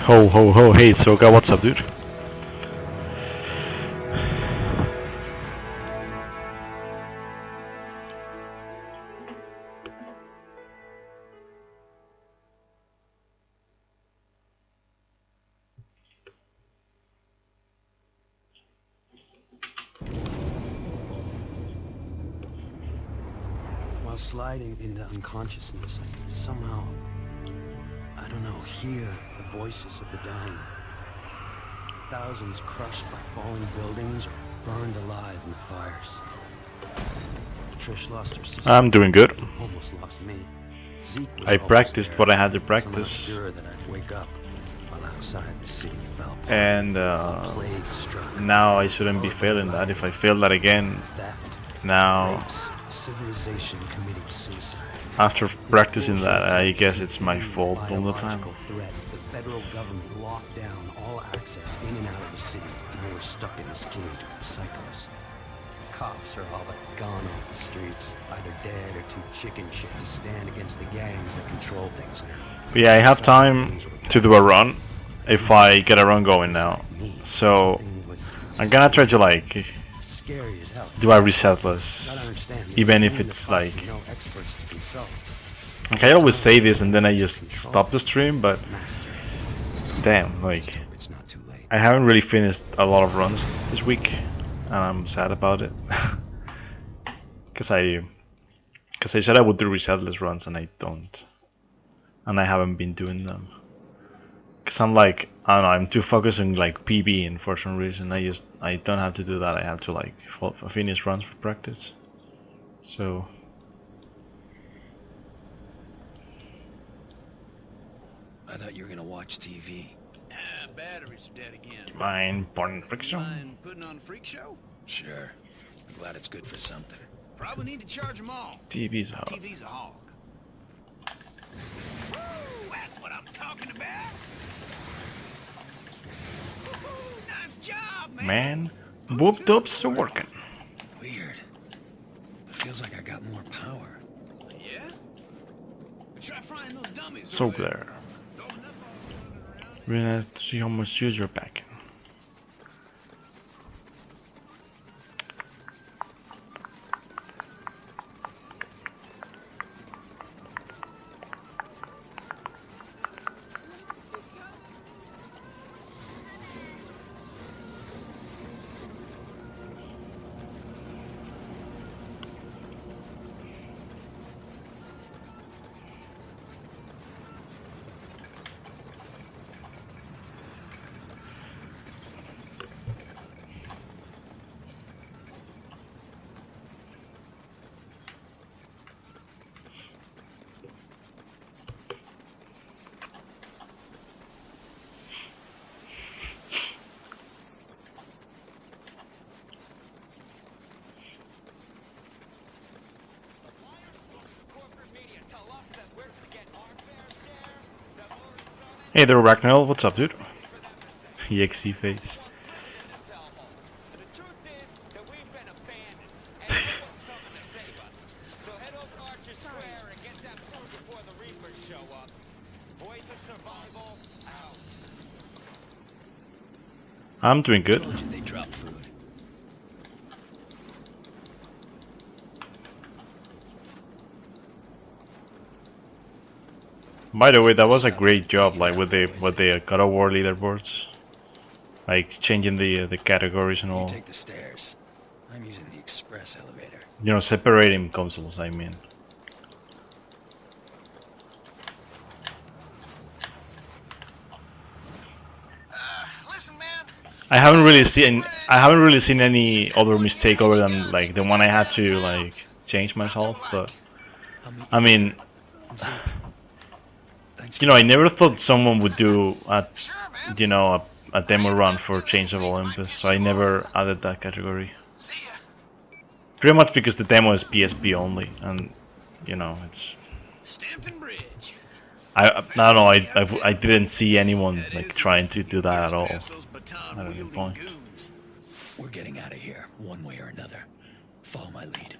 Ho ho ho, hey Soga, what's up, dude? While sliding into unconsciousness, I somehow, I don't know, hear the voices of the dying. Thousands crushed by falling buildings or burned alive in the fires. Trish lost her sister. I'm doing good. Almost lost me. Zeke was I almost practiced there, what I had to somehow practice. sure that I'd wake up while outside the city fell apart. And Plague struck. now I shouldn't be failing that. If I fail that again, Theft, now rapes, civilization committing suicide. after practicing that, I guess it's my fault all the time. Biological threat. The federal government locked down all access in and out of the city, and we're stuck in this cage with the psychos. Cops are all but gone off the streets, either dead or too chicken shit to stand against the gangs that control things now. But yeah, I have time to do a run if I get a run going now. So I'm gonna try to like Scary as hell. do a resetless, Gotta understand, even if it's like. no experts to consult. Like I always say this and then I just stop the stream, but Master, damn, like it's not too late. I haven't really finished a lot of runs this week, and I'm sad about it. Cause I said I would do resetless runs and I don't, and I haven't been doing them. Cause I'm like, I don't know, I'm too focused on like PB, and for some reason I don't have to do that. I have to like finish runs for practice. So I thought you were gonna watch TV. Batteries are dead again. mine porn friction. Mind putting on a freak show? Sure. I'm glad it's good for something. Probably need to charge them all. TV's hot. TV's a hog. Woo, that's what I'm talking about. Woo-hoo, nice job, man. Man, whoop dubs are working. Weird. It feels like I got more power. Yeah? We try frying those dummies. So over there. there. Throw enough of them running around. Really nice to see how much use you're packing. Hey there, Ragnall. What's up, dude? EXE face. I'm doing good. Told you they drop food. By the way, that was a great job, like with the God of War leaderboards, like changing the categories and You all. take the stairs. I'm using the express elevator. You know, separating consoles. I mean, Listen, man. I haven't really seen any other mistake other than like the one I had to like change myself. But I mean, Thanks you know, I never thought someone would do a demo run for Chains of Olympus, so I never added that category. See ya. Pretty much because the demo is PSP only, and you know it's. Stampton Bridge. I don't know. I didn't see anyone like trying to do that at all. Pass those baton I don't know, wielding point. goons. We're getting out of here, one way or another. Follow my lead.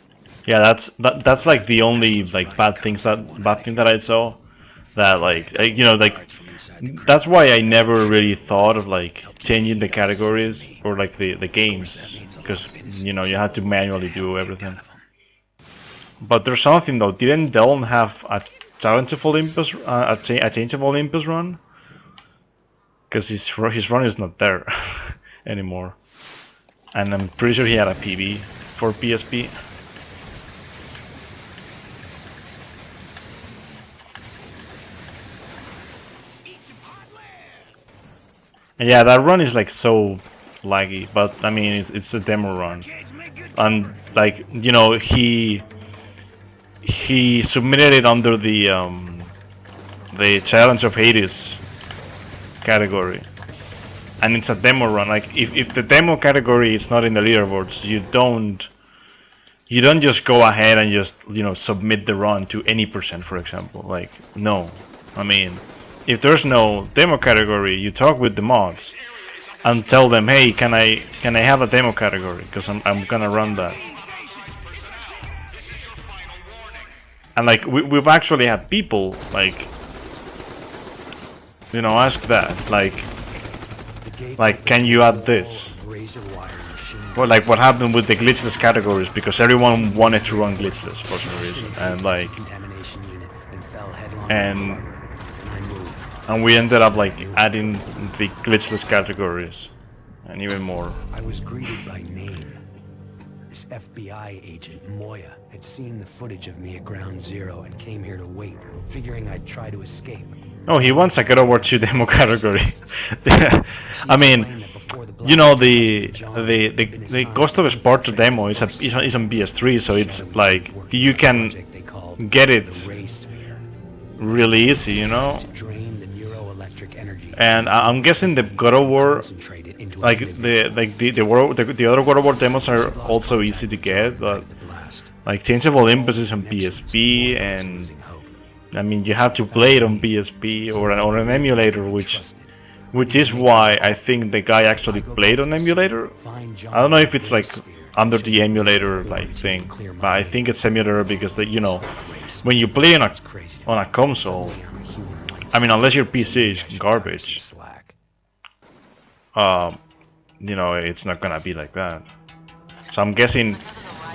Yeah, that's like the only like bad thing that I saw. that you know, like that's why I never really thought of like changing the categories or like the games, because you know you had to manually do everything. But there's something though. Didn't Delon have a challenge of Olympus, a change of Olympus run? Because his run is not there anymore, and I'm pretty sure he had a PB for PSP. And yeah, that run is like so laggy, but I mean it's a demo run, and like you know he submitted it under the challenge of Hades category, and it's a demo run. Like if the demo category is not in the leaderboards, you don't just go ahead and just you know submit the run to any percent, for example. Like no, I mean if there's no demo category, you talk with the mods and tell them, hey, can I have a demo category, because I'm gonna run that. And like we've actually had people like you know ask that like can you add this, or like what happened with the glitchless categories, because everyone wanted to run glitchless for some reason, and like and and we ended up like adding the glitchless categories and even more. I was greeted by name. This FBI agent, Moya, had seen the footage of me at Ground Zero and came here to wait, figuring I'd try to escape. Oh, he wants a God of War 2 demo category. I mean, you know the Ghost of Sparta demo is on PS3, so it's like you can get it really easy, you know. And I'm guessing the God of War, like the other God of War demos are also easy to get, but like Chains of Olympus is on PSP, and I mean you have to play it on PSP or an emulator, which is why I think the guy actually played on emulator. I don't know if it's like under the emulator like thing, but I think it's emulator because you know when you play on a console, I mean unless your PC is garbage, you know it's not gonna be like that. So I'm guessing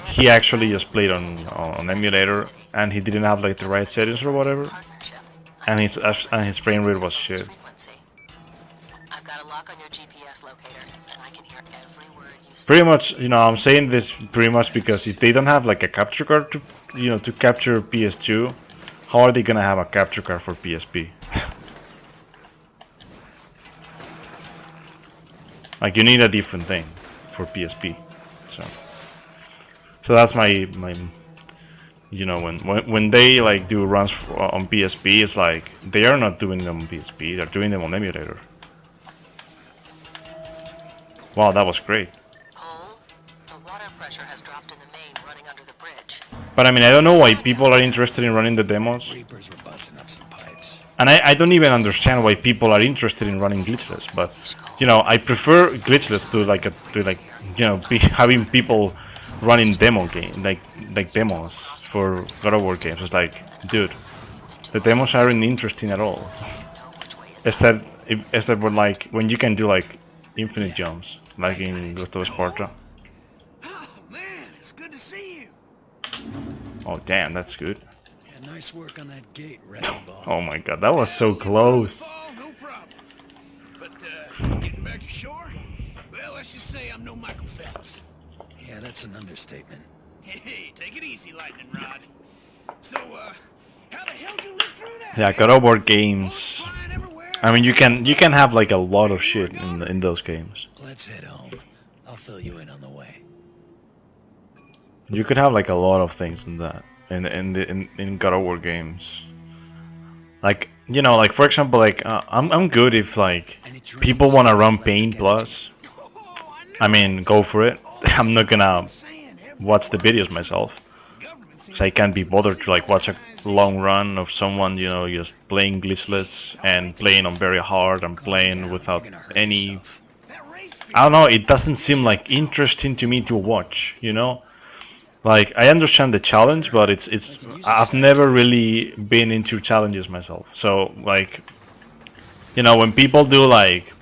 he actually just played on emulator, and he didn't have like the right settings or whatever, and his frame rate was shit. I've got a lock on your GPS locator, and I can hear every word you say. Pretty much, you know, I'm saying this pretty much because if they don't have like a capture card to, you know, to capture PS2, how are they gonna have a capture card for PSP? Like you need a different thing for PSP, so that's my you know when they like do runs on PSP, it's like they are not doing them on PSP, they're doing them on emulator. Wow, that was great. Cole, the water pressure has dropped in the main running under the bridge. But I mean, I don't know why people are interested in running the demos. Reapers were busting up some pipes. And I don't even understand why people are interested in running glitchless, but you know, I prefer glitchless to like you know having people running demo game like demos for God of War games. It's like, dude, the demos aren't interesting at all. Except when like when you can do like infinite jumps, like in Ghost of Sparta. Oh, man, it's good to see you. Oh damn, that's good. Yeah, nice work on that gate, Wrecking Ball. Oh my god, that was so close. Oh, no problem. But, getting back to shore? Well, let's just say I'm no Michael Phelps. Yeah, that's an understatement. Hey, take it easy, Lightning Rod. So, how the hell did you live through that? Yeah, God of War games. Flying everywhere? I mean, you can have like a lot of shit in those games. Let's head home. I'll fill you in on the way. You could have like a lot of things in that in God of War games. Like you know, like for example, like I'm good if like people want to run Pain Plus. I mean, go for it. I'm not gonna watch the videos myself, because I can't be bothered to like watch a long run of someone, you know, just playing glitchless and playing on very hard and playing without any. I don't know. It doesn't seem like interesting to me to watch. You know, Like, I understand the challenge, but it's I've never really been into challenges myself. So like, you know, when people do like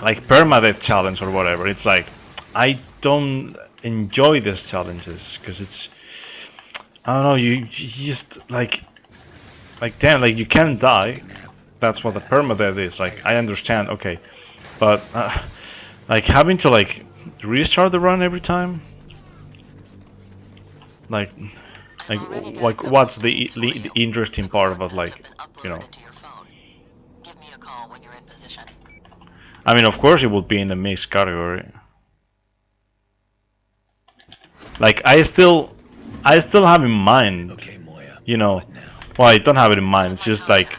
permadeath challenge or whatever, it's like I don't enjoy these challenges because it's, I don't know, you just like damn, like you can't die. That's what the permadeath is. Like, I understand, okay, but like having to like restart the run every time, like like what's the interesting part about, like, you know? Give me a call when you're in position. I mean, of course, it would be in the mixed category. Like, I still have in mind, Okay, Moya. you know. What now? Well, I don't have it in mind. It's just like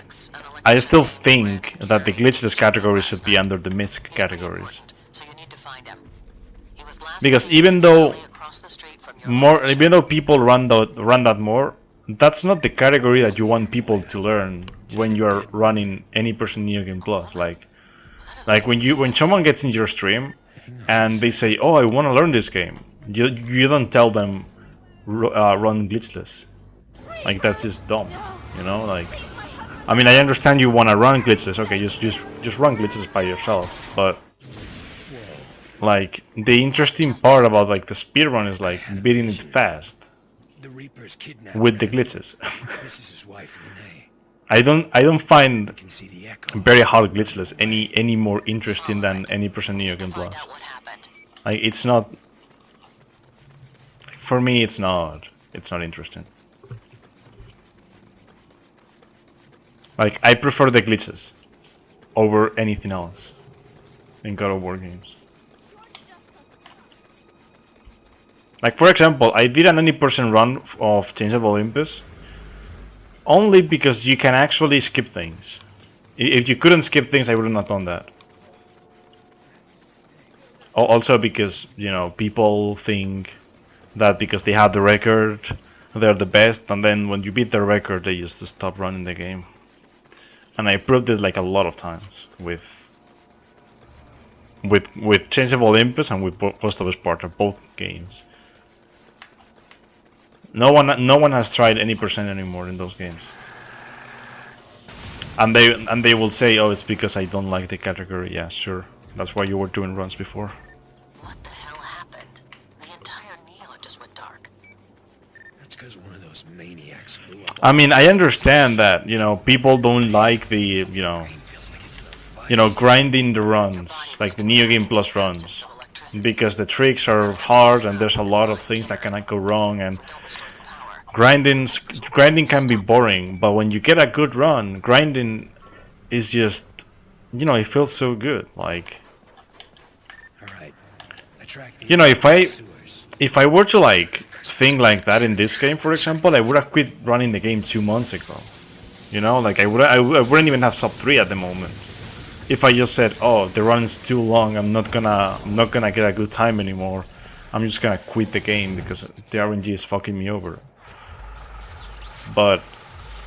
I still think that the glitchless categories should be under the mixed categories. So you need to find him. He was last Because seen across the street from your even though people run that more, that's not the category that you want people to learn when you're running any person Neo Game Plus. Like when someone gets in your stream and they say, "Oh, I want to learn this game," you don't tell them run glitchless. Like, that's just dumb, you know. Like, I mean, I understand you want to run glitchless. Okay, just run glitchless by yourself. But like, the interesting part about like the speedrun is like beating it fast The Reaper's kidnapped with the her. glitches. This is his wife, Renee. I don't find You can see the echo. very hard glitchless any more interesting than any person Neo Game find Plus. out what happened. Like, it's not, for me. It's not interesting. Like, I prefer the glitches over anything else in God of War games. Like, for example, I did an 90% run of Chains of Olympus only because you can actually skip things. If you couldn't skip things, I wouldn't have done that. Also because, you know, people think that because they have the record, they're the best, and then when you beat the record, they just stop running the game. And I proved it like a lot of times with Chains of Olympus and with Ghost of Sparta, both games. No one has tried any percent anymore in those games. And they will say, "Oh, it's because I don't like the category." Yeah, sure. That's why you were doing runs before. What the hell happened? The entire neon just went dark. That's because one of those maniacs blew up. I mean, I understand that, you know, people don't like the, Feels like it's in a vice. grinding the runs, like the Neo Game Plus runs, because the tricks are hard and there's a lot of things that cannot go wrong, and grinding can be boring, but when you get a good run, grinding is just, you know, it feels so good. Like, All right. I tracked the you know, sewers. if I were to like think like that in this game, for example, I would have quit running the game 2 months ago. You know, like I wouldn't even have sub 3 at the moment. If I just said, "Oh, the run's too long, I'm not gonna get a good time anymore. I'm just gonna quit the game because the RNG is fucking me over." But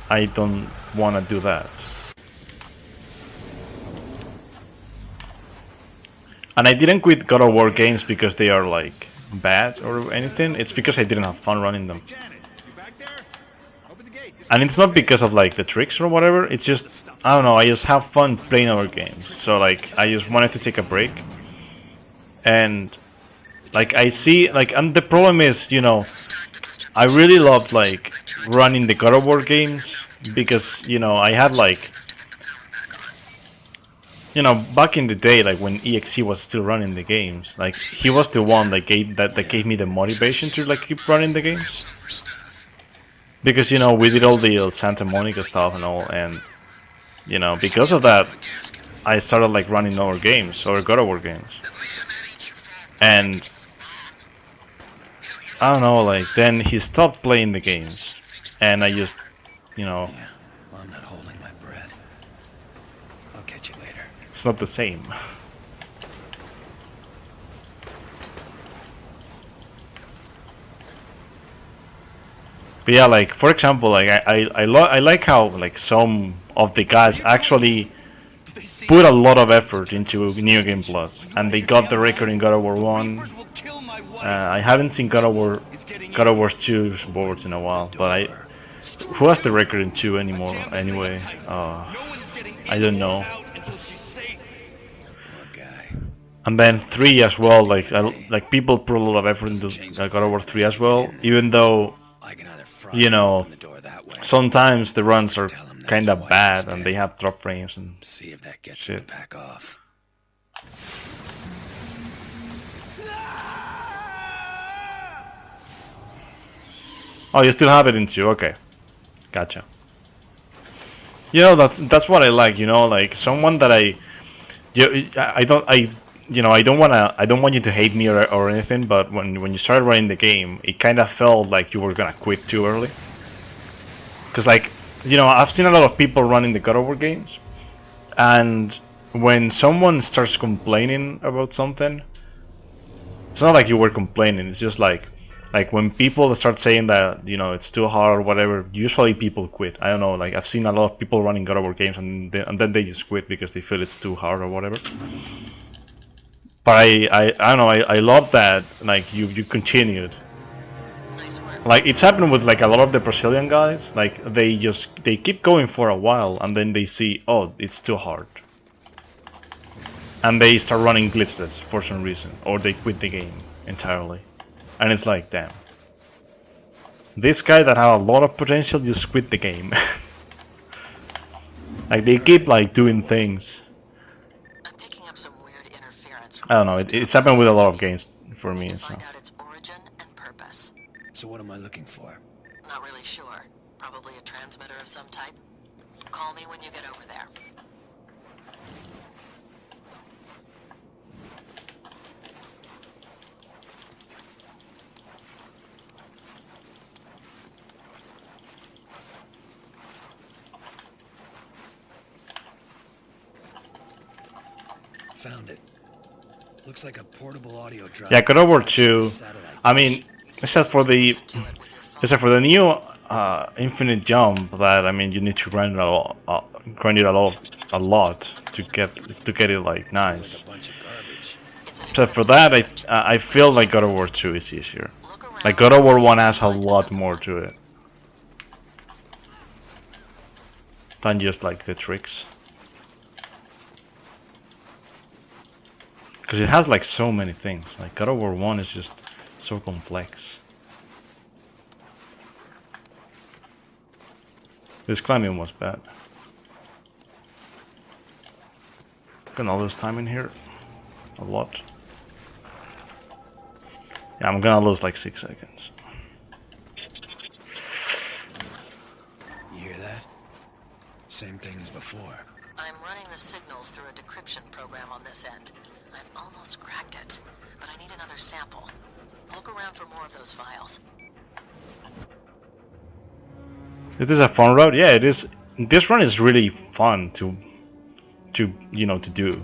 I don't want to do that. And I didn't quit God of War games because they are like bad or anything. It's because I didn't have fun running them. Janet, you back there? Open the gate. And it's not because of like the tricks or whatever. It's just, I don't know, I just have fun playing our games. So like, I just wanted to take a break. And like, I see, like, and the problem is, you know, I really loved like running the God of War games because, you know, I had like, you know, back in the day, like when EXE was still running the games, like he was the one that gave me the motivation to like keep running the games. Because, you know, we did all the Santa Monica stuff and all, and, you know, because of that, I started like running our games, our God of War games. And I don't know, like then he stopped playing the games, and I just, you know, Yeah. Well, I'm not holding my breath. I'll catch you later. it's not the same. But yeah, like for example, like I like how like some of the guys actually put a lot of effort into Neo Game Plus, and they got the record in God of War 1. Reapers will kill my wife. I haven't seen God of War It's getting God of War 2 boards in a while, but who has the record in 2 anymore? Anyway, I don't know. Poor guy. And then 3 as well. Like people put a lot of effort into God of War 3 as well, even though I can either fry you him or know open the door that way. sometimes the runs are Tell him that kind his of wife bad is and dead. they have drop frames and See if that gets him to shit. back off. Oh, you still have it in 2. Okay, gotcha. You know, that's what I like. You know, like someone that I don't I don't want you to hate me or anything. But when you started running the game, it kind of felt like you were gonna quit too early. Cause like I've seen a lot of people running the God of War games, and when someone starts complaining about something, it's not like you were complaining. It's just like when people start saying that it's too hard or whatever. Usually people quit. I don't know. Like I've seen a lot of people running God of War games and then they just quit because they feel it's too hard or whatever. But I don't know. I love that. Like you continued. Nice work. Like it's happened with like a lot of the Brazilian guys. Like they keep going for a while and then they see, oh, it's too hard, and they start running glitchless for some reason, or they quit the game entirely. And it's like, damn, this guy that had a lot of potential just quit the game. Like they keep like doing things. I'm picking up some weird interference from I don't know. It's happened with a lot of games for Need me. to So find out its origin and purpose. So what am I looking for? Not really sure. Probably a transmitter of some type. Call me when you get over there. Found it. Looks like a portable audio drive. yeah, God of War attached to a 2. satellite I dish. mean, except for the Listen to it with your phone. except for the new infinite jump, that I mean you need to grind it a lot to get it like Seems like nice. a bunch of garbage. It's an Except for encrypted that, message. I feel like God of War 2 is easier. Look Like around God of and War see 1 if you has a can find lot another more one. to it than just like the tricks. Because it has like so many things. Like God of War 1 is just so complex. This climbing was bad. Gonna lose time in here. A lot. Yeah, I'm gonna lose like 6 seconds. You hear that? Same thing as before. I'm running the signals through a decryption program on this end. I've almost cracked it, but I need another sample. Look around for more of those files. Is this a fun route? Yeah, it is. This run is really fun to to do.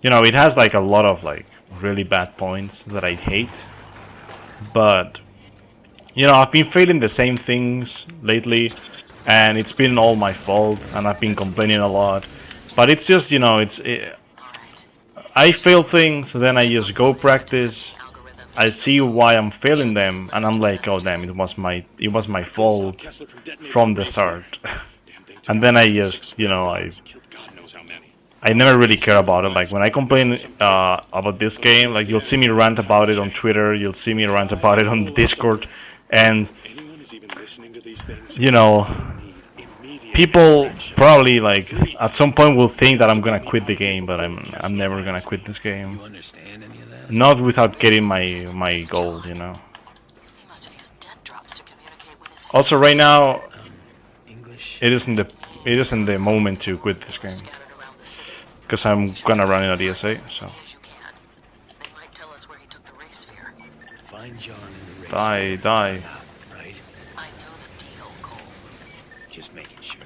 It has like a lot of like really bad points that I hate, but I've been failing the same things lately, and it's been all my fault, and I've been complaining a lot. But it's just Alright. I fail things, then I just go practice. The algorithm I see why I'm failing them, and I'm like, oh damn, it was my fault from the start. And then I just I never really care about it. Like when I complain about this game, like you'll see me rant about it on Twitter, you'll see me rant about it on the Discord, and you know, people probably like at some point will think that I'm gonna quit the game, but I'm never gonna quit this game. You understand any of that? Not without getting my goal. He must have used dead drops to communicate with his Also, right now English? it isn't the moment to quit this game scattered around the city. because I'm gonna run in a DSA. So As you can. They might tell us where he took the ray sphere. Find John in the race. die. Right? I know the deal, Cole. Just making sure.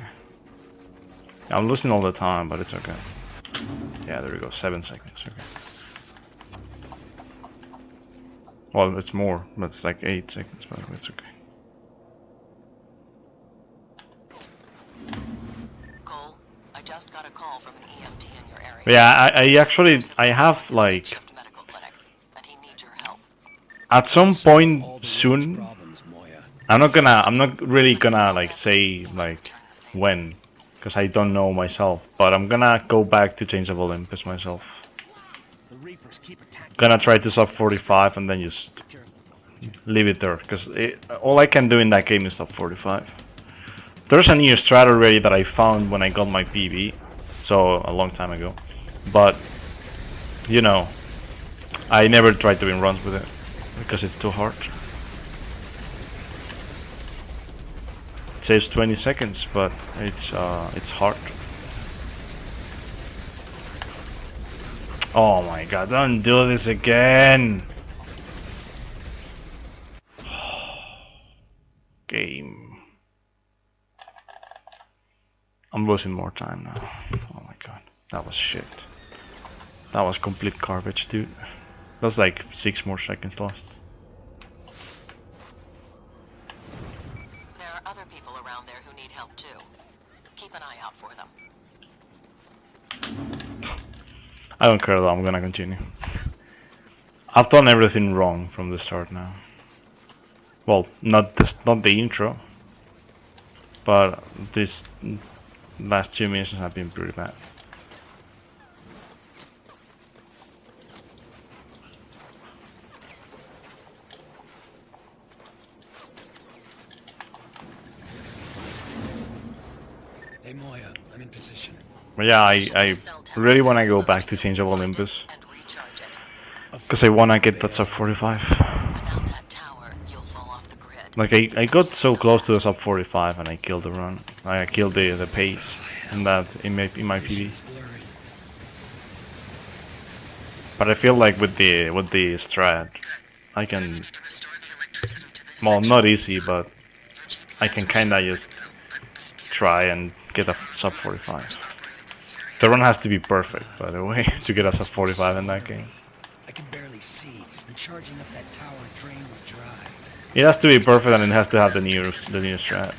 I'm losing all the time, but it's okay. Yeah, there we go. 7 seconds. Okay. Well, it's more, but it's like 8 seconds, but it's okay. Cole, I just got a call from an EMT in your area. But yeah, I actually I have like Shift medical clinic, and he needs your help. At some Solve point all the world's soon, problems, Moya. I'm not really gonna like say like when, because I don't know myself. But I'm gonna go back to Chains of Olympus myself. The Reapers keep attacking. Gonna try to sub 45 and then just leave it there, because all I can do in that game is sub 45. There's a new strat already that I found when I got my PB, so a long time ago. But you know, I never tried to win runs with it because it's too hard. It saves 20 seconds, but it's hard. Oh my god, don't do this again! Game. I'm losing more time now. Oh my god, that was shit. That was complete garbage, dude. That's like 6 more seconds lost. There are other people around there who need help too. Keep an eye out for them. I don't care though, I'm gonna continue. I've done everything wrong from the start now. Well, not the intro, but this last 2 missions have been pretty bad. Hey Moya, I'm in position. But yeah, I really want to go back to Chains of Olympus, because I want to get that sub 45. Without that tower, you'll fall off the grid. Like I got so close to the sub 45 and I killed the run. I killed the pace in my PB. But I feel like with the strat, I can, well, not easy, but I can kinda just try and get a sub 45. The run has to be perfect, by the way, to get a sub 45 in that game. I can barely see, and charging up that tower drain would dry. It has to be perfect, and it has to have the new strat.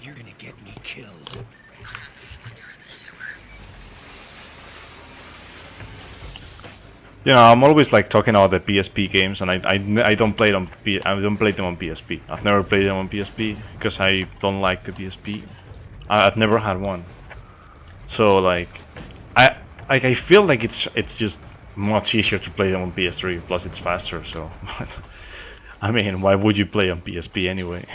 You're gonna get me killed. You know, I'm always like talking about the PSP games, and I don't play them. I don't play them on PSP. I've never played them on PSP because I don't like the PSP. I've never had one. So like, I feel like it's just much easier to play them on PS3. Plus, it's faster. So, I mean, why would you play on PSP anyway?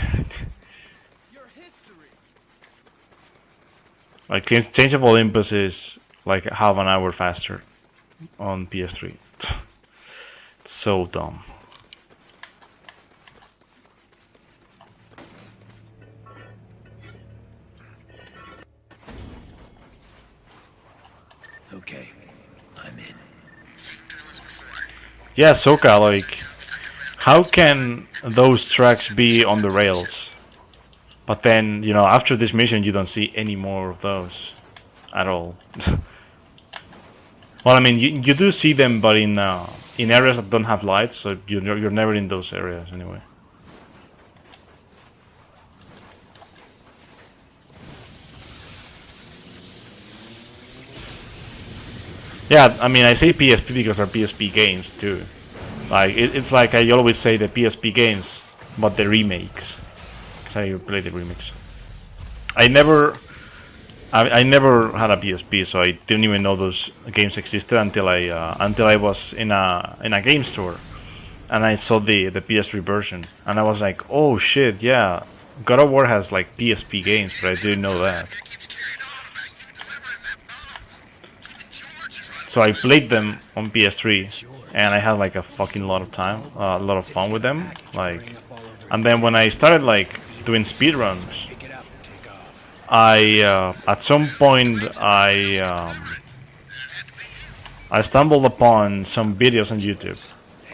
Like, Change of Olympus is like half an hour faster on PS3. It's so dumb. Okay, I'm in. Yeah, Soka, like, how can those tracks be on the rails? But then, you know, after this mission you don't see any more of those at all. Well, I mean, you do see them, but in areas that don't have lights, so you're never in those areas anyway. Yeah, I mean, I say PSP because they're PSP games too. Like it's like I always say the PSP games, but the remakes. Cause I play the remakes. I never had a PSP, so I didn't even know those games existed until I was in a game store, and I saw the PS3 version, and I was like, oh shit, yeah, God of War has like PSP games, but I didn't know that. So I played them on PS3, and I had like a fucking lot of time, a lot of fun with them, like, and then when I started like doing speedruns, at some point I stumbled upon some videos on YouTube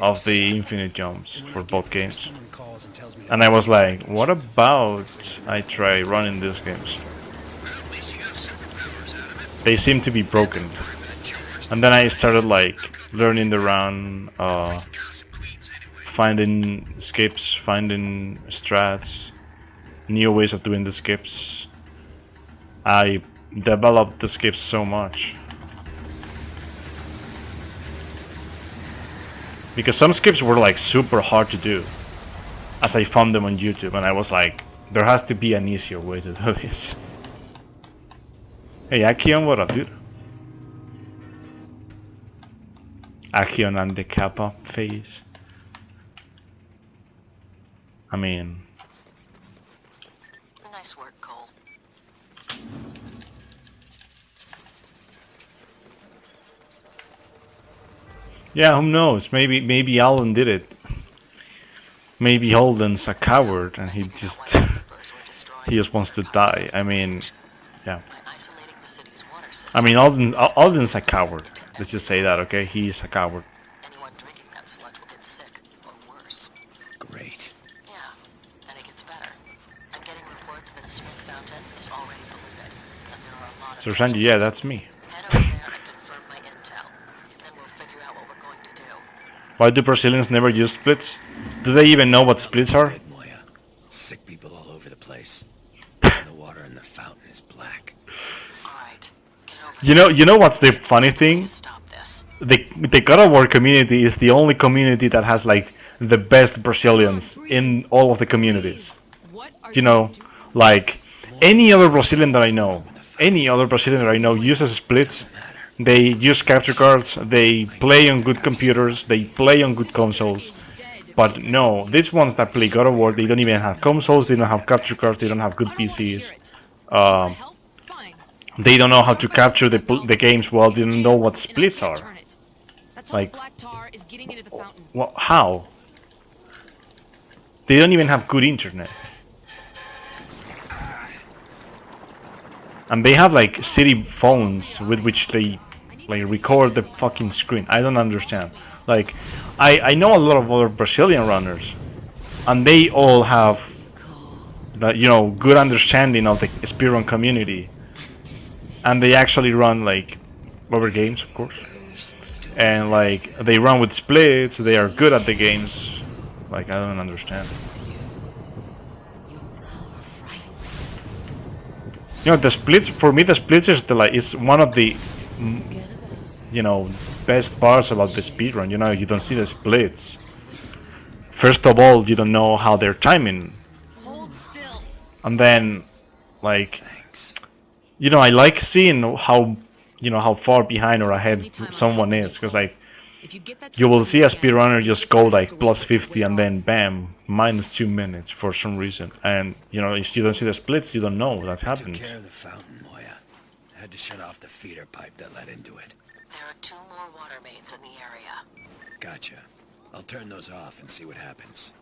of the infinite jumps for both games, and I was like, what about I try running these games? They seem to be broken. And then I started like learning the run, finding skips, finding strats, new ways of doing the skips. I developed the skips so much Because some skips were like super hard to do, as I found them on YouTube, and I was like, there has to be an easier way to do this. Hey, Akion, what up, dude? Akion and the Kappa phase. I mean, Nice work, Cole. yeah, who knows? Maybe Alan did it. Maybe Holden's a coward and he just he just wants to die. I mean, yeah. I mean, Alden's a coward. Let's just say that, okay? He's a coward. Anyone drinking that sludge will get sick, or worse. Great. Yeah, and it gets better. I'm getting reports that Smith Fountain is already polluted, and there are a lot of... So Sanji, yeah, that's me. Head over there and confirm my intel. Then we'll figure out what we're going to do. Why do Brazilians never use splits? Do they even know what splits are? Red, Moya. Sick people all over the place. The water in the fountain is black. Alright, get over You know what's the funny thing? to stop this. The God of War community is the only community that has like the best Brazilians in all of the communities. You know, like any other Brazilian that I know, uses splits. They use capture cards, they play on good computers, they play on good consoles. But no, these ones that play God of War, they don't even have consoles, they don't have capture cards, they don't have good PCs. They don't know how to capture the games well, they don't know what splits are. Like, well, how? They don't even have good internet. And they have like city phones with which they like record the fucking screen. I don't understand. Like, I know a lot of other Brazilian runners, and they all have that, you know, good understanding of the speedrun community, and they actually run like over games, of course, and like they run with splits. They are good at the games. Like, I don't understand. You know, the splits, for me, the splits is is one of the, you know, best parts about the speedrun. You know, you don't see the splits. First of all, you don't know how they're timing. And then, like, you know, I like seeing how, you know, how far behind or ahead someone is. Because, like, you will see a speedrunner just go, like, plus 50 and then, bam, minus 2 minutes for some reason. And, you know, if you don't see the splits, you don't know that happened. Took care of the fountain, Moya. Had to shut off the feeder pipe that led into it. There are 2 more water mains in the area. Gotcha. I'll turn those off and see what happens.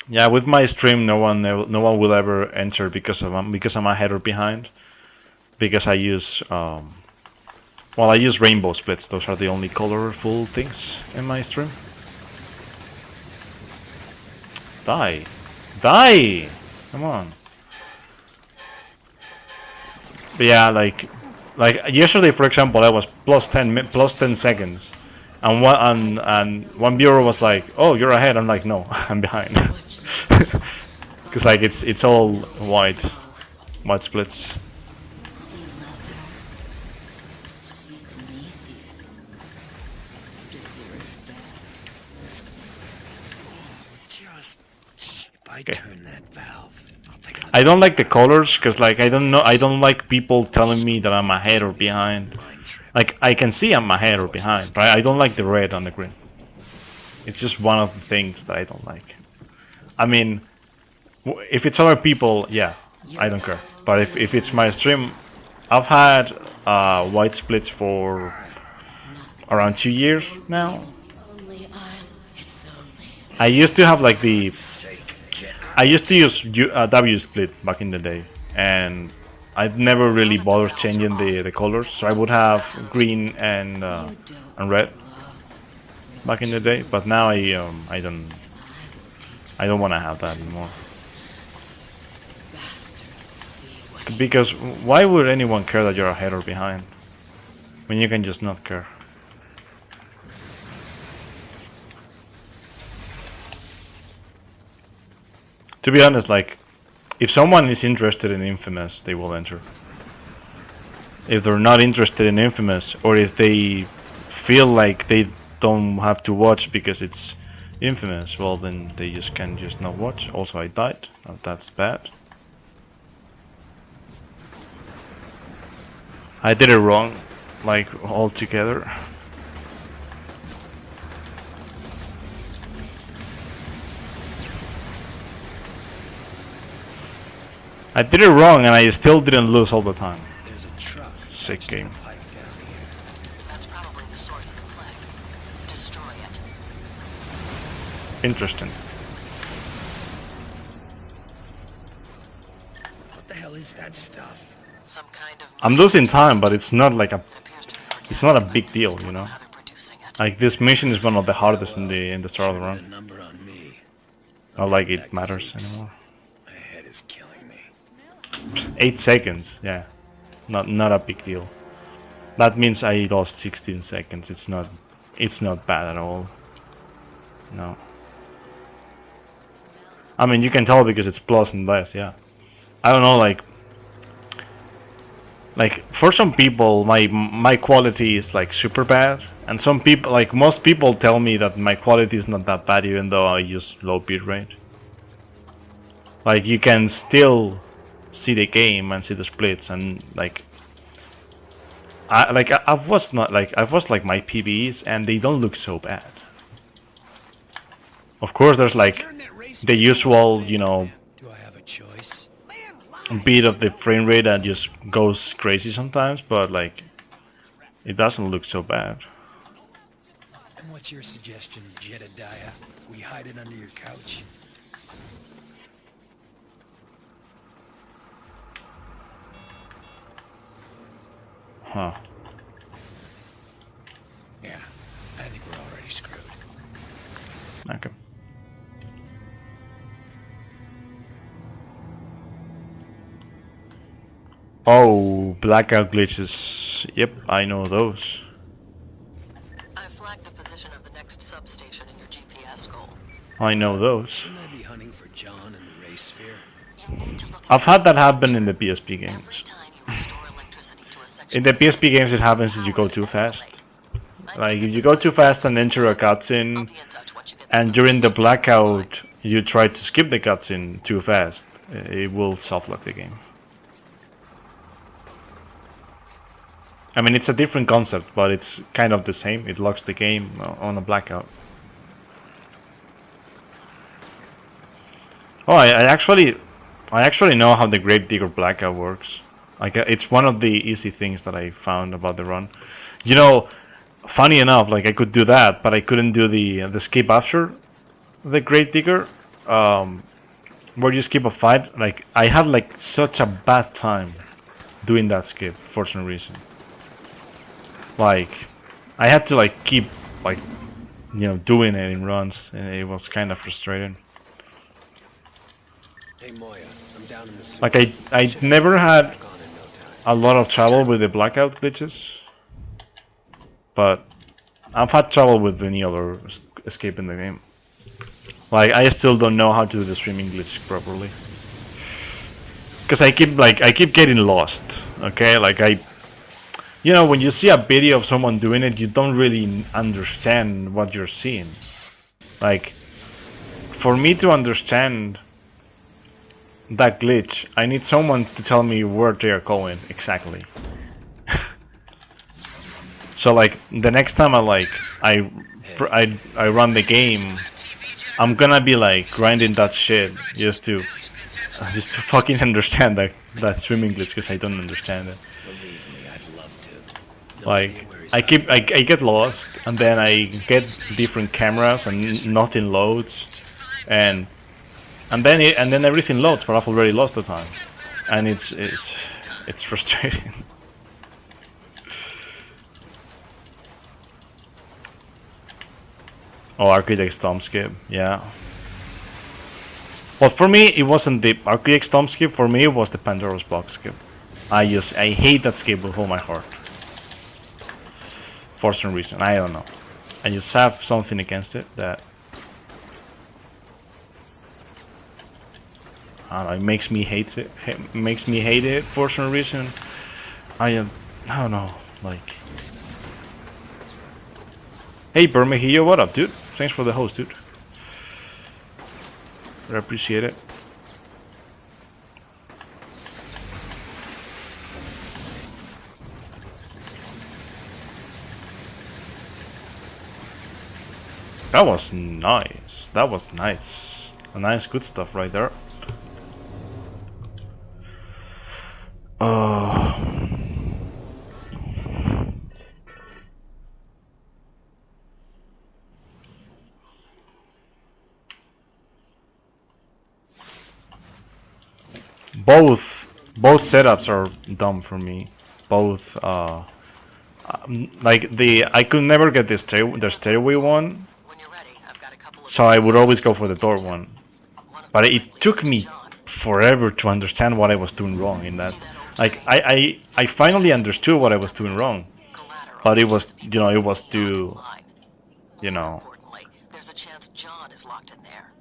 Yeah, with my stream, no one will ever enter because I'm ahead or behind. Because I use well, I use rainbow splits. Those are the only colorful things in my stream. Die, die! Come on. But yeah, like yesterday, for example, I was plus 10 seconds, and one viewer was like, "Oh, you're ahead." I'm like, "No, I'm behind," because like it's all white splits. Okay. Turn that valve. I don't like the colors because, like, I don't like people telling me that I'm ahead or behind. Like, I can see I'm ahead or behind, but I don't like the red on the green. It's just one of the things that I don't like. I mean, if it's other people, yeah, I don't care. But if it's my stream, I've had white splits for around 2 years now. I used to have like I used to use W split back in the day, and I'd never really bothered changing the colors. So I would have green and red back in the day, but now I don't want to have that anymore. Because why would anyone care that you're ahead or behind when you can just not care? To be honest, like, if someone is interested in Infamous, they will enter. If they're not interested in Infamous, or if they feel like they don't have to watch because it's infamous, well then they just can just not watch. Also I died, that's bad. I did it wrong, like altogether. I did it wrong and I still didn't lose all the time. There's a truck. Sick game. Pipe down here. That's probably the source of the plague. Destroy it. Interesting. What the hell is that stuff? Some kind of. I'm losing time, but it's not like a, It appears to be organic, it's not a but big deal, I don't you know. how they're producing it. Like this mission is one of the hardest in the start of the The run. number on me. Not like it matters anymore. My head is killing me. 8 seconds, yeah. Not a big deal. That means I lost 16 seconds. It's not bad at all. No. I mean, you can tell because it's plus and less, yeah. I don't know, like for some people my quality is like super bad, and some people, like most people, tell me that my quality is not that bad even though I use low bitrate. Like you can still see the game and see the splits, and like I've watched like my PBs and they don't look so bad. Of course there's like Turn that race the usual, you know, Do I have a choice? bit of the frame rate that just goes crazy sometimes, but like it doesn't look so bad. And what's your suggestion, Jedediah? We hide it under your couch? Huh. Yeah, I think we're already screwed. Okay. Oh, blackout glitches. Yep, I know those. I flagged the position of the next substation in your GPS goal. I know those. Shouldn't I be hunting for John in the race sphere? You need to look at I've had that happen in the PSP every games. time you restore electricity to a section In the of the PSP games it happens if you go powers too fast. escalate. I Like think if it's you go too important fast to and enter a I'll cutscene, be in touch once you get and the during the substation blackout you try to skip the cutscene too fast, it will soft-lock the game. I mean, it's a different concept, but it's kind of the same. It locks the game on a blackout. Oh, I actually know how the Gravedigger blackout works. Like, it's one of the easy things that I found about the run. You know, funny enough, like I could do that, but I couldn't do the skip after the Gravedigger, where you skip a fight. Like I had like such a bad time doing that skip for some reason. Like I had to like keep like, you know, doing it in runs, and it was kind of frustrating. Hey Moya, I'm down in the sewer. Like I never had a lot of trouble with the blackout glitches, but I've had trouble with any other escape in the game. Like I still don't know how to do the streaming glitch properly, because I keep getting lost. Okay, like you know, when you see a video of someone doing it, you don't really understand what you're seeing. Like for me to understand that glitch, I need someone to tell me where they are going exactly. So like the next time I run the game, I'm gonna be like grinding that shit just to fucking understand that streaming glitch, because I don't understand it. Believe me, I'd love to. Like I get lost, and then I get different cameras and nothing loads, and then everything loads, but I've already lost the time, and it's frustrating. Oh, Architect's Thumb skip, yeah. Well, for me, it wasn't the Architect's Thumb skip. For me, it was the Pandora's Box skip. I hate that skip with all my heart. For some reason, I don't know. I just have something against it that I don't know, it makes me hate it. Makes me hate it for some reason. I don't know, like. Hey, Bermejillo, what up, dude? Thanks for the host, dude. I appreciate it. That was nice. That was nice. A nice, good stuff right there. Both setups are dumb for me. Both like I could never get the stairway one, When you're ready, I've got a couple of so I would always go for the door One one. of But them it might lead took us to me John. forever to understand what I was doing wrong in that. See that old Like train? I finally understood what I was doing wrong, Collateral but it to was, keep the you people know, it was not in too, line. you More know, importantly, there's a chance John is locked in there.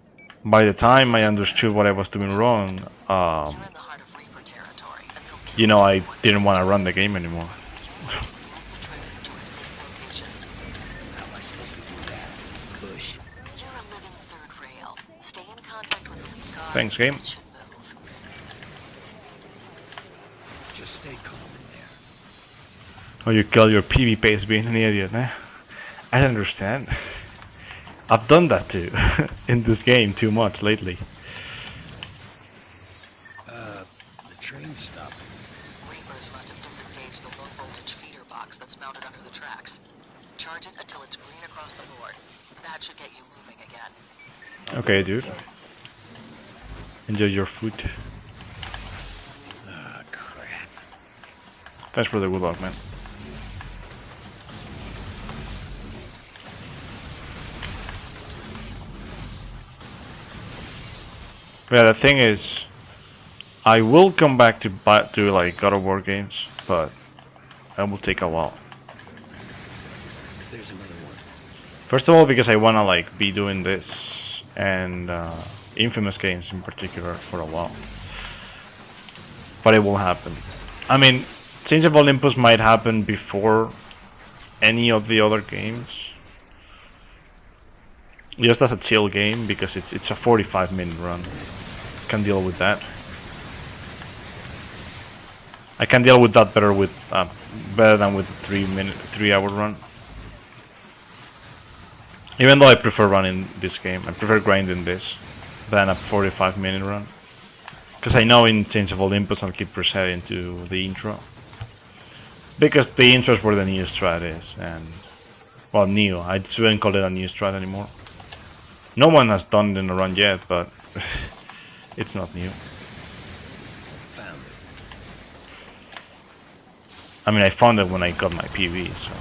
by the time I understood what I was doing wrong, You're in the heart of Reaper territory, and they'll you kill know, I anyone didn't who want to run resist. the game anymore. You need to move the train to a safe location. How am I supposed to do that? Push? You're a living third rail. Stay in contact with the guard. Thanks, game. It should move. Just stay calm in there. Oh, you kill your PV pace being an idiot, eh? I understand. I've done that too in this game too much lately. The train's stopping. Reapers must have disengaged the low voltage feeder box that's mounted under the tracks. Charge it until it's green across the board. That should get you moving again. Okay, dude. Enjoy your food. Ah, crap. Thanks for the good luck, man. Yeah, the thing is, I will come back to like God of War games, but that will take a while. There's another one. First of all, because I wanna like be doing this and Infamous games in particular for a while, but it will happen. I mean, Saints of Olympus might happen before any of the other games, just as a chill game because it's a 45-minute run. Can deal with that. I can deal with that better than with a 3-hour run. Even though I prefer running this game, I prefer grinding this than a 45-minute run. Because I know in Chains of Olympus I'll keep resetting to the intro. Because the intro is where the new strat is, and well, new. I shouldn't call it a new strat anymore. No one has done it in a run yet, but it's not new. Found it. I mean, I found it when I got my PV, so.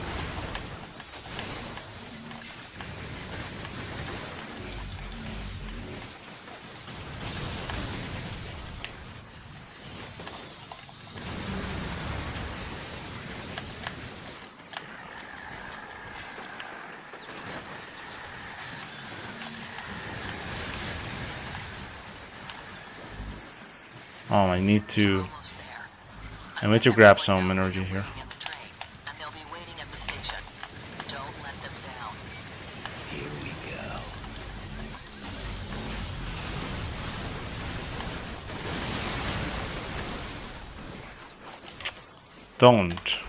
Oh, I need to. Almost there. I need to grab some energy here. In the train, and they'll be waiting at the station. Don't let them down. Here we go. Don't.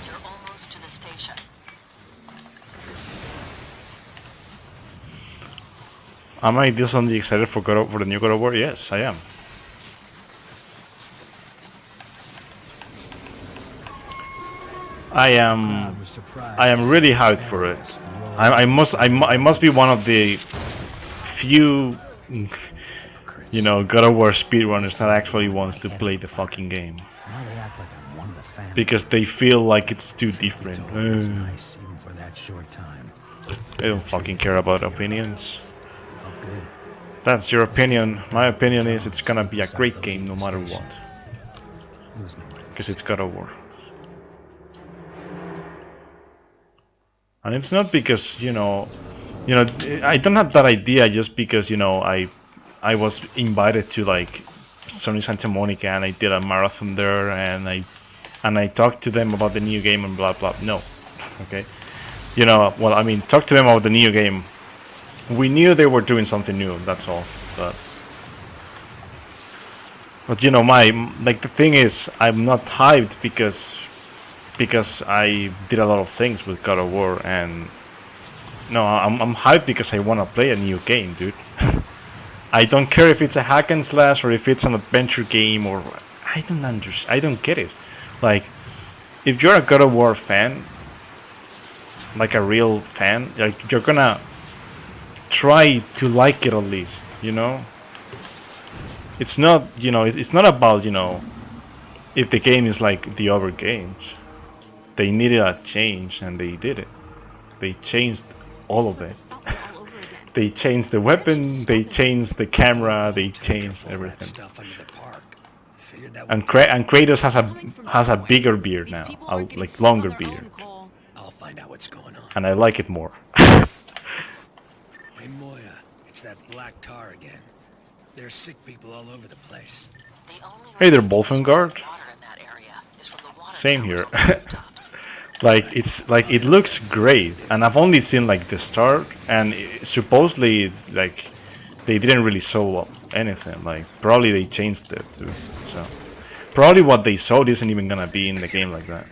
You're almost to the station. Am I decently excited for the new God of War? Yes, I am. I am. I am really hyped for it. I must be one of the few, you know, God of War speedrunners that actually wants to play the fucking game. Now they act like I'm one from the family. because they feel like it's too different. It's always nice, even for that short time. I don't fucking care about opinions. Well, good. That's your opinion. My opinion is it's gonna be a great game no matter what. There was nowhere to Because see. it's God of War. And it's not because, I don't have that idea just because, I was invited to like Sony Santa Monica and I did a marathon there and I talked to them about the new game and blah blah. No. Okay. Well, I mean, talk to them about the new game. We knew they were doing something new, that's all. But the thing is, I'm not hyped because I did a lot of things with God of War, and no, I'm hyped because I want to play a new game, dude. I don't care if it's a hack and slash or if it's an adventure game or I don't get it. Like, if you're a God of War fan, like a real fan, like you're gonna try to like it at least, It's not, it's not about, if the game is like the other games. They needed a change and they did it. They changed all of it. They changed the weapon, they changed the camera, they changed everything. Stuff under the park. Figured that And would Kratos has a bigger beard now, like longer beard, I'll find out what's going on. and I like it more. Hey Moya, it's that black tar again. There's sick people all over the place. The only Hey there, remaining source Bolfengard. of water in that area is from the water Same towers here. on the rooftops. Like it looks great, and I've only seen like the start, and supposedly it's like they didn't really show up anything. Like probably they changed it too. So probably what they showed isn't even gonna be in the game like that.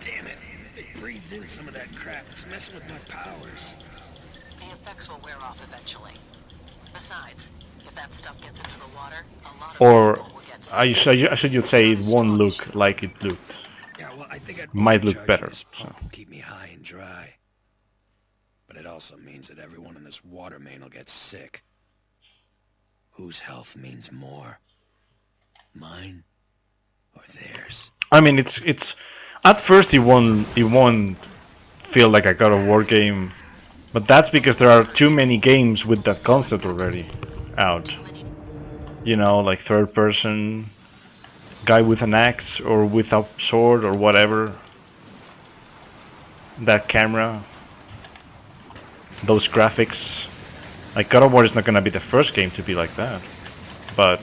Damn it. It breathed in some of that crap. It's messing with my powers. The effects will wear off eventually. Besides, if that stuff gets into the water, a lot of Or people will get I should just say it won't look like it looked. Yeah, well, I think I'd Might look overcharge better, This pump will keep me high and dry. But it also means that everyone in this water main will get sick. Whose health means more? Mine or theirs? I mean, it's at first it won't feel like a God of War game, but that's because there are too many games with that concept already out. Like third person, guy with an axe or with a sword or whatever. That camera, those graphics. Like God of War is not gonna be the first game to be like that, but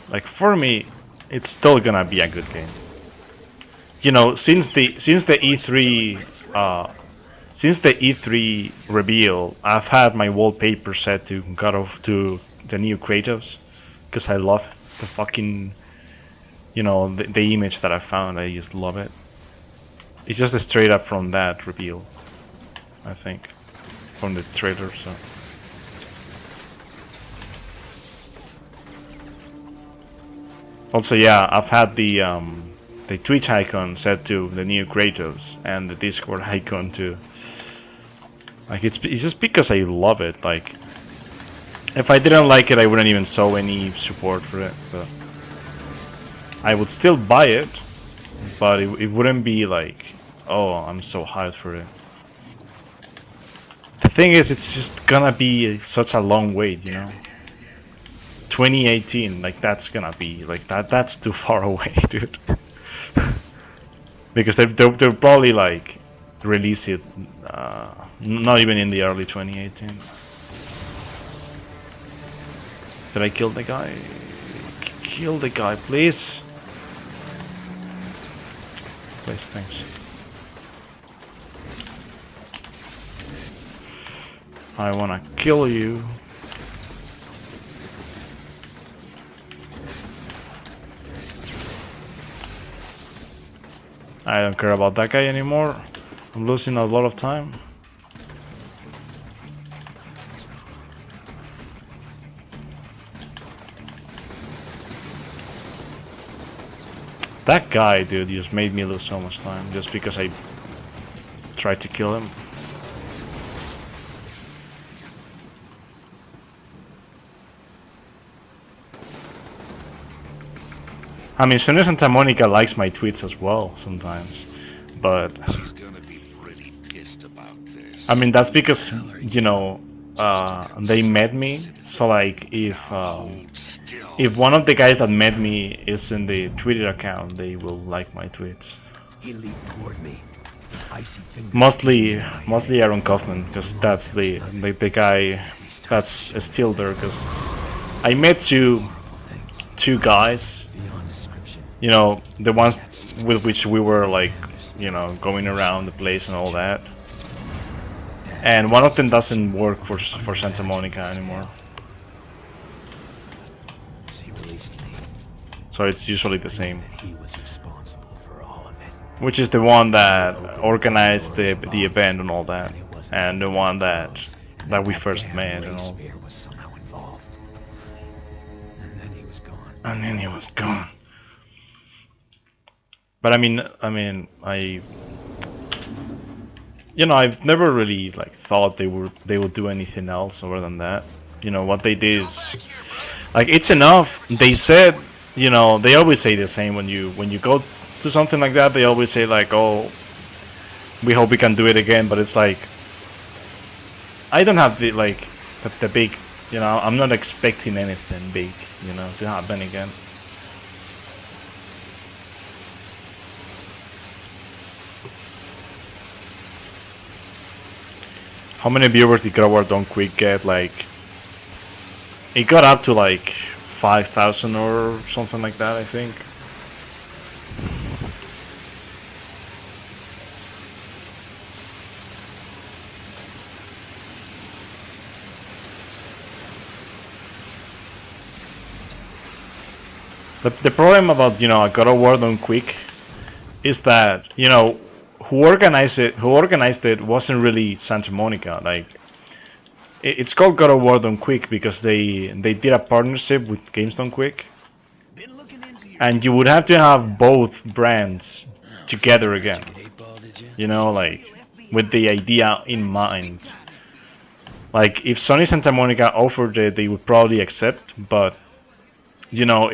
like for me, it's still gonna be a good game. Since the E3 since the E3 reveal, I've had my wallpaper set to to the new Kratos, because I love the fucking the image that I found. I just love it. It's just straight up from that reveal, I think, from the trailer. So. Also, yeah, I've had the Twitch icon set to the new Kratos and the Discord icon too. Like it's just because I love it. Like if I didn't like it, I wouldn't even show any support for it. But I would still buy it, but it wouldn't be like, oh, I'm so hyped for it. The thing is, it's just gonna be such a long wait, 2018, like that's gonna be like that's too far away, dude. Because they'll probably like release it not even in the early 2018. Did I kill the guy? Kill the guy, please. Please, thanks. I wanna kill you. I don't care about that guy anymore. I'm losing a lot of time. That guy, dude, just made me lose so much time just because I tried to kill him. I mean, Sonia Santa Monica likes my tweets as well sometimes, but She's gonna be pretty pissed about this. I mean that's because Tell her, you yeah. know Just a they met concerned me. So citizen. like Now hold still. if one of the guys that met me is in the Twitter account, they will like my tweets. He leaped toward me, his icy fingers digging Mostly, into my mostly head. Aaron Kaufman, because For long that's there was the, nothing. the guy These that's types of still shows there. Because I met horrible things two guys, beyond description. you know, the ones That's with which we were like, I you understood. know, going around the place and all that. That And one of them doesn't destruction work for Santa unimaginable Monica anymore. scale. As he released me, So it's usually the I knew same. that he was responsible for all of it. Which is the one He had that opened organized Pandora's the box, event and all that, and it wasn't and the anything one close. And that that we that first damn met and ray all. spear was somehow involved. And then he was gone. And then he was gone. But I you know, I've never really like thought they would do anything else other than that. You know, what they did is like it's enough. They said, you know, they always say the same when you go to something like that. They always say like, "Oh, we hope we can do it again." But it's like I don't have the big, you know, I'm not expecting anything big, you know, to happen again. How many viewers did God War Done Quick get? Like, it got up to like 5,000 or something like that, I think. The problem about, you know, a God of War Done Quick is that, you know, who organized it wasn't really Santa Monica. Like, it's called God of War Done Quick because they did a partnership with Games Done Quick, Been looking into your and you would dealings have to lately, have huh? both brands Oh, together figured again. I'd get 8-ball, did you? You know, Chief of like the with FBI. the idea in That's big mind. time info. Like if Sony Santa Monica offered it, they would probably accept, but you know,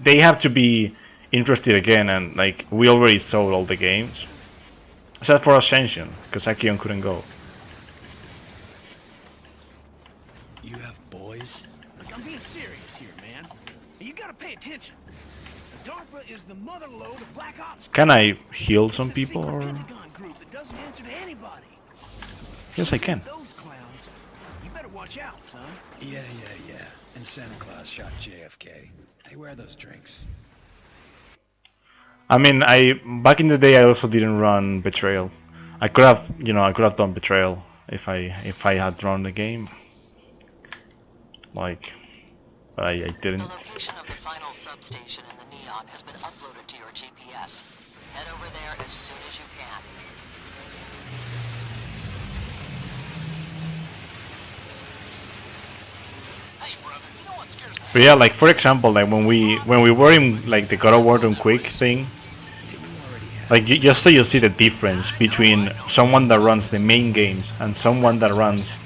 they have to be interested again, and like we already sold all the games, except for Ascension, because Akion couldn't go. You have boys? Look, I'm being serious here, man. You gotta pay attention. DARPA is the mother lode of Black Ops. Can I heal It's some a people, secret or Pentagon group that doesn't answer to anybody. yes, I Looking can. at those clowns, you better watch out, son. Yeah. And Santa Claus shot JFK. They wear those drinks. I mean, I back in the day, I also didn't run Betrayal. I could have, you know, I could have done Betrayal if I had run the game, like, but I The didn't. location of the final substation in the Neon has been uploaded to your GPS. Head over there as soon as you can. Hey, brother, you know what scares the But yeah, like for example, like when we were in like the God of War Done Quick thing, Didn't you already have like just so you see the difference between someone that runs the main games and someone that runs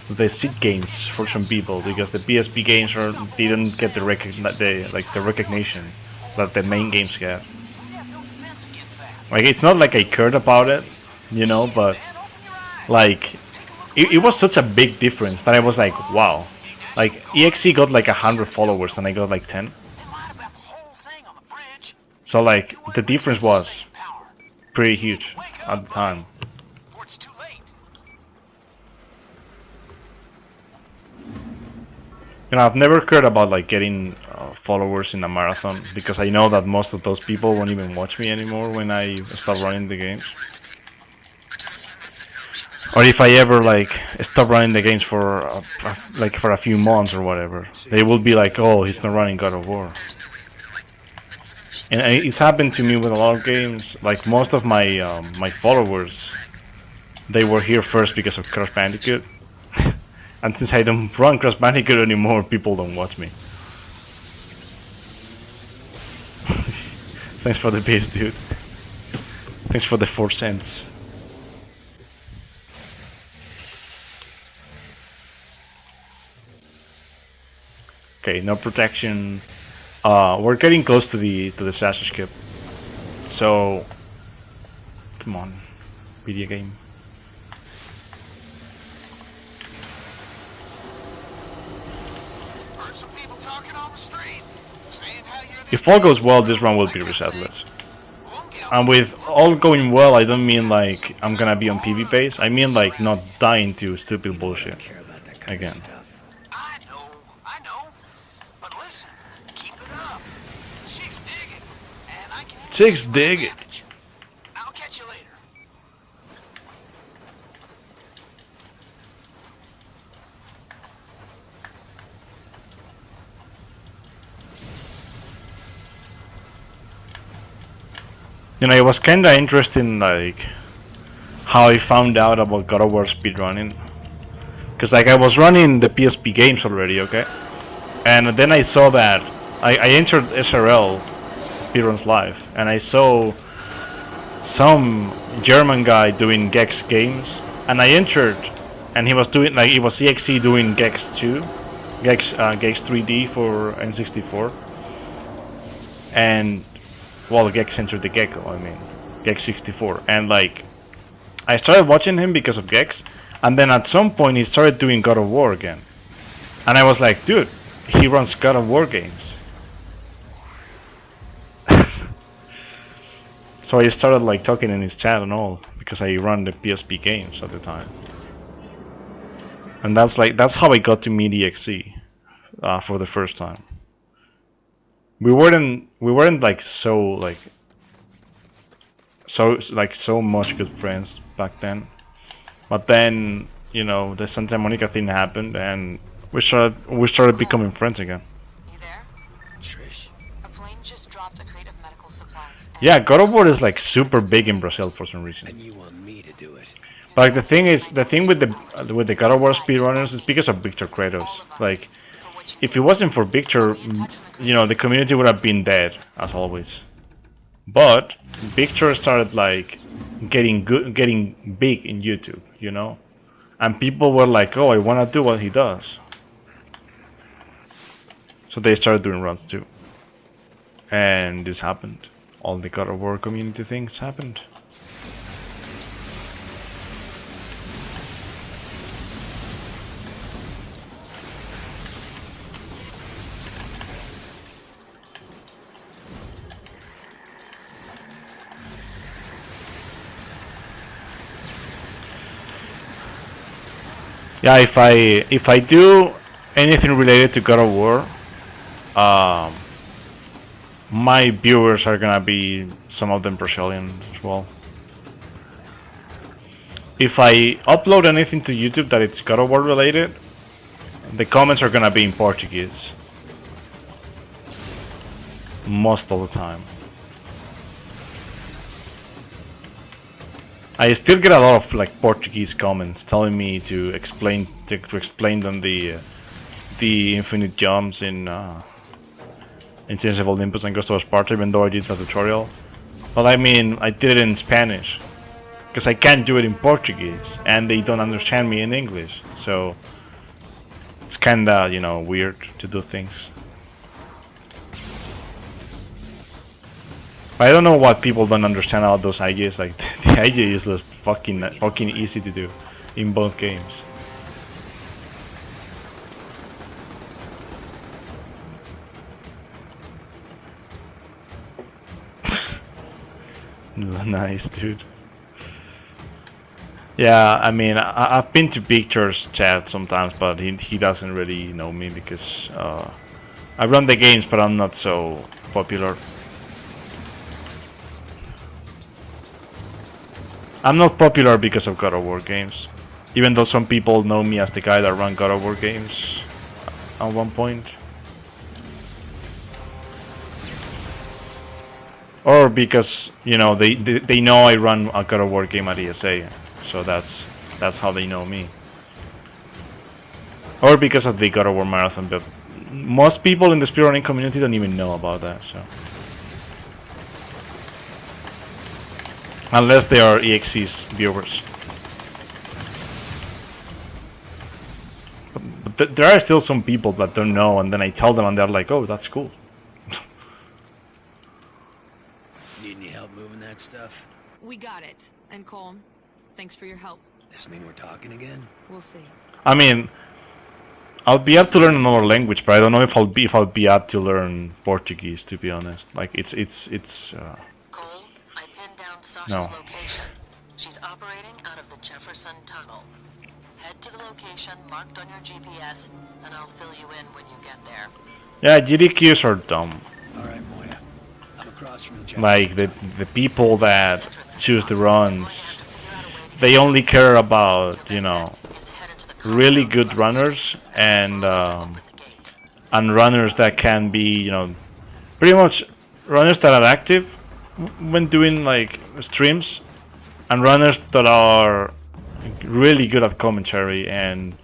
the seed games for some people, because the PSP games didn't get the recognition that the main games get. We have no defense against that. Like it's not like I cared about it, you know, Shit, but man, open your eyes. like Take a look it was around. such a big difference that I was like, wow. Like EXE got like 100 followers and I got like 10. They lied about the whole thing on the bridge. So like You the ain't difference ready for was staying power. pretty huge Wake at up, the buddy, time. before it's too late. You know, I've never cared about like getting followers in a marathon because I know that most of those people won't even watch me anymore when I start running the games. Or if I ever like stop running the games for like for a few months or whatever, they will be like, "Oh, he's not running God of War." And it's happened to me with a lot of games. Like most of my followers, they were here first because of Crash Bandicoot. And since I don't run Crash Bandicoot anymore, people don't watch me. Thanks for the base, dude. Thanks for the 4 cents. Okay, no protection. We're getting close to the disaster skip. So, come on, video game. Heard some people talking on the street, saying how you're If all goes well, this run will be resetless. And with all going well, I don't mean like I'm gonna be on PV base. I mean like not dying to stupid bullshit Care about that kind again. of stuff. I know. But listen, keep it up. Chicks dig it, and I can even Chicks do my dig it. damage. I'll catch you later. You know, it was kinda interesting like how I found out about God of War speedrunning. Cause like I was running the PSP games already, okay? And then I saw that I entered SRL Speedruns Live and I saw some German guy doing Gex games and I entered and he was doing like it was EXE doing Gex 2, Gex 3D for N64. And well, Gex entered the Gecko, I mean, Gex 64, and like I started watching him because of Gex, and then at some point he started doing God of War again, and I was like, dude, he runs God of War games. So I started like talking in his chat and all because I run the PSP games at the time, and that's how I got to meet EXE for the first time. We weren't like so much good friends back then. But then, you know, the Santa Monica thing happened, and we started becoming friends again. You there? Trish. A plane just dropped a crate of medical supplies. Yeah, God of War is like super big in Brazil for some reason. And you want me to do it? But like the thing with the God of War speedrunners is because of Victor Kratos. Like, if it wasn't for Victor, you know, the community would have been dead as always. But Victor started like getting big in YouTube, you know, and people were like, "Oh, I want to do what he does." So they started doing runs too, and this happened. All the God of War community things happened. Yeah, if I do anything related to God of War, um, my viewers are gonna be some of them Brazilian as well. If I upload anything to YouTube that it's God of War related, the comments are gonna be in Portuguese most of the time. I still get a lot of like Portuguese comments telling me to explain them the infinite jumps in Chains of Olympus and Ghost of Sparta, even though I did the tutorial. But I mean, I did it in Spanish because I can't do it in Portuguese, and they don't understand me in English. So it's kinda, you know, weird to do things. I don't know what people don't understand about those IJs. Like the IJ is just fucking easy to do in both games. Nice, dude. Yeah, I mean, I've been to Victor's chat sometimes, but he doesn't really know me because I run the games, but I'm not so popular. I'm not popular because of God of War games, even though some people know me as the guy that ran God of War games at one point. Or because, you know, they know I run a God of War game at ESA, so that's how they know me. Or because of the God of War marathon, but most people in the speedrunning community don't even know about that, so. Unless they are EXE's viewers. But there are still some people that don't know, and then I tell them and they're like, oh, that's cool. Need help moving that stuff? We got it. And Cole, thanks for your help. This mean we're talking again? We'll see. I mean, I'll be up to learn another language, but I don't know if I'll be up to learn Portuguese, to be honest. Like it's Cole, I pinned down Sasha's no. location. She's operating out of the Jefferson Tunnel. Head to the location marked on your GPS, and I'll fill you in when you get there. Yeah, GDQs are dumb. Alright, Moya. I'm across from the Jefferson Like the people that choose the runs, they only care about, you know, really good runners and runners that can be, you know, pretty much runners that are active when doing like streams, and runners that are really good at commentary and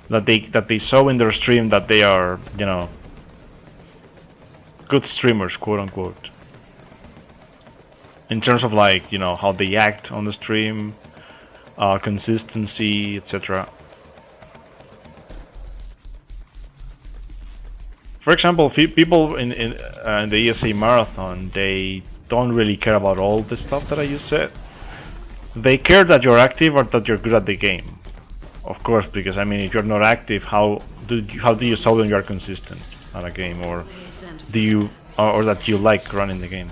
that they show in their stream that they are, you know, good streamers, quote unquote. In terms of like, you know, how they act on the stream, consistency, etc. For example, people in the ESA marathon, they don't really care about all the stuff that I just said. They care that you're active or that you're good at the game. Of course, because I mean, if you're not active, how do you show them you're consistent at a game, or do you or that you like running the game?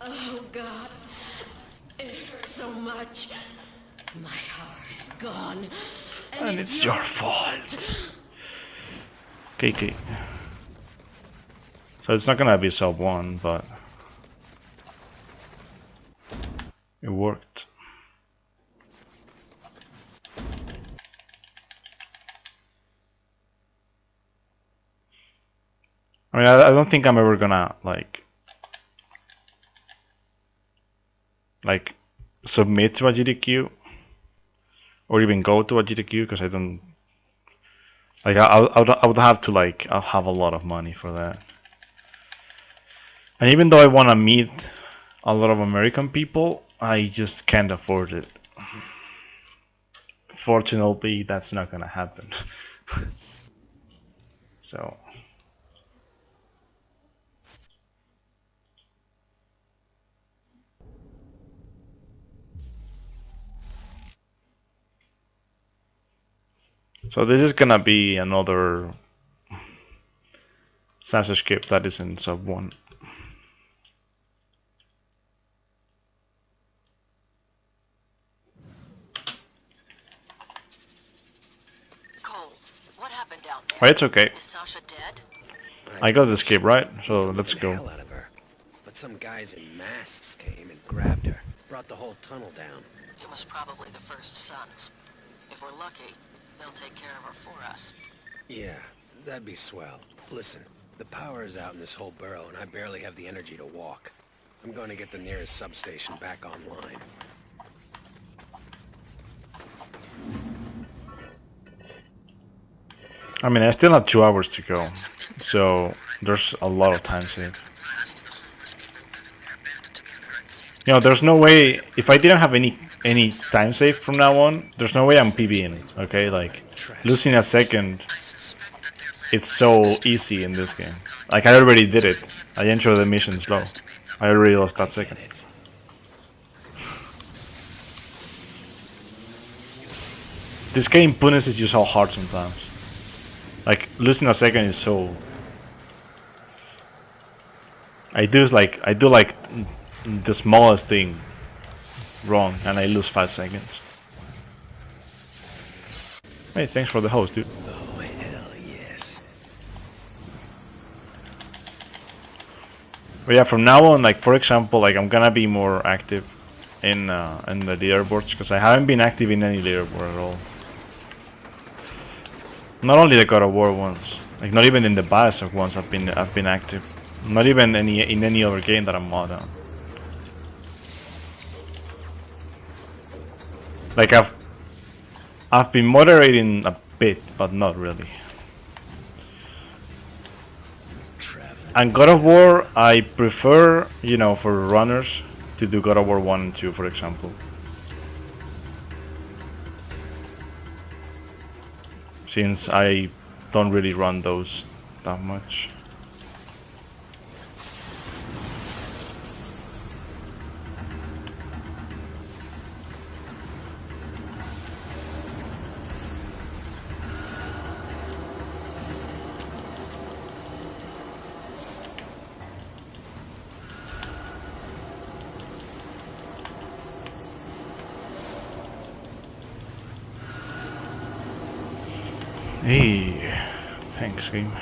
Oh God, it hurts so much. My heart is gone. And it's your fault. Okay. So it's not gonna be sub 1, but it worked. I mean, I don't think I'm ever gonna like submit to a GDQ or even go to a GDQ, because I don't like I would have to like I'll have a lot of money for that. And even though I want to meet a lot of American people, I just can't afford it. Fortunately, that's not gonna happen. So this is gonna be another Slash Escape that is in sub 1. Cole, what happened down there? But it's okay. Is Sasha dead? I got the escape right, so let's The go. hell out of her. But some guys in masks came and grabbed her. Brought the whole tunnel down. It was probably the First Sons. If we're lucky, they'll take care of her for us. Yeah, that'd be swell. Listen, the power is out in this whole borough, and I barely have the energy to walk. I'm going to get the nearest substation back online. I mean, I still have 2 hours to go, so there's a lot of time saved. You know, there's no way, if I didn't have any time saved from now on, there's no way I'm PBing, okay? Like, losing a second, it's so easy in this game. Like, I already did it. I entered the mission slow. I already lost that second. This game punishes you so hard sometimes. Like, losing a second is so... I do like the smallest thing wrong and I lose 5 seconds. Hey, thanks for the host, dude. Oh, hell yes. But yeah, from now on, like, for example, like, I'm gonna be more active in the leaderboards, because I haven't been active in any leaderboard at all. Not only the God of War ones, like not even in the Bioshock ones I've been active. Not even in any other game that I'm mod on. Like I've been moderating a bit, but not really. And God of War, I prefer, you know, for runners to do God of War 1 and 2, for example. Since I don't really run those that much. Hey, thanks, game.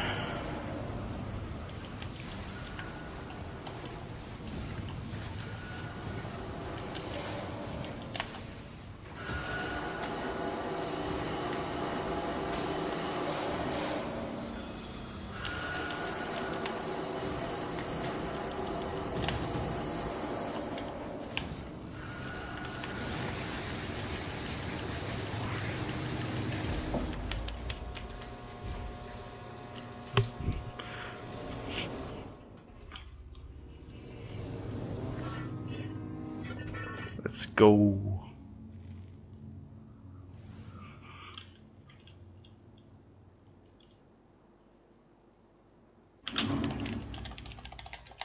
Let's go.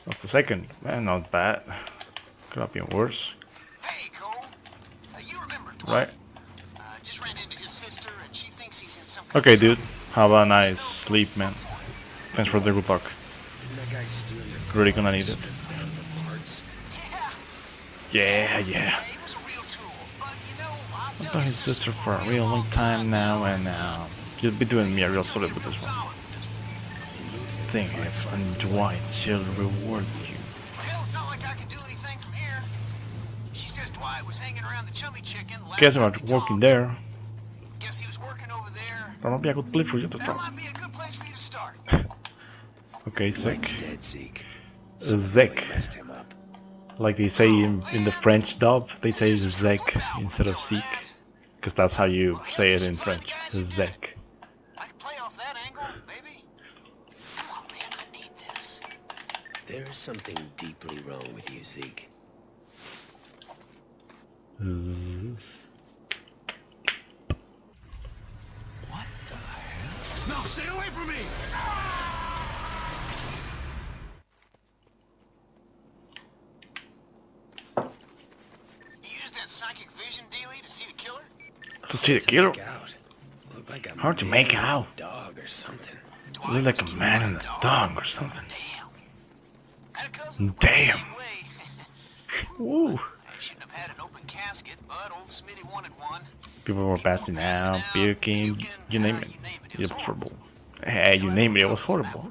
That's the second. Man, not bad. Could have been worse. Hey, Cole. You remember Right? just ran into his sister, and she thinks he's in some Okay, dude. Have a nice sleep, man. Thanks for the good luck. Didn't that guy steal your car? Really gonna need it. Down for parts? Yeah. He was a real tool, but you know, I've I've known done his sister for a real long time now, and you'll be doing me a real solid with this one. Think if and Dwight shall reward you. Hell, it's not like I can do anything from here. She says Dwight was hanging around the chummy chicken. Guess about working there. Guess he was working over there. That might be a good place for you to That start. might be a good place for you to start. Okay, sick. Mike's dead, Zeke. Zek. Messed him up. Like they say in the French dub, they say Zek instead of Zeke. Because that's how you say it in French. Zek. I can play off that angle, baby. Come on, man, I need this. There's something deeply wrong with you, Zeke. What the hell? No, stay away from me! You used that psychic vision dealie to see the killer? To see the killer? Looked like a Hard to man make and a out. dog or something. Look like a man and a dog or something. Damn. Had a cousin that was Damn. the same way. Woo. I shouldn't have had an open casket, but old Smitty wanted one. People were passing out, puking, you name it. It was horrible. Hey, you name it, it was horrible.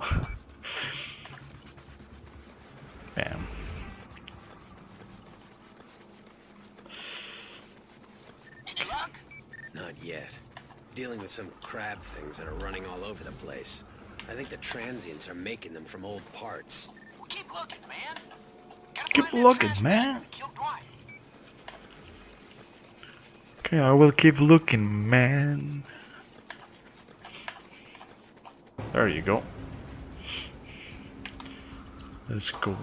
Bam. Any luck? Not yet. Dealing with some crab things that are running all over the place. I think the transients are making them from old parts. Well, keep looking, man. Gotta Keep find that looking, trash man. bag that killed Dwight. Okay, I will keep looking, man. There you go. Let's go.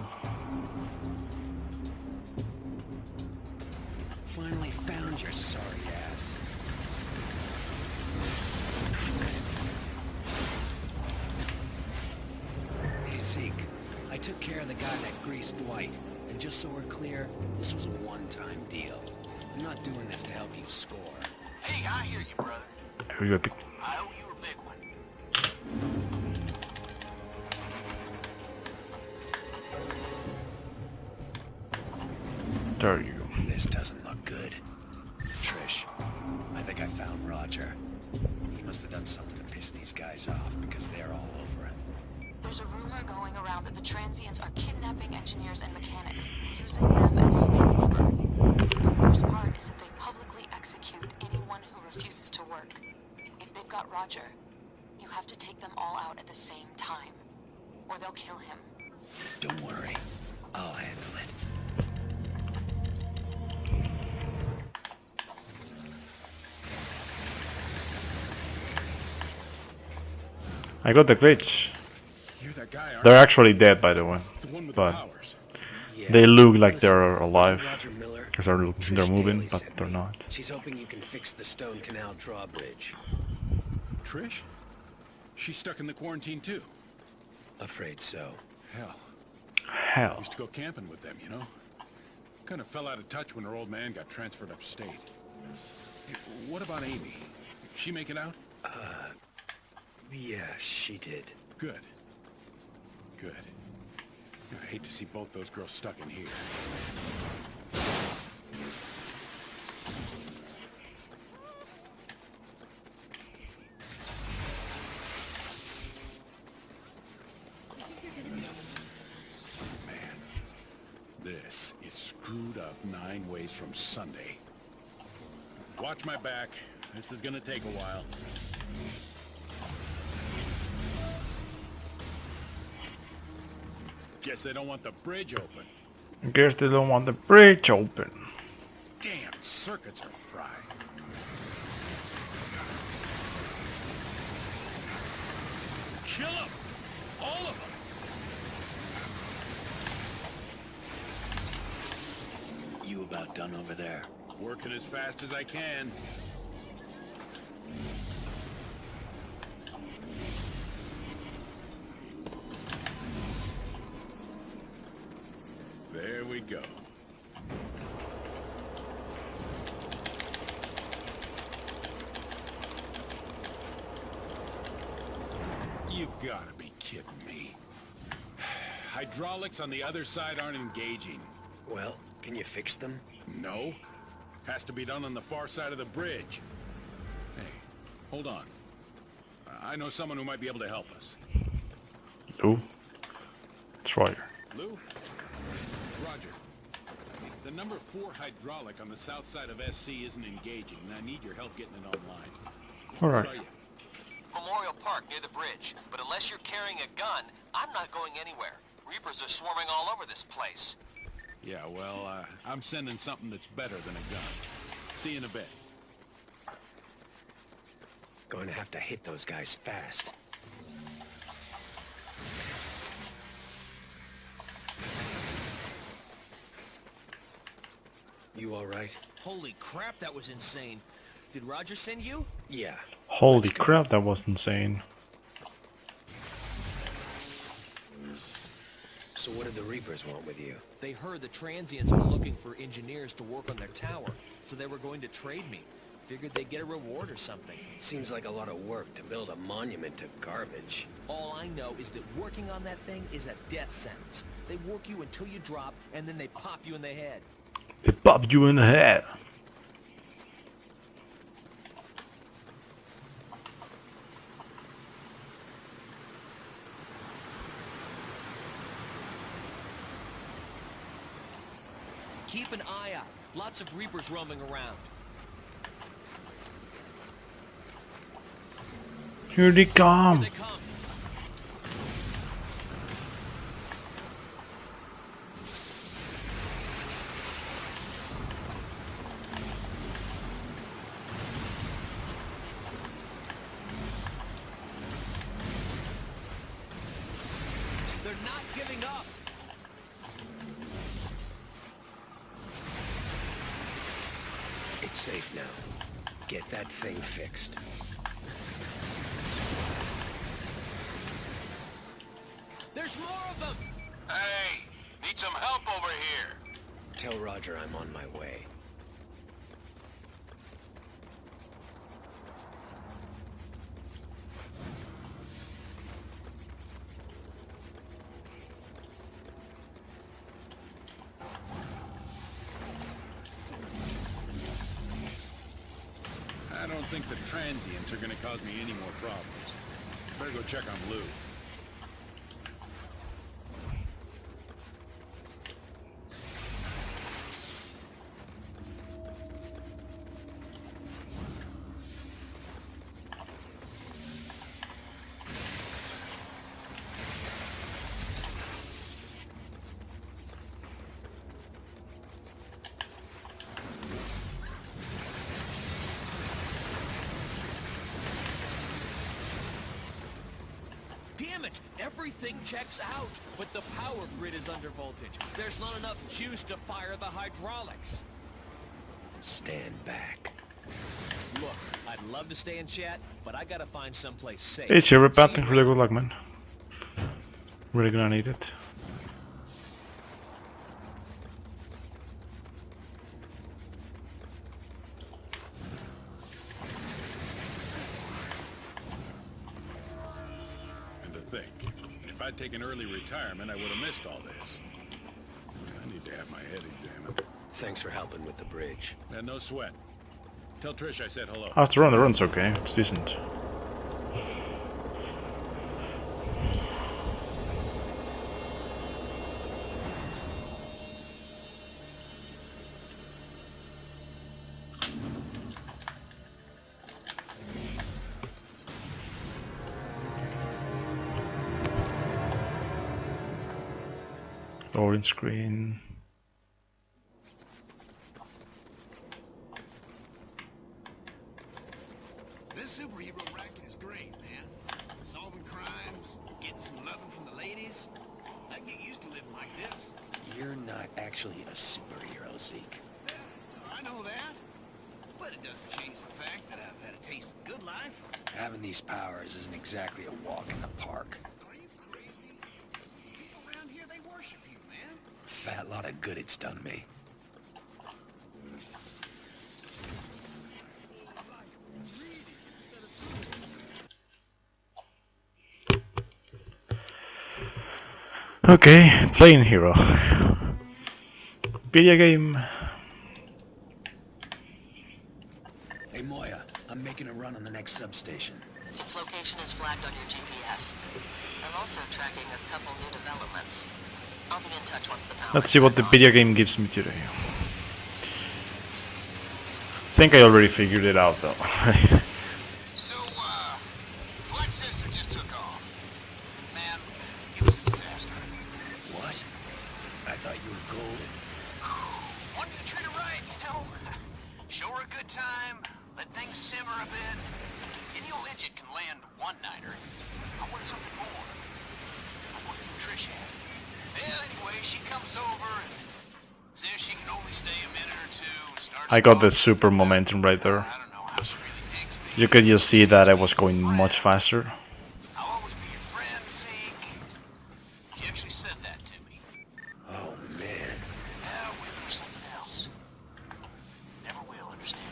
Finally found your sorry ass. Hey, Zeke. I took care of the guy that greased Dwight. And just so we're clear, this was a one-time deal. I'm not doing this to help you score. Hey, I hear you, brother. Here you go. I owe you a big one. There you go. This doesn't look good. Trish, I think I found Roger. He must have done something to piss these guys off because they're all over him. There's a rumor going around that the transients are kidnapping engineers and mechanics, using them as slave labor. The worst part is that they publicly execute anyone who refuses to work. If they've got Roger, you have to take them all out at the same time, or they'll kill him. Don't worry. I'll handle it. I got the glitch. You're that guy, aren't They're actually dead, by the way. you? The one with But the powers. Yeah. they look like Listen, they're alive. Roger Miller, Because Trish they're moving, Daly but sent they're me. not. She's hoping you can fix the Stone Canal drawbridge. Trish? She's stuck in the quarantine too. Afraid so. Hell, Hell. used to go camping with them, you know? Kind of fell out of touch when her old man got transferred upstate. Hey, what about Amy? She make it out? Yeah, she did. Good. Good. I hate to see both those girls stuck in here. up 9 ways from Sunday. Watch my back. This is gonna take a while. Guess they don't want the bridge open. I guess they don't want the bridge open. Damn, circuits are fried. Kill them! All of them! You about done over there? Working as fast as I can. There we go. You've got to be kidding me. Hydraulics on the other side aren't engaging. Well, can you fix them? No. Has to be done on the far side of the bridge. Hey, hold on. I know someone who might be able to help us. Lou? It's Roger. Lou? Roger. The number 4 hydraulic on the south side of SC isn't engaging, and I need your help getting it online. Alright. Where are you? Memorial Park near the bridge, but unless you're carrying a gun, I'm not going anywhere. Reapers are swarming all over this place. Yeah, well, I'm sending something that's better than a gun. See you in a bit. Going to have to hit those guys fast. You all right? Holy crap, that was insane. Did Roger send you? Yeah. Holy crap, that was insane. So what did the Reapers want with you? They heard the transients are looking for engineers to work on their tower, so they were going to trade me. Figured they'd get a reward or something. Seems like a lot of work to build a monument to garbage. All I know is that working on that thing is a death sentence. They work you until you drop, and then they pop you in the head. They pop you in the head. Keep an eye out. Lots of Reapers roaming around. Here they come. Here they come. They're not giving up. It's safe now. Get that thing fixed. There's more of them! Hey, need some help over here. Tell Roger I'm on my way. I don't think the transients are gonna cause me any more problems. Better go check on Lou. Damn it! Everything checks out, but the power grid is under voltage. There's not enough juice to fire the hydraulics. Stand back. Look, I'd love to stay and chat, but I gotta find someplace safe. It's your See you thanks for the good luck, man. Really gonna need it. And to think, if I'd taken early retirement, I would have missed all this. I need to have my head examined. Thanks for helping with the bridge. And no sweat. Tell Trish I said hello. After run, the run's okay. It's decent. Loading screen. This superhero racket is great, man. Solving crimes, getting some loving from the ladies. I get used to living like this. You're not actually a superhero, Zeke. I know that. But it doesn't change the fact that I've had a taste of good life. Having these powers isn't exactly a walk in the park. Are you crazy? People around here, they worship you, man. Fat lot of good it's done me. Okay, playing hero. Video game. Hey Moya, I'm making a run on the next substation. Its location is flagged on your GPS. I'm also tracking a couple new developments. I'll be in touch once the power. Let's see what the video game gives me today. I think I already figured it out though. So, Dwight's sister just took off. Man, it was a disaster. What? I thought you were golden. Wanted to treat her right, you know? Show her a good time, let things simmer a bit. Any old idiot can land one-nighter. I wanted something more. I wanted what Trish had. Well, anyway, she comes over and says she can only stay a minute or two. I got the super momentum right there. I don't know how she really digs me. You could just see that I was going much faster. I'll always be your friend, Zeke. She actually said that to me. Oh man. Now wait for something else. Never will understand.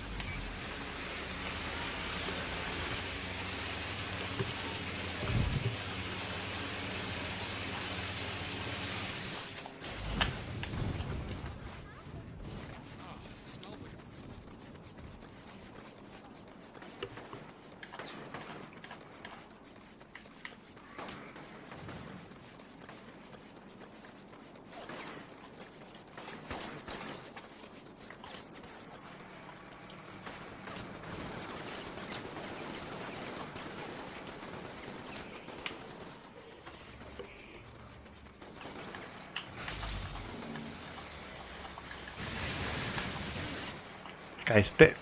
Guy's dead.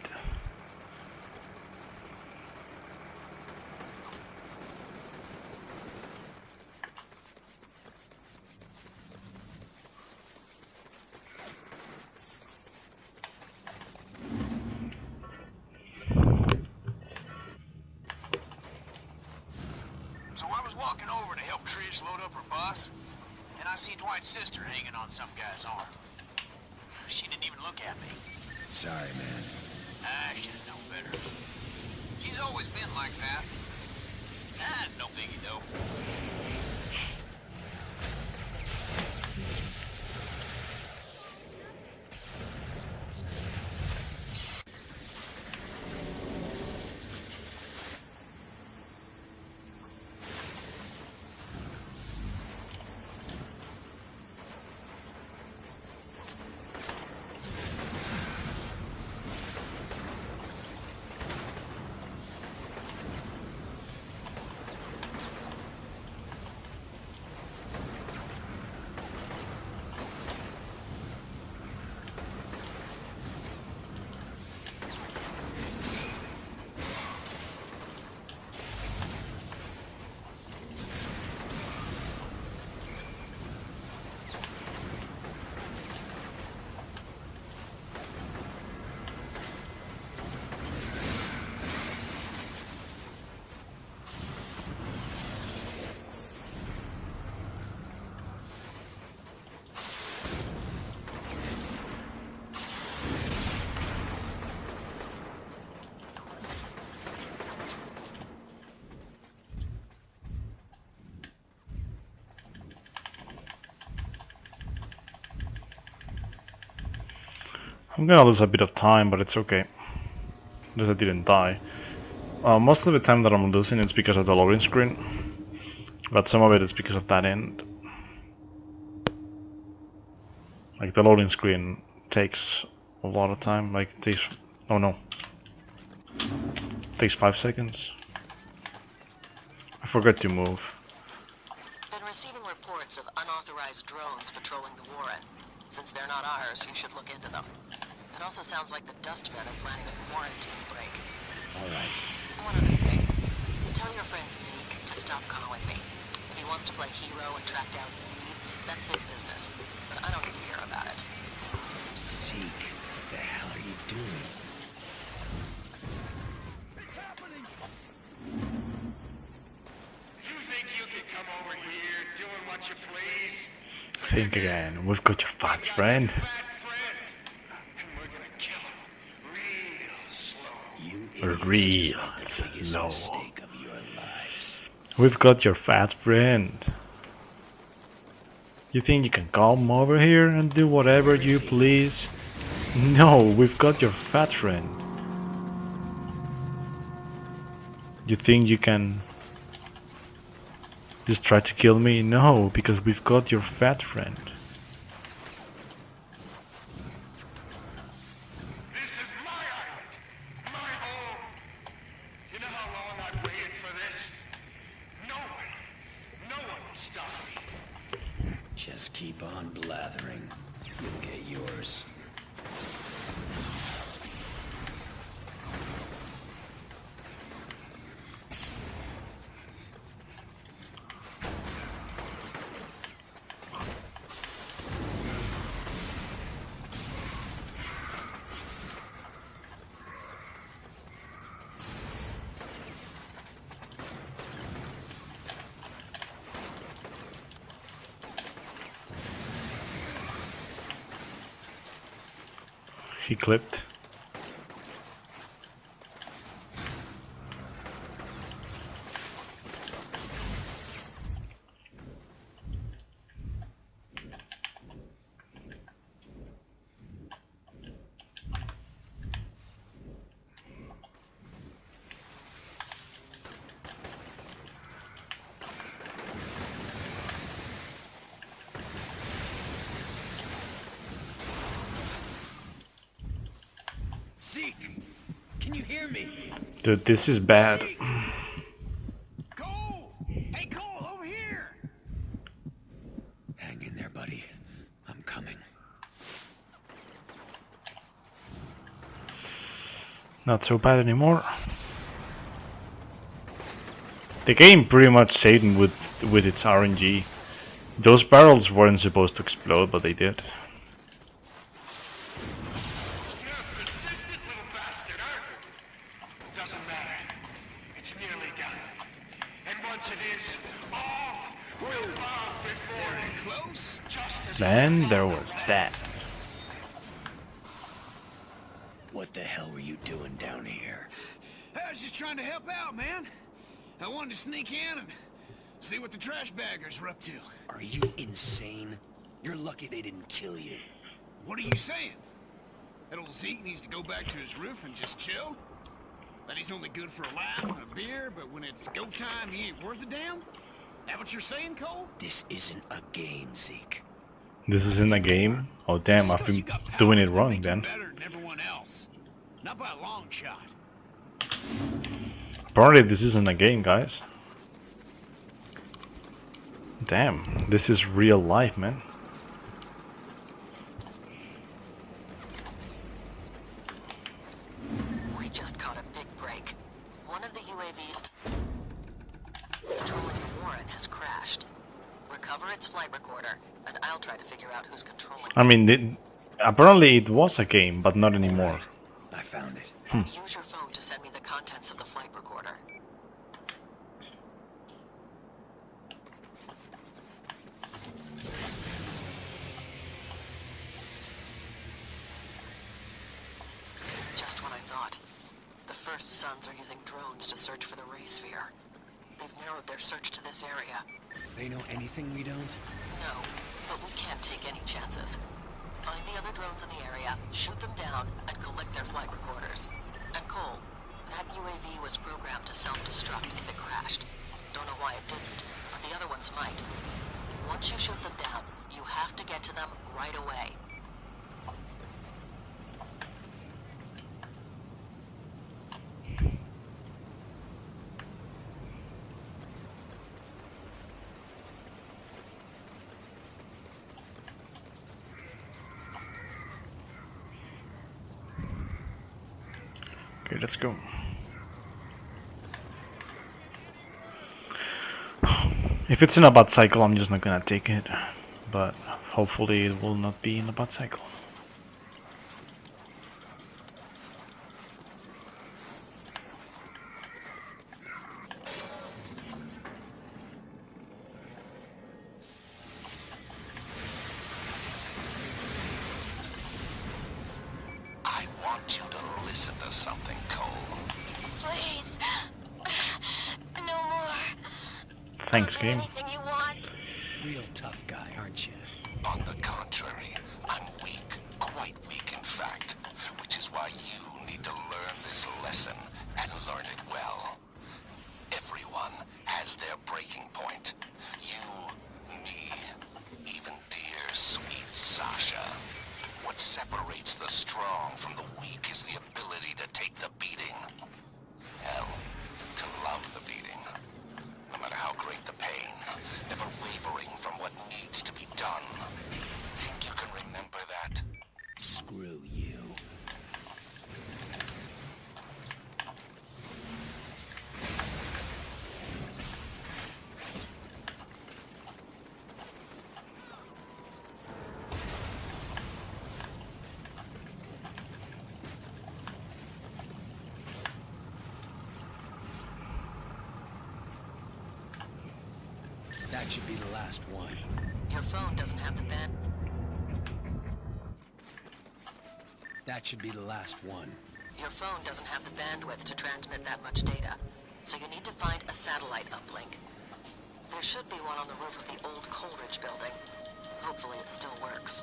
So I was walking over to help Trish load up her bus, and I see Dwight's sister hanging on some guy's arm. She didn't even look at me. Sorry, man. I should have known better. She's always been like that. Ah, no biggie though. I'm gonna lose a bit of time, but it's okay. At least I didn't die. Most of the time that I'm losing is because of the loading screen, but some of it is because of that end. Like the loading screen takes a lot of time, like it takes, oh no, it takes 5 seconds. I forgot to move. Been receiving reports of unauthorized unauthorized drones patrolling the Warren. Since they're not ours, you should look into them. It also sounds like the Dustmen are planning a quarantine break. All right. One other thing. Tell your friend Zeke to stop calling me. If he wants to play hero and track down leads, that's his business. But I don't need to hear about it. Zeke, what the hell are you doing? It's happening! You think you can come over here doing what you please? Think again. We've got your fat friend. Fat friend. And we're gonna kill him real slow. You idiots Real just made the biggest slow. mistake of your lives. We've got your fat friend. You think you can come over here and do whatever you please? No, we've got your fat friend. You think you can just try to kill me? No, because we've got your fat friend. This is my island. My home. You know how long I've waited for this? No one will stop me. Just keep on blathering. You'll get yours. He clipped. Zeke, can you hear me? Dude, this is bad. Cole! Hey, Cole, over here! Hang in there, buddy. I'm coming. Not so bad anymore. The game pretty much saved him with its RNG. Those barrels weren't supposed to explode, but they did. You're a persistent little bastard, aren't you? Doesn't matter. It's nearly done. And once it is, all will bow before it. Close. Just as Then there was that. What the hell were you doing down here? I was just trying to help out, man. I wanted to sneak in and see what the trash baggers were up to. Are you insane? You're lucky they didn't kill you. What are you saying? That old Zeke needs to go back to his roof and just chill? That he's only good for a laugh and a beer, but when it's go time, he ain't worth a damn? That what you're saying, Cole? This isn't a game, Zeke. This is in a game? Oh damn, I've been doing it wrong then. Better than everyone else. Not by a long shot. Apparently this isn't a game, guys. Damn, this is real life, man. We just caught a big break. One of the UAVs patrolling the Warren has crashed. Recover its flight recorder, and I'll try to figure out who's controlling it. I mean, apparently it was a game, but not anymore. I found it. Use your phone to send me the contents of the flight recorder. Just what I thought. The First Sons are using drones to search for the Ray Sphere. They've narrowed their search to this area. They know anything we don't? No, but we can't take any chances. Find the other drones in the area, shoot them down, and collect their flight recorders. And Cole, that UAV was programmed to self-destruct if it crashed. Don't know why it didn't, but the other ones might. Once you shoot them down, you have to get to them right away. Okay, let's go. If it's in a bad cycle, I'm just not gonna take it. But hopefully it will not be in a bad cycle. I want you to listen to something, Cole. Please. No more. Thanks, I'll do game. anything you want. Real tough guy, aren't you? On the contrary, I'm weak, quite weak in fact, which is why you need to learn this lesson and learn it well. Everyone has their breaking point. You, me, even dear sweet Sasha. What separates the strong from the weak is the ability to take the beating. Hell, to love the beating. No matter how great the pain, never wavering from what needs to be done. Think you can remember that? Screw you. That should be the last one. Your phone doesn't have the band. That should be the last one. Your phone doesn't have the bandwidth to transmit that much data, so you need to find a satellite uplink. There should be one on the roof of the old Coleridge building. Hopefully it still works.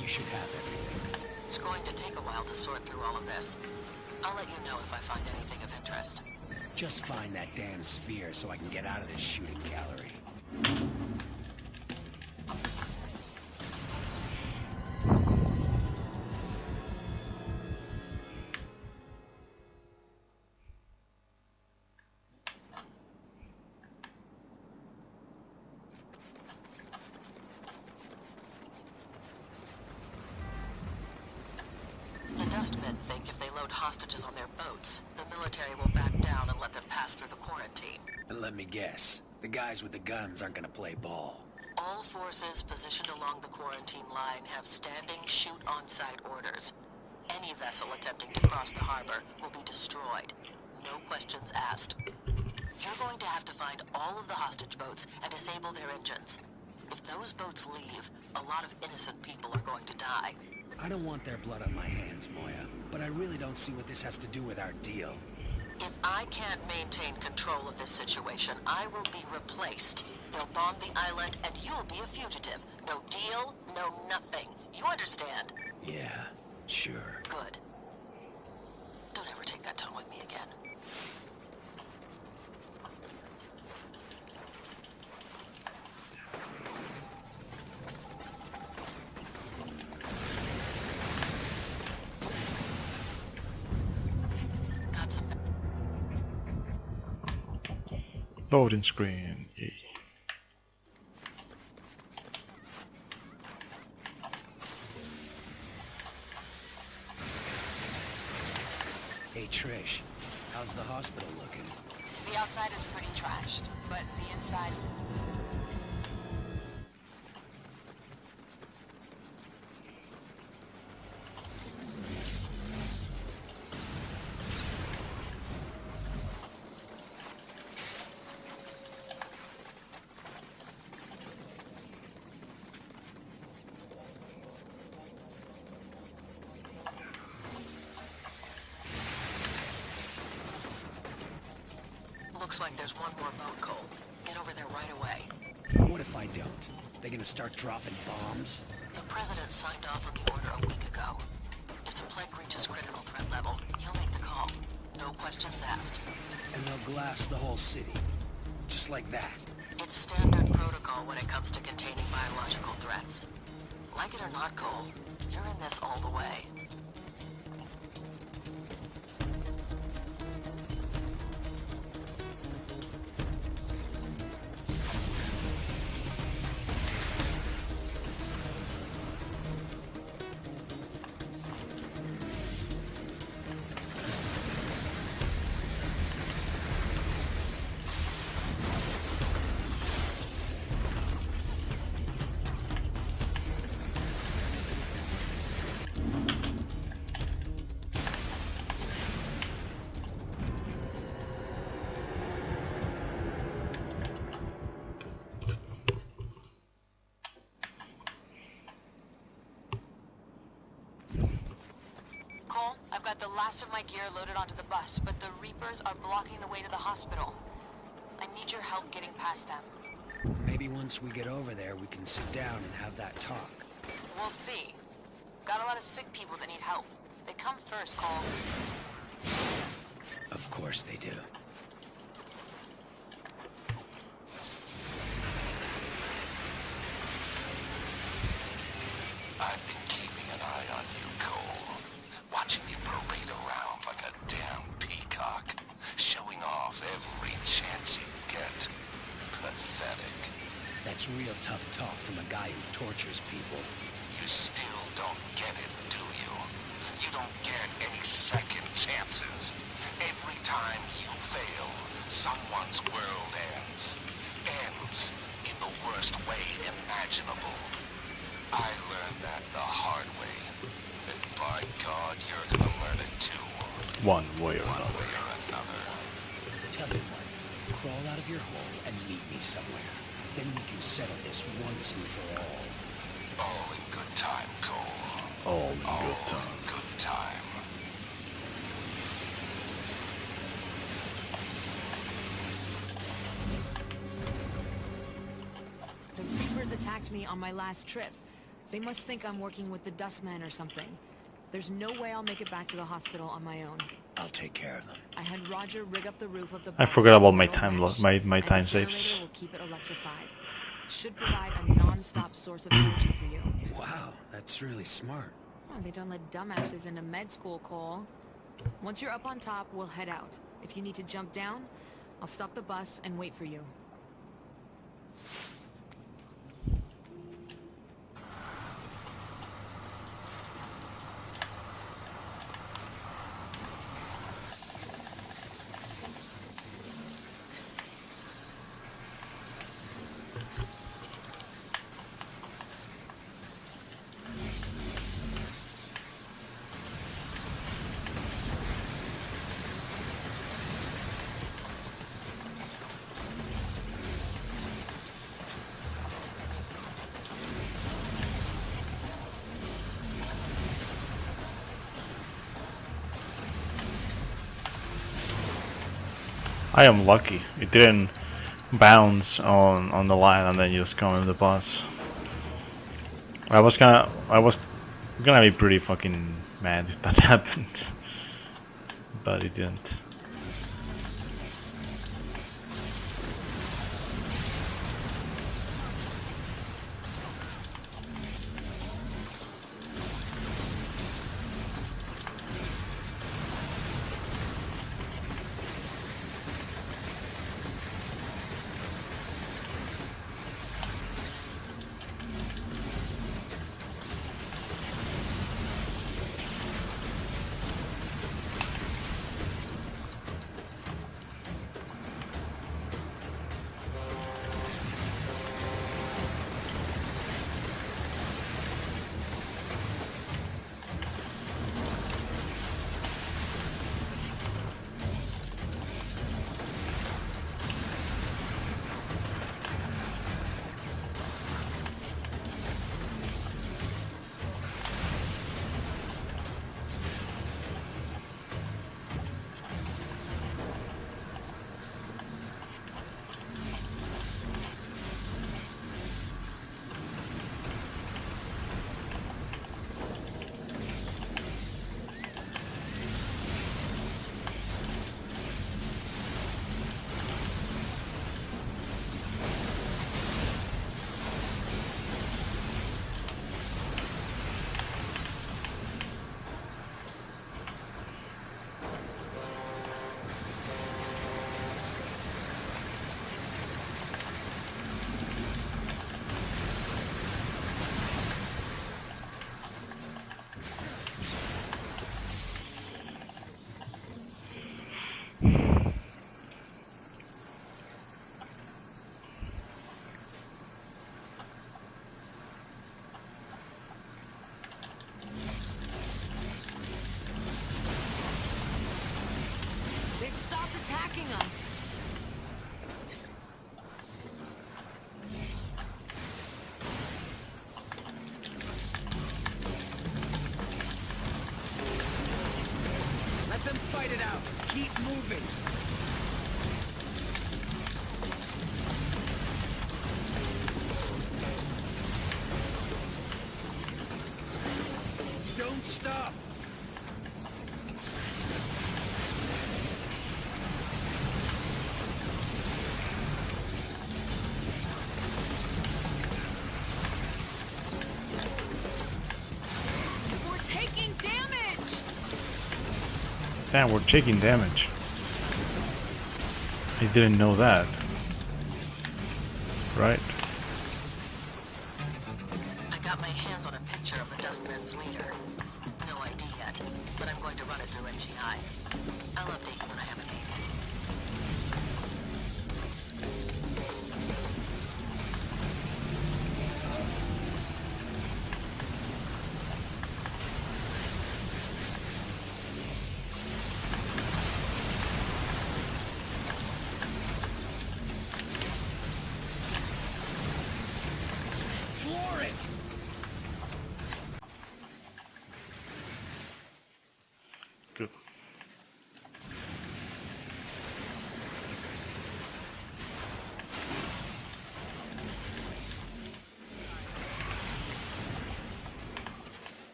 You should have everything. It's going to take a while to sort through all of this. I'll let you know if I find anything of interest. Just find that damn sphere so I can get out of this shooting gallery. The dustmen think if they load hostages on their boats, the military will back down and let them pass through the quarantine. And let me guess, the guys with the guns aren't gonna play ball. All forces positioned along the quarantine line have standing shoot-on-sight orders. Any vessel attempting to cross the harbor will be destroyed. No questions asked. You're going to have to find all of the hostage boats and disable their engines. If those boats leave, a lot of innocent people are going to die. I don't want their blood on my hands, Moya, but I really don't see what this has to do with our deal. If I can't maintain control of this situation, I will be replaced. They'll bomb the island and you'll be a fugitive. No deal, no nothing. You understand? Yeah, sure. Good. Don't ever take that tone with me again. Got some... Loading screen. Yay. Hey Trish, how's the hospital looking? The outside is pretty trashed, but the inside... Looks like there's one more boat, Cole. Get over there right away. What if I don't? They gonna start dropping bombs? The president signed off on the order a week ago. If the plague reaches critical threat level, he'll make the call. No questions asked. And they'll glass the whole city. Just like that. It's standard protocol when it comes to containing biological threats. Like it or not, Cole, you're in this all the way. I've got the last of my gear loaded onto the bus, but the Reapers are blocking the way to the hospital. I need your help getting past them. Maybe once we get over there, we can sit down and have that talk. We'll see. Got a lot of sick people that need help. They come first, Cole. Of course they do. I've been keeping an eye on you, Cole. Watching you parade around like a damn peacock. Showing off every chance you get. Pathetic. That's real tough talk from a guy who tortures people. You still don't get it, do you? You don't get any second chances. Every time you fail, someone's world ends. Ends in the worst way imaginable. I learned that the hard way. And by God, you're gonna learn it too. One way or One another. way or another. Tell you what, crawl out of your hole and meet me somewhere. Then we can settle this once and for all. All in good time, Cole. All in All good time. in good time. The Reapers attacked me on my last trip. They must think I'm working with the Dustman or something. There's no way I'll make it back to the hospital on my own. I'll take care of them. I had Roger rig up the roof of the I bus forgot about with my metal time mesh, my and time the generator saves. will keep it electrified. Should provide a non-stop source of energy for you. Wow, that's really smart. Oh, they don't let dumbasses into med school, Cole. Once you're up on top, we'll head out. If you need to jump down, I'll stop the bus and wait for you. I am lucky. It didn't bounce on the line and then just come in the bus. I was gonna be pretty fucking mad if that happened, but it didn't. them fight it out. Keep moving. Don't stop. We're taking damage! Damn, we're taking damage. I didn't know that. Right. I got my hands on a picture of the Dustman's leader. No ID yet, but I'm going to run it through NGI. I'll update you when I have a date. Floor it. Good.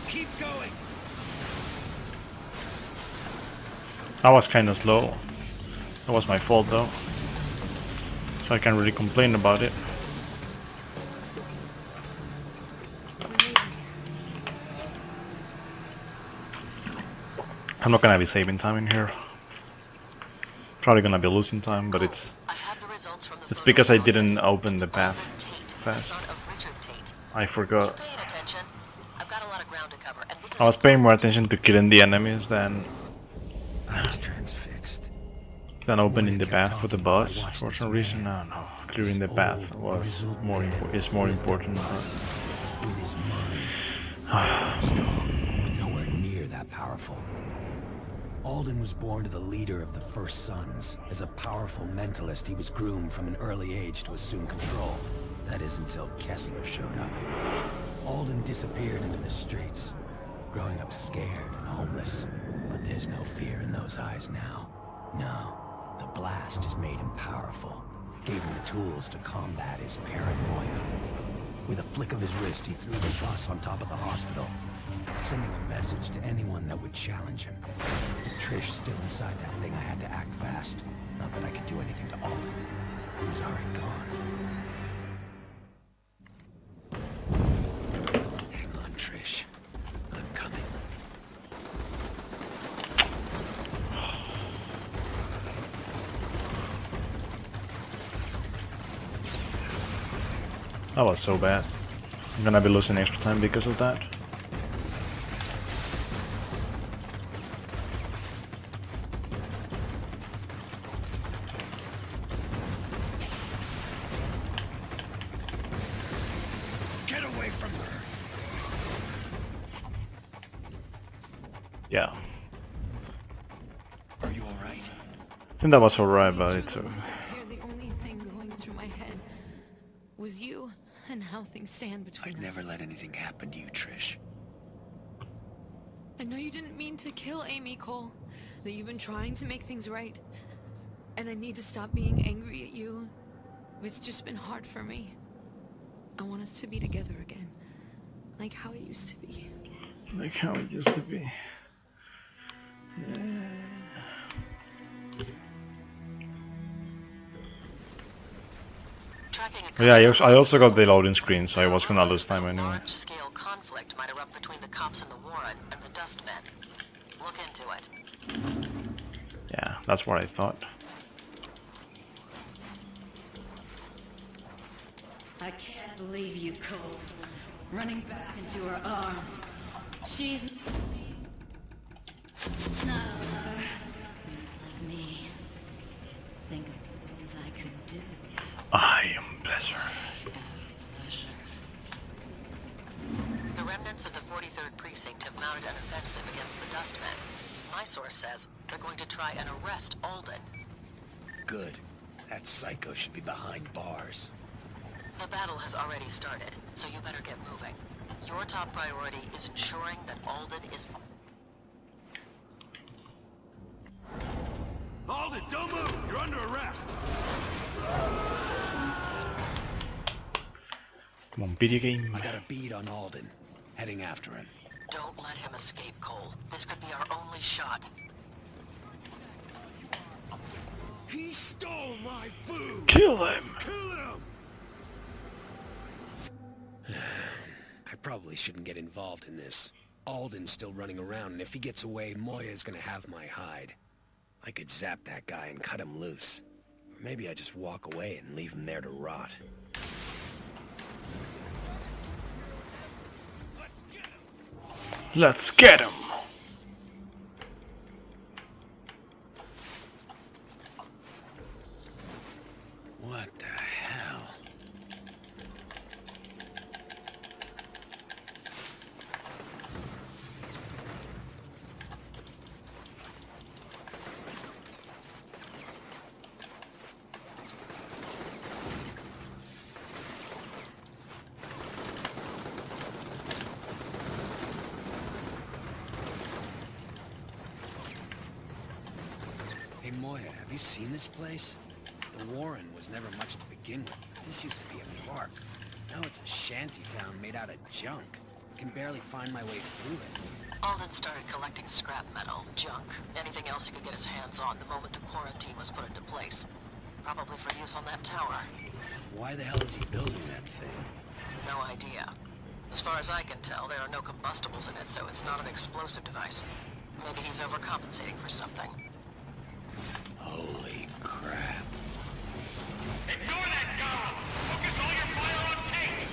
Keep going. That was kind of slow. That was my fault though. So I can't really complain about it. I'm not gonna be saving time in here. Probably gonna be losing time, but it's because I didn't open the path fast. I forgot. I was paying more attention to killing the enemies than Transfixed. opening the path for the boss for some reason. No, clearing the path was more important. With his mind, strong, but nowhere near that powerful. Alden was born to the leader of the First Sons. As a powerful mentalist, he was groomed from an early age to assume control. That is until Kessler showed up. Alden disappeared into the streets, growing up scared and homeless. But there's no fear in those eyes now. No, the blast has made him powerful, gave him the tools to combat his paranoia. With a flick of his wrist, he threw the bus on top of the hospital, sending a message to anyone that would challenge him. With Trish still inside that thing, I had to act fast. Not that I could do anything to Alden. He was already gone. Hang on, Trish. I'm coming. That was so bad. I'm gonna be losing extra time because of that. Get away from her. Yeah. Are you all right? I think that was alright, but it's The only thing going through my head was you and how things stand between I'd us. never let anything happen to you, Trish. I know you didn't mean to kill Amy, Cole. That you've been trying to make things right. And I need to stop being angry at you. It's just been hard for me. I want us to be together again. Like how it used to be. like how it used to be. Yeah, I also got the loading screen, so I was gonna lose time anyway. Large-scale conflict might erupt between the cops in the Warren and the Dustmen. Look into it. Yeah, that's what I thought. I can't believe you, Cole. Running back into her arms. She's not a lover like me. Think of the things I could do. I am pleasure. Pleasure. The remnants of the 43rd Precinct have mounted an offensive against the Dustmen. My source says they're going to try and arrest Alden. Good. That psycho should be behind bars. The battle has already started, so you better get moving. Your top priority is ensuring that Alden is... Alden, don't move! You're under arrest! Come on, video game. I got a bead on Alden. Heading after him. Don't let him escape, Cole. This could be our only shot. He stole my food! Kill him! Kill him! I probably shouldn't get involved in this. Alden's still running around, and if he gets away, Moya's gonna have my hide. I could zap that guy and cut him loose. Or maybe I just walk away and leave him there to rot. Let's get him! What the hell? Hey Moya, have you seen this place? The Warren was never much to begin with. This used to be a park. Now it's a shanty town made out of junk. I can barely find my way through it. Alden started collecting scrap metal, junk, anything else he could get his hands on the moment the quarantine was put into place. Probably for use on that tower. Why the hell is he building that thing? No idea. As far as I can tell, there are no combustibles in it, so it's not an explosive device. Maybe he's overcompensating for something. Holy crap. Ignore that gun! Focus all your fire on Kate!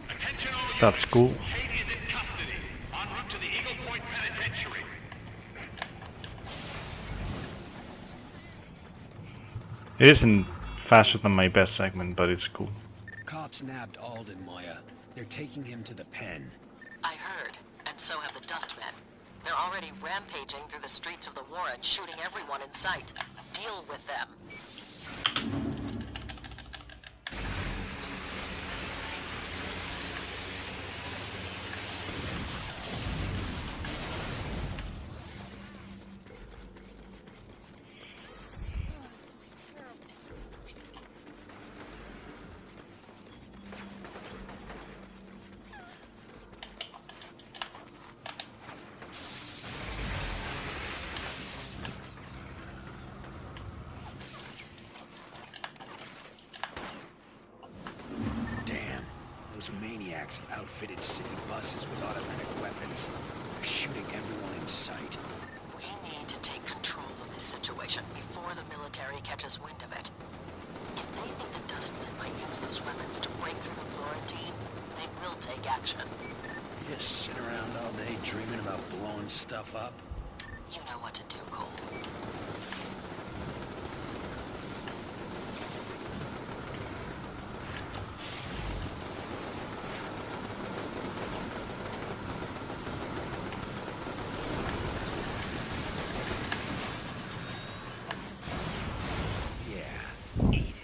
Attention all units. That's cool. Kate is in custody, en route to the Eagle Point Penitentiary. It isn't faster than my best segment, but it's cool. Cops nabbed Alden, Moya. They're taking him to the pen. I heard, and so have the Dustmen. They're already rampaging through the streets of the Warren, shooting everyone in sight. Deal with them. Damn. Those maniacs have outfitted city buses with automatic weapons. They're shooting everyone in sight. We need to take control of this situation before the military catches wind of it. If they think the Dustmen might use those weapons to break through the quarantine, they will take action. You just sit around all day dreaming about blowing stuff up? You know what to do, Cole. Yeah, eat it.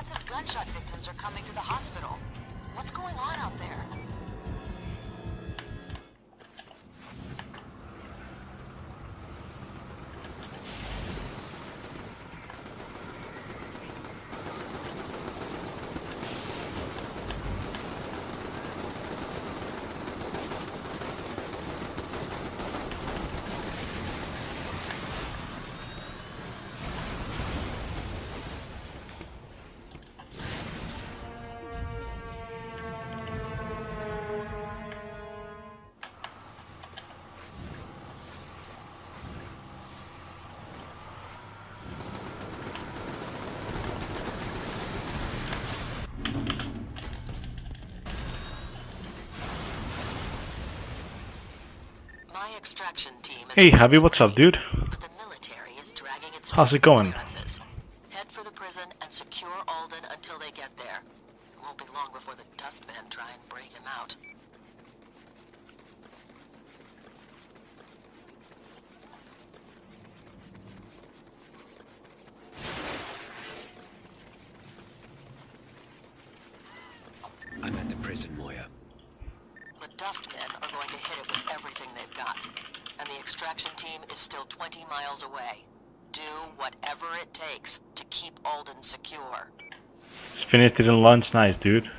Lots of gunshot victims are coming to the hospital. What's going on out there? My extraction team is Hey, Javi, what's up, dude? but the military is dragging its How's it going? clearances. Head for the prison and secure Alden until they get there. It won't be long before the Dustmen try and break him out. I'm at the prison, Moya. The Dustmen are going to hit it with everything they've got. And the extraction team is still 20 miles away. Do whatever it takes to keep Alden secure. It's finished it in lunch. Nice, dude.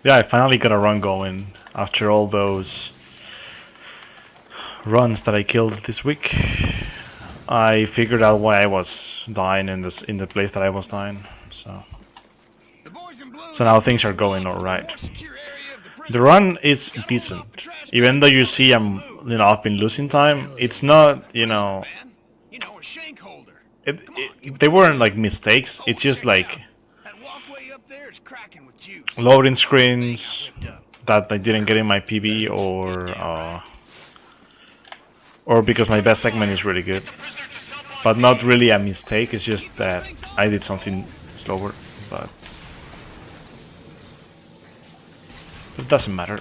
Yeah, I finally got a run going after all those runs that I killed this week. I figured out why I was dying in the place that I was dying. So now things are going all right. The run is decent, even though you see I've been losing time. It's not, they weren't like mistakes. It's just like loading screens that I didn't get in my PB, or because my best segment is really good, but not really a mistake. It's just that I did something slower, but it doesn't matter.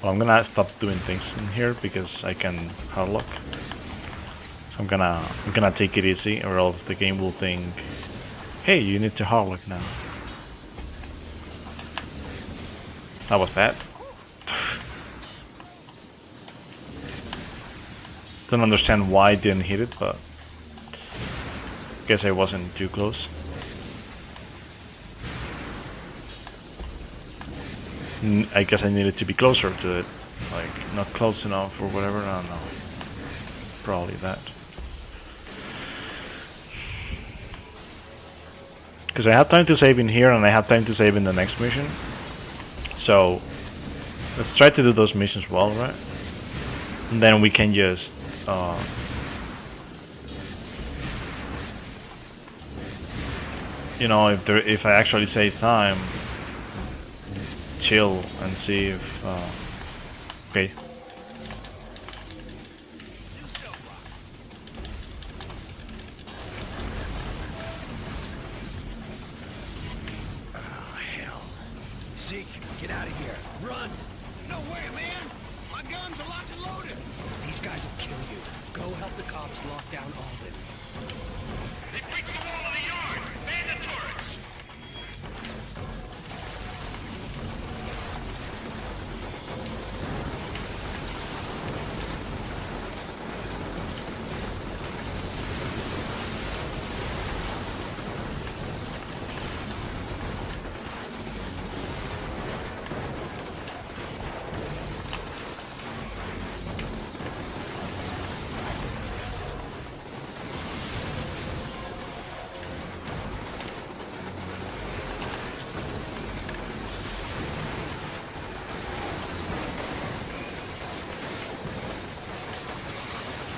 Well, I'm gonna stop doing things in here because I can hardlock. So I'm gonna take it easy, or else the game will think, hey, you need to hardlock now. That was bad. Don't understand why I didn't hit it, but guess I wasn't too close. I guess I needed to be closer to it, like not close enough or whatever. I don't know. Probably that. Because I have time to save in here and I have time to save in the next mission. So let's try to do those missions well, right? And then we can just if I actually save time, chill and see if okay. Zeke, get out of here. Run! No way, man! My guns are locked and loaded! These guys will kill you. Go help the cops lock down Alden. They breached the wall of the yard! Man the turrets!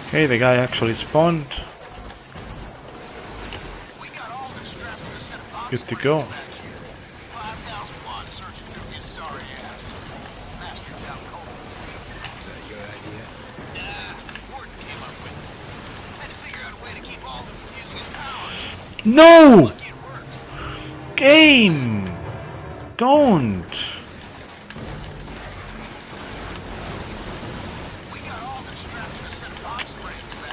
Okay, the guy actually spawned. We got all this strapped to a set of box Good to go. springs back here. 5,000 watts searching through his sorry ass. Bastard's out cold. Is that your idea? Nah, Gordon came up with it. Had to figure out a way to keep Alden from using his powers. No! Lucky it worked. Game! Don't!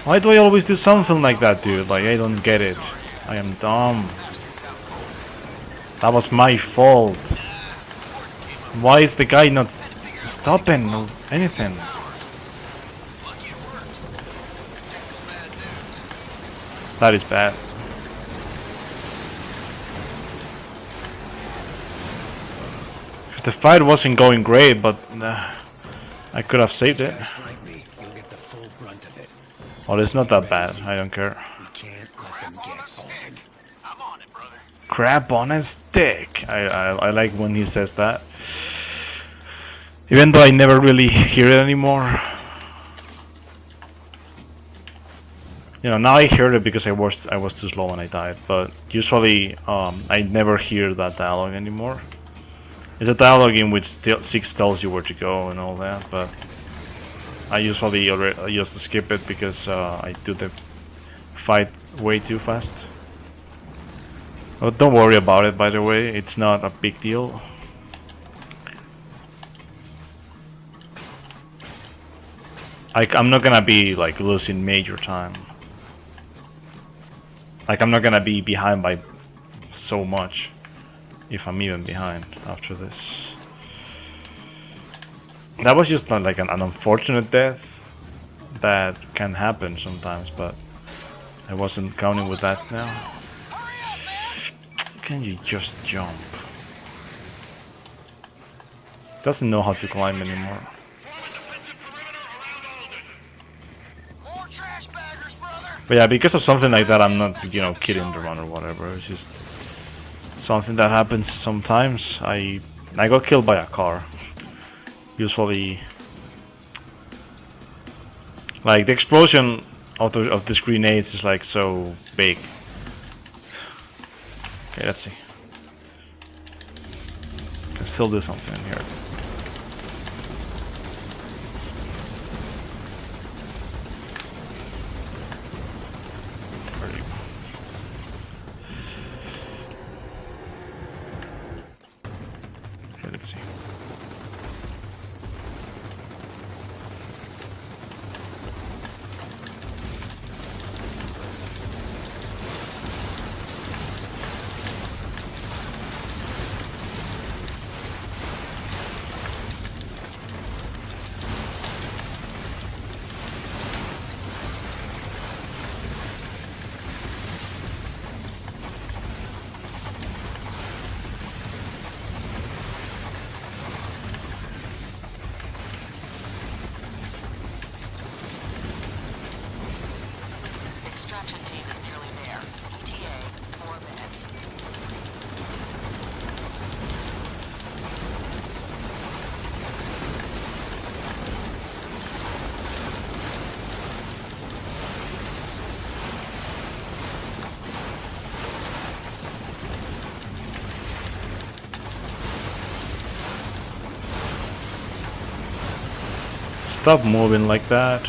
Why do I always do something like that, dude? Like, I don't get it. I am dumb. That was my fault. Why is the guy not stopping or anything? That is bad. The fight wasn't going great, but I could have saved it. Well, it's not that bad. I don't care. Crap on a stick. I like when he says that. Even though I never really hear it anymore. You know, now I heard it because I was too slow when I died. But usually, I never hear that dialogue anymore. It's a dialogue in which Six tells you where to go and all that, but I usually just skip it because I do the fight way too fast. Oh, don't worry about it, by the way, it's not a big deal. I'm not gonna be like losing major time. Like I'm not gonna be behind by so much. If I'm even behind after this. That was just like an unfortunate death that can happen sometimes, but I wasn't counting with that now. Can you just jump? Doesn't know how to climb anymore. But yeah, because of something like that, I'm not, you know, kidding the run or whatever. It's just something that happens sometimes. I got killed by a car. Usually, like the explosion of these grenades is like so big. Okay, let's see. Can still do something in here. Let's see. Extraction team is nearly there. ETA, 4 minutes. Stop moving like that.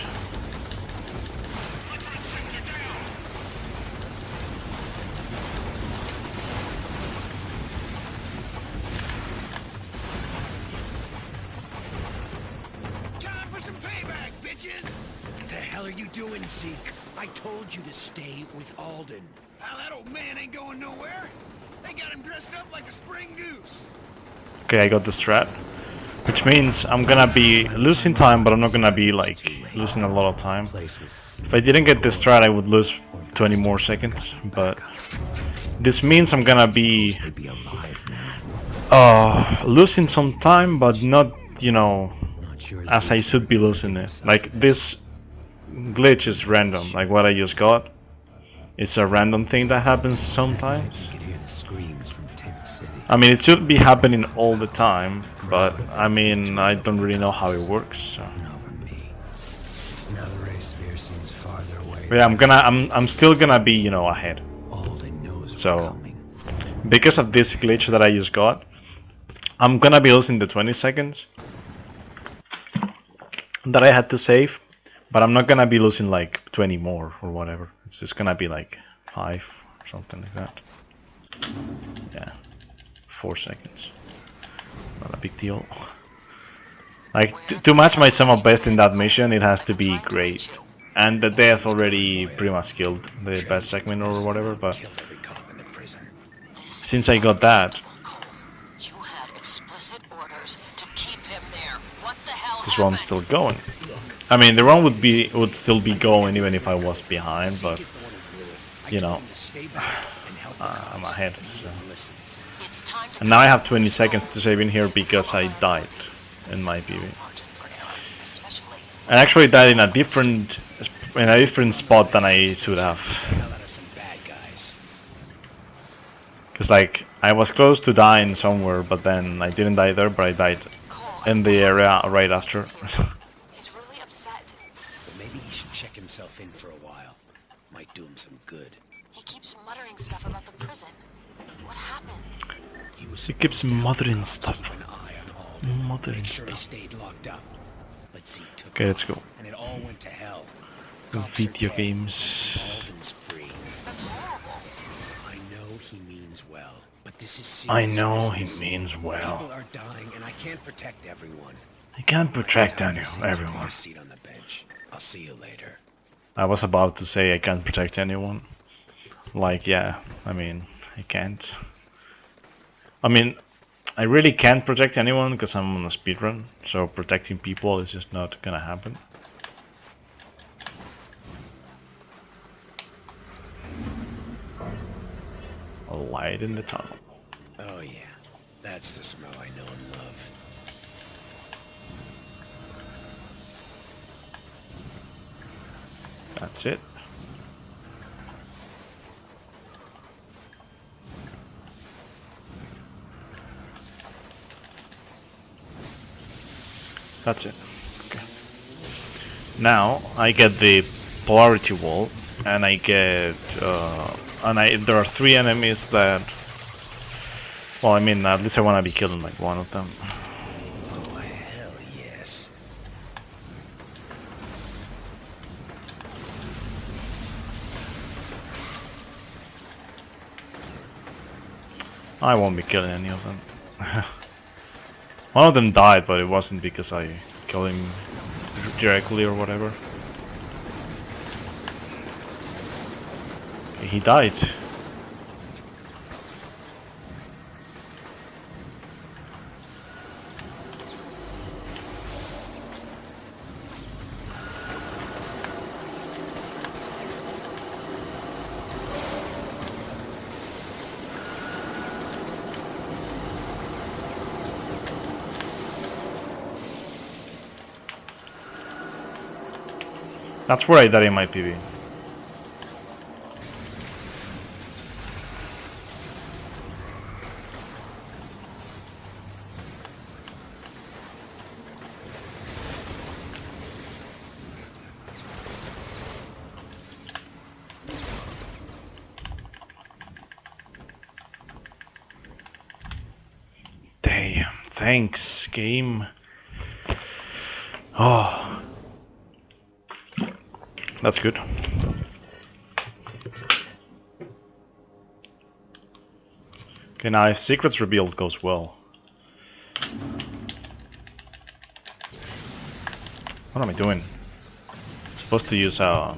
Time for some payback, bitches! What the hell are you doing, Zeke? I told you to stay with Alden. Well, that old man ain't going nowhere. They got him dressed up like a spring goose. Okay, I got the strat. Which means I'm gonna be losing time, but I'm not gonna be like losing a lot of time. If I didn't get this strat, I would lose 20 more seconds, but this means I'm gonna be losing some time, but not, you know, as I should be losing it. Like this glitch is random, like what I just got. It's a random thing that happens sometimes. I mean, it should be happening all the time, but I mean, I don't really know how it works. So. But yeah, I'm still gonna be, you know, ahead. So, because of this glitch that I just got, I'm gonna be losing the 20 seconds that I had to save, but I'm not gonna be losing like 20 more or whatever. It's just gonna be like 5 or something like that. Yeah. 4 seconds. Not a big deal. Like, to match my sum of best in that mission, it has to be great. and the death already pretty much killed the best segment or whatever. But Killed every cop in the prison. since I got that, You had explicit orders to keep him there. What the hell this happened? run's still going. I mean, the run would still be going even if I was behind, but Zeke is the one who blew it. I you told know, him to stay back and help the I'm cops. ahead. He So. wouldn't listen. It's time to And now I have 20 seconds to save in here because I died in my PV. especially I actually died in a different spot than I should have. Hell out of some bad guys. Cause like I was close to dying somewhere, but then I didn't die there, but I died in the area right after. He's really upset. But maybe he should check himself in for a while. Might do him some good. He keeps muttering stuff about the prison. What happened? He was He keeps supposed to have muttering cops stuff. keep an eye on Alden. Muttering Make sure he stuff. stayed locked up. But Zeke took Okay, let's off, go. and it all went to hell. Cops are Video dead, games. Alden's free. That's horrible. I know he means well, but this is I serious know he business. means well. People are dying, and I can't protect everyone. I can't protect Time for Zeke to take everyone. a seat on the bench. I'll see you later. I was about to say I can't protect anyone. Like, yeah, I mean, I can't. I mean, I really can't protect anyone because I'm on a speedrun, so protecting people is just not gonna happen. A light in the tunnel. Oh yeah, that's the smell I know and love. That's it. That's it. Okay. Now I get the polarity wall, and I get there are 3 enemies that. Well, I mean, at least I want to be killing like one of them. Oh hell yes. I won't be killing any of them. One of them died, but it wasn't because I killed him directly or whatever. Okay, he died. That's where I died in my PV. Damn, thanks, game. Oh. That's good. Okay, now if secrets revealed goes well. What am I doing? I'm supposed to use a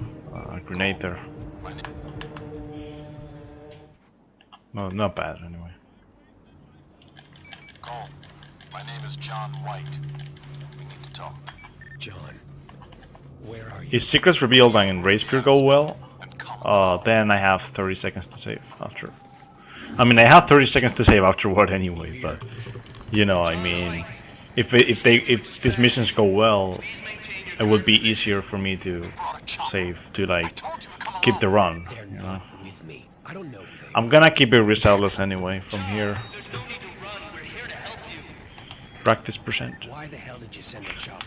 grenade there. No, not bad anyway. Cole, my name is John White. We need to talk. John, where are you? If secrets revealed and race fear go well, then I have 30 seconds to save after. I mean, I have 30 seconds to save afterward anyway, but you know, I mean, if these missions go well, it would be easier for me to save to like keep the run. They're You know? not with me. I don't know who they I'm gonna keep it resultless anyway from here. Practice percent. are. Why the hell did you send a chopper?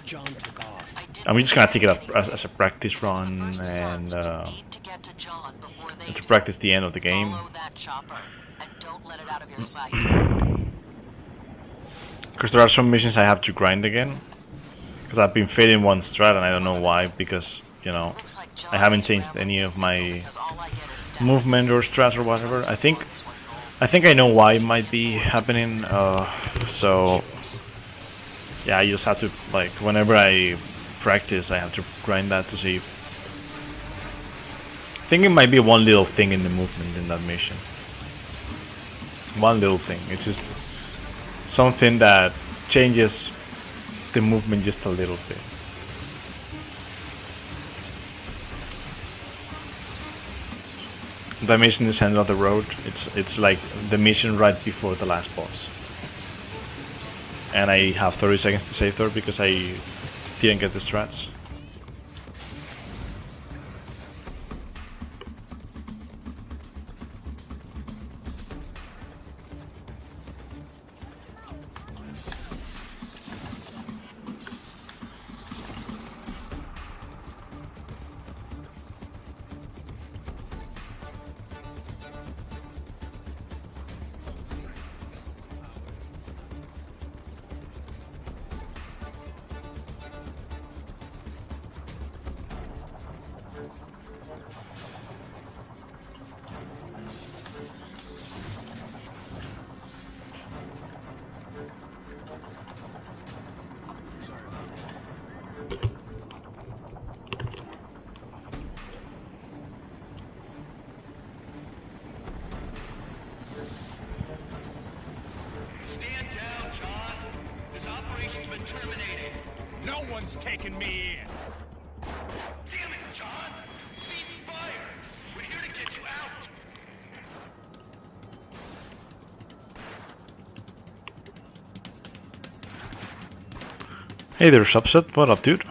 John took off. I'm just gonna take it up as a practice run and to get to John before they to practice the end of the game. follow that chopper and don't let it out of your sight. Because there are some missions I have to grind again. Because I've been failing one strat and I don't know why. Because, you know, Looks like I haven't John's changed scrambling any of his my signal because all I get is static. movement or strats or whatever. I think I know why it might be happening. So yeah, I just have to like whenever I practice. I have to grind that to see. I think it might be one little thing in the movement in that mission. One little thing. It's just something that changes the movement just a little bit. The mission is end of the road. It's like the mission right before the last boss. And I have 30 seconds to save there because I didn't get the strats. No one's taking me in. Damn it, John! Cease fire! We're here to get you out! Hey there, Subset. What up, dude?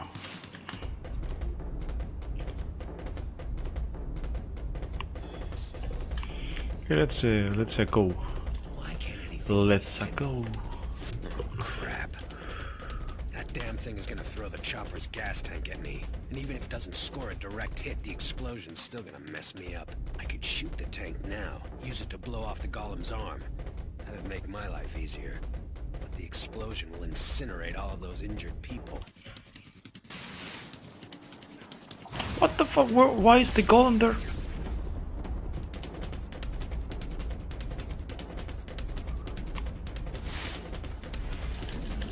Okay, let's go. Let's go. Crap. That damn thing is gonna throw the chopper's gas tank at me. And even if it doesn't score a direct hit, the explosion's still gonna mess me up. I could shoot the tank now, use it to blow off the golem's arm. That'd make my life easier. But the explosion will incinerate all of those injured people. What the fuck? Why is the golem there?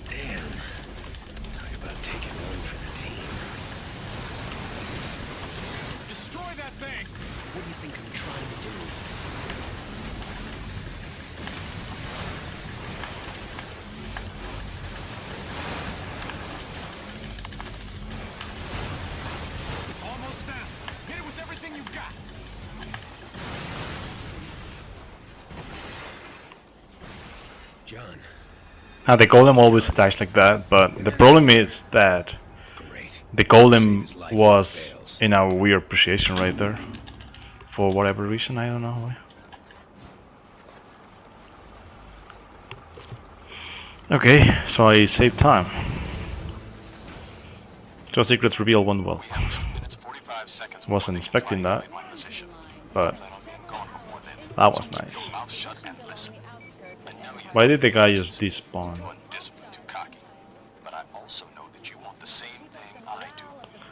Damn. Talk about taking one for the team. Destroy that thing! What do you think I'm trying to do? It's almost down. Hit it with everything you've got. John, Now the golem always attacks like that, but the problem is that great. the golem was in a weird position right there. For whatever reason, I don't know why. Okay, so I saved time. So secrets reveal one well. Wasn't expecting that, but that was nice. Why did the guy just despawn? But I also know that you want the same thing I do.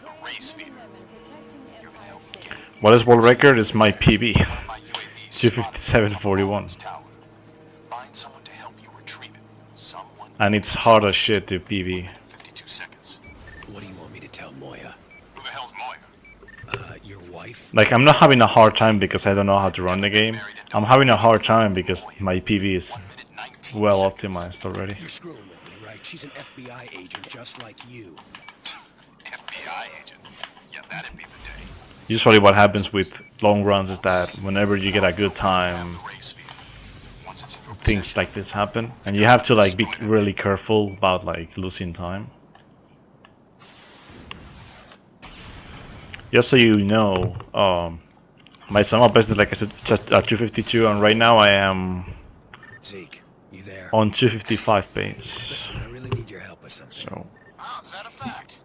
A race fever. You're gonna help me get it. What is world record is my PB. My UAV 257.41. Find someone to help you retrieve it. Someone And it's hard as shit to PB. 52 seconds. What do you want me to tell Moya? Who the hell's Moya? Your wife? Like, I'm not having a hard time because I don't know how to run the game. I'm having a hard time because my PV is well optimized already. You're screwing with me, right? She's an FBI agent just like you. FBI agent. Yeah, that'd be the day. Usually what happens with long runs is that whenever you get a good time, Race fever. Once it's in your things like this happen. And you have to like be really careful about like losing time. Just so you know, my sum up is like I said just at 252, and right now I am Zeke, you there? on 255 base. Listen, I really need your help with something. So Ah, is that a fact?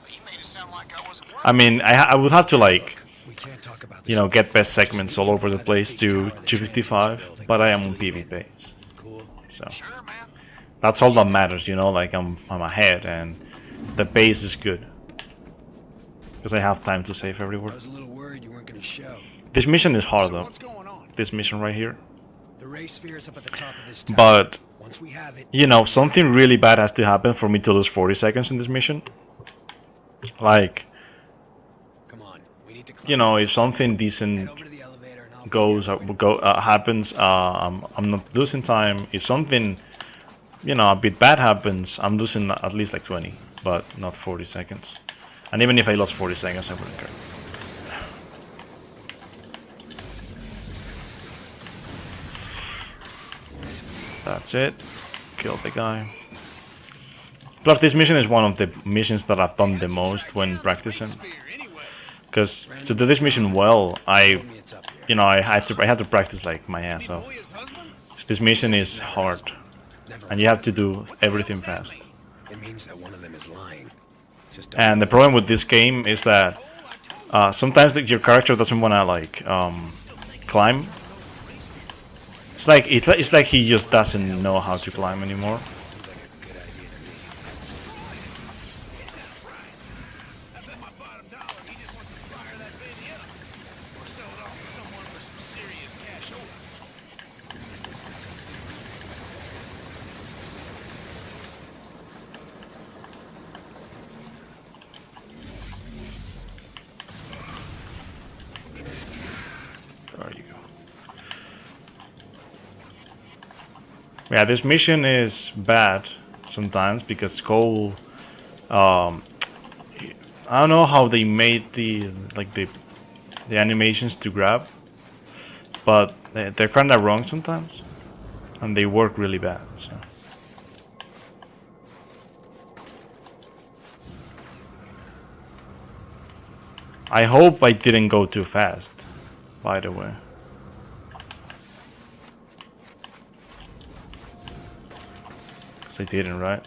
But you made it sound like I wasn't working. I mean, I would have to like, We can't talk about you know, get best segments all over the place to 255, but I am on PV base. Cool. So Sure, man. that's all that matters, you know, like I'm ahead and the base is good. Because I have time to save I everywhere. was a little worried you weren't going to show. This mission is hard So though. what's going on? This mission right here. The ray sphere is up at the top of this tower. But, Once we have it, you know, something really bad has to happen for me to lose 40 seconds in this mission. Like, Come on, we need to you climb know, up. if something Head decent over to the elevator and I'll goes figure out where to go put you. happens, I'm not losing time. If something, you know, a bit bad happens, I'm losing at least like 20, but not 40 seconds. And even if I lost 40 seconds, I wouldn't care. That's it. Kill the guy. Plus, this mission is one of the missions that I've done the most when practicing. Because to do this mission well, I, you know, I had to practice like my ass off. This mission is hard, and you have to do everything fast. It means that one of them is lying. Just don't And know the problem which with this game is that sometimes your character doesn't want to like climb. It's like he just doesn't know how to climb anymore. There you go. Yeah, this mission is bad sometimes because Cole, I don't know how they made the animations to grab, but they're kind of wrong sometimes, and they work really bad. So. I hope I didn't go too fast, by the way. Because I didn't, right?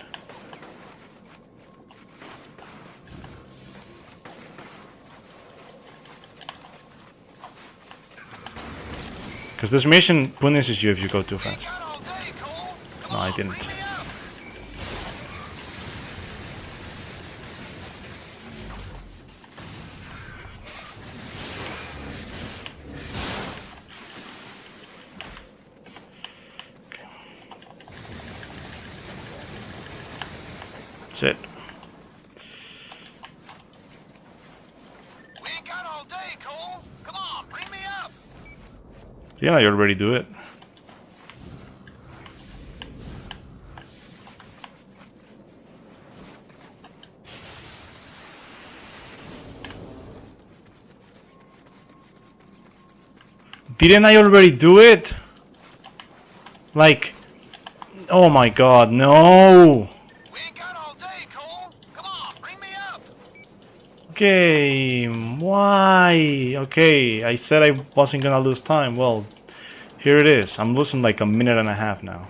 Because this mission punishes you if you go too fast. No, I didn't. That's it. We ain't got all day, Cole. Come on, bring me up. Yeah, you already do it. Didn't I already do it? Like, oh my god, no! We ain't got all day, Cole. Come on, bring me up. Game, why? Okay, I said I wasn't gonna lose time. Well, here it is. I'm losing like a minute and a half now.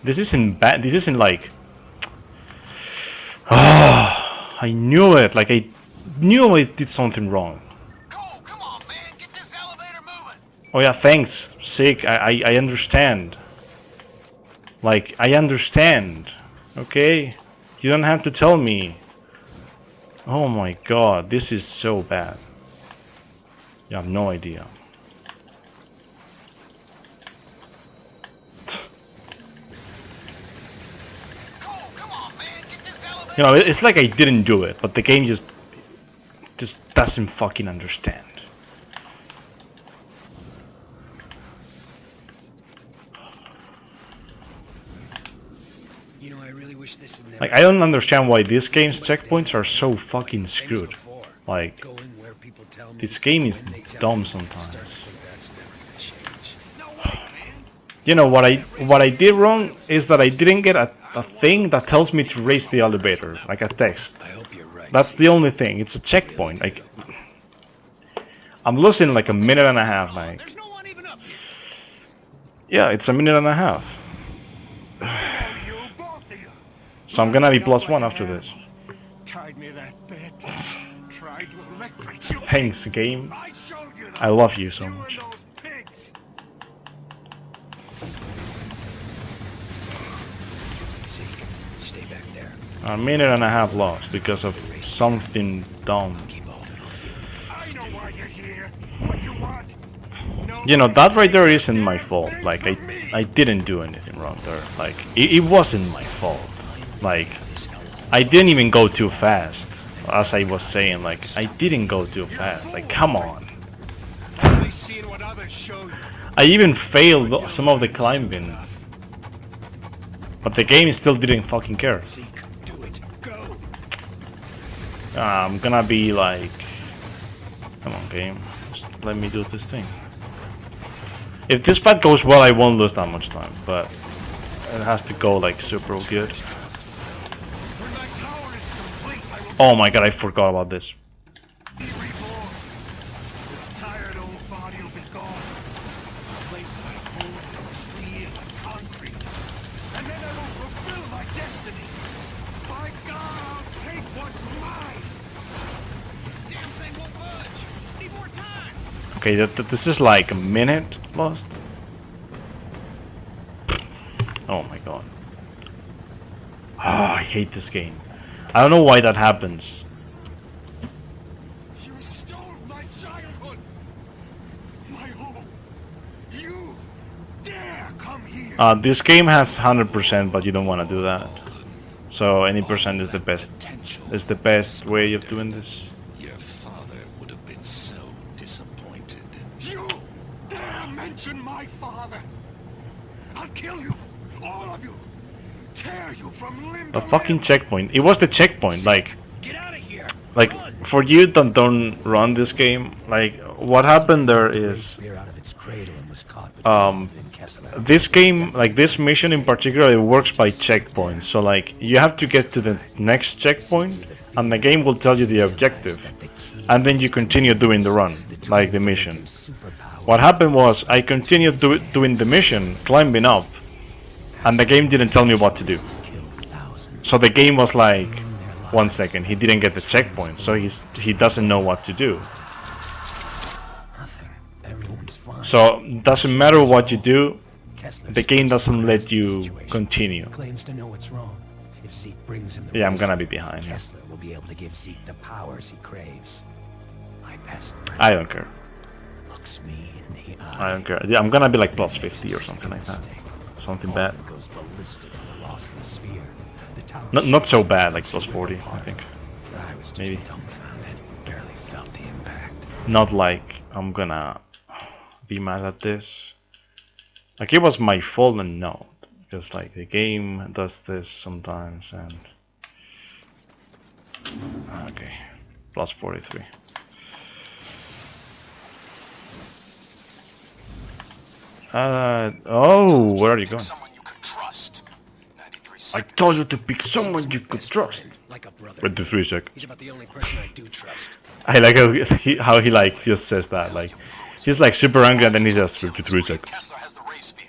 This isn't bad. This isn't like. Ah, I knew it. Like I knew I did something wrong. Cole, come on, man. Get this elevator moving. Oh yeah, thanks. Sick. I understand. Like I understand. Okay, you don't have to tell me. Oh my god, this is so bad. You have no idea. Cole, come on, man. Get this elevator. You know, it's like I didn't do it, but the game just doesn't fucking understand. You know, I really wish this had never Like I don't understand why this game's checkpoints are so fucking screwed. Like going where people tell me this game is when they tell dumb me, sometimes. start to think that's never gonna change. No way, man. You know what I did wrong is that I didn't get a thing that tells me to raise the elevator, like a text. I hope you're right. That's the only thing. It's a checkpoint. Like I'm losing like a minute and a half, like. There's no one even up here. Yeah, it's a minute and a half. You, both of you. So I'm gonna be +1 after this. Tied me to that bed. Tried to electrocute you. Thanks, game. I showed you I love you so and much. those pigs. Zeke, stay back there. A minute and a half lost because of something dumb. Keep holding on. I know why you're here. What you want. You know, that right there isn't my fault. Like, I didn't do anything wrong there. Like, it wasn't my fault. Like, I didn't even go too fast. As I was saying, like, I didn't go too fast. Like, come on. Only seeing what others show you. I even failed some of the climbing. But the game still didn't fucking care. Zeke, do it. Go. I'm gonna be like... Come on, game. Just let me do this thing. If this fight goes well, I won't lose that much time. But it has to go like super good. When my tower is complete, I will Oh my god, I forgot about this. be reborn. This tired old body will be gone. Replaced by cold and steel and concrete. And then I will fulfill my destiny. By God, I'll take what's mine. Damn thing won't budge. Need more time. Okay, this is like a minute lost. Oh my god. Oh, I hate this game. I don't know why that happens. You stole my childhood. My home. You dare come here. This game has 100%, but you don't want to do that. So any percent is the best. Is the best way of doing this. Your father would have been so disappointed. You dare mention my father? I'll kill you, all of you. Tear you from limb The to fucking limb. checkpoint. It was the checkpoint. Like Get out of here. for you that don't run this game. Like what happened there is. Out of its cradle and was caught Um, this game, like this mission in particular, it works by checkpoints. So like you have to get to the next checkpoint, and the game will tell you the objective, and then you continue doing the run, like the mission. What happened was I continued doing the mission, climbing up, and the game didn't tell me what to do. So the game was like, 1 second, he didn't get the checkpoint, so he doesn't know what to do. So doesn't matter what you do, the game doesn't let you continue. Claims to know what's wrong. If Zeke brings him the Yeah, I'm gonna be behind. Kessler will be able to give Zeke the powers he craves. My best friend I don't care. looks me in the eye. I don't care. Yeah, I'm gonna be like plus 50 or something like that. Something bad. Goes ballistic on the loss of the sphere. The tower Not so bad, like plus 40, I think. I was just Maybe. dumbfounded. Barely felt the impact. Not like I'm gonna be mad at this. Like it was my fault and no. Because like the game does this sometimes and... Okay. Plus 43. Oh, where are you going? Someone you could trust. 93 I seconds. told you to pick someone you could trust. Like a brother. 23 seconds. He's about the only person I do trust. I like how he like just says that. Like he's like super angry and then he just 53 seconds. Kessler has the ray sphere.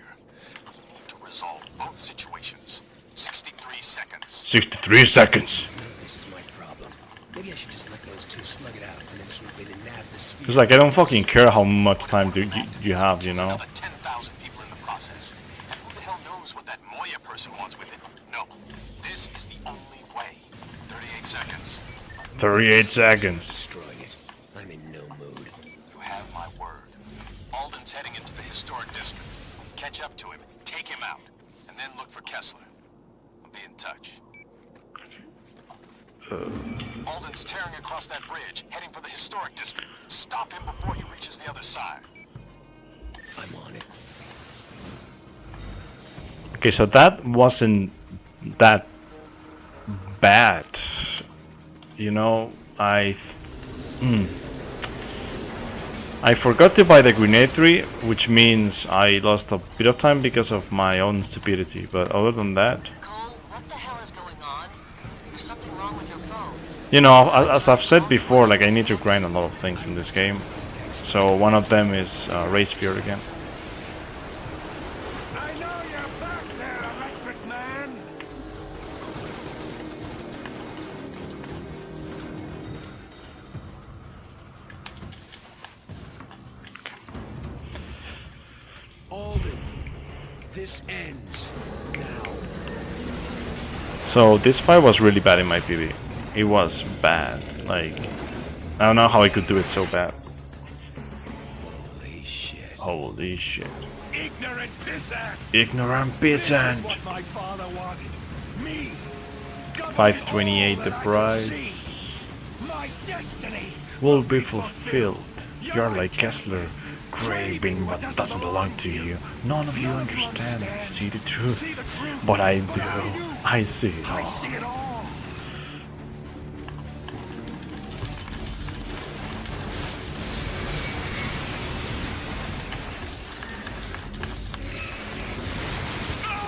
You need to resolve both situations. 63 seconds. 63 seconds. This is my problem. Maybe I should just let those two slug it out and then swoop in and nab the sphere. It's like I don't fucking care how much time you have, you know. Another 10,000 people in the process. And who the hell knows what that Moya person wants with it? No. This is the only way. 38 seconds. 38 seconds. Destroying it. I'm in no mood. You have my word. Alden's heading into the historic district. Catch up to him, take him out, and then look for Kessler. I'll be in touch. Alden's tearing across that bridge, heading for the historic district. Stop him before he reaches the other side. I'm on it. Okay, so that wasn't that bad. You know, I forgot to buy the grenade tree, which means I lost a bit of time because of my own stupidity. But other than that, Cole, what the hell is going on? There's something wrong with your phone. you know, as I've said before, like I need to grind a lot of things in this game. So one of them is race fear again. I know you're back there, Electric Man. Alden, this ends now. So this fight was really bad in my PV. It was bad. Like I don't know how I could do it so bad. Holy shit. Holy shit. Ignorant pissant. Ignorant This is peasant. what my father wanted. Me 528 the price. My destiny Will be fulfilled. You're like Kessler, craving what doesn't belong to you. None of you understand, see the truth. But I do. I see it I all. see it all.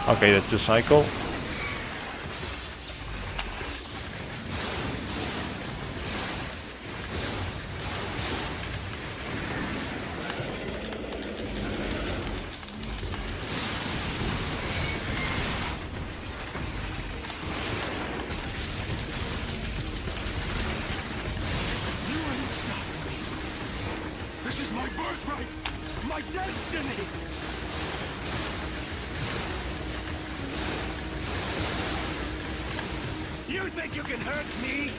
Okay, that's a cycle. You ain't stopping me. This is my birthright, my destiny. You think you can hurt me?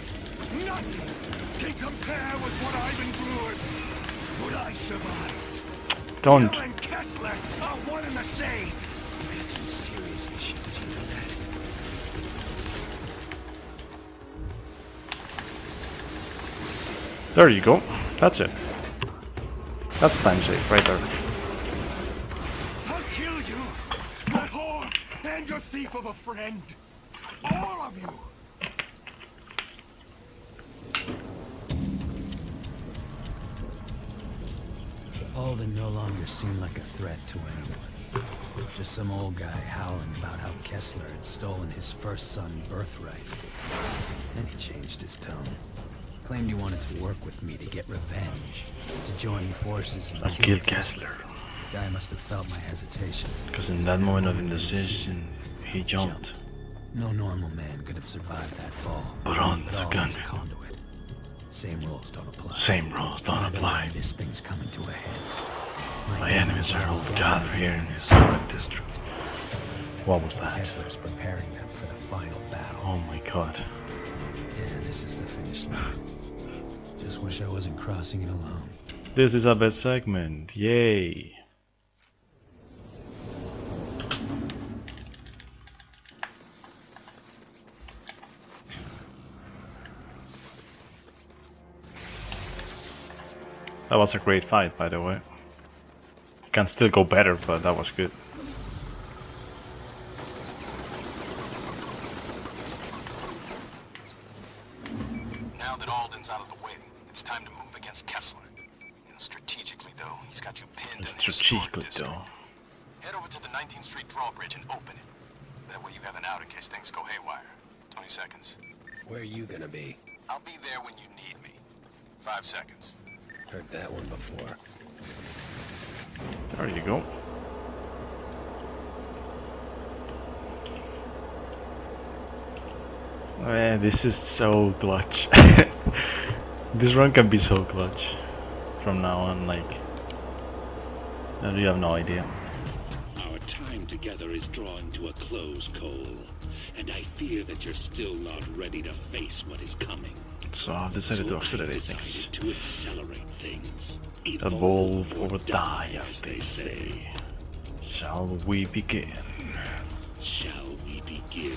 Nothing can compare with what I've endured. What I survived. Don't. You and Kessler are one and the same. We had some serious issues, you know that? There you go. That's it. That's time safe right there. I'll kill you, that whore, and your thief of a friend. All of you. Alden no longer seemed like a threat to anyone. Just some old guy howling about how Kessler had stolen his first son's birthright. Then he changed his tone. Claimed he wanted to work with me to get revenge, to join forces and Kill Kessler. Guy must have felt my hesitation. Because in that moment of indecision, he jumped. No normal man could have survived that fall. Put on But the all gun. is a conduit. Same rules don't apply. Same rules don't Either apply. way, this thing's coming to a head. My enemies are all gathered here in this dark district. What was that? Kessler's preparing them for the final battle. Oh my god. Yeah, this is the finish line. Just wish I wasn't crossing it alone. This is our best segment. Yay. That was a great fight, by the way. Can still go better, but that was good. Now that Alden's out of the way, it's time to move against Kessler. You know, strategically, though, he's got you pinned in the Strategically, historic though. district. Head over to the 19th Street drawbridge and open it. That way you have an out in case things go haywire. 20 seconds. Where are you gonna be? I'll be there when you need me. 5 seconds. Heard that one before. There you go. Man, this is so clutch. This run can be so clutch from now on, like, you have no idea. Our time together is drawing to a close, Cole, and I fear that you're still not ready to face what is coming. So I've decided to So accelerate I've things. decided to accelerate things. Evolve or die, as they say. Shall we begin? Shall we begin?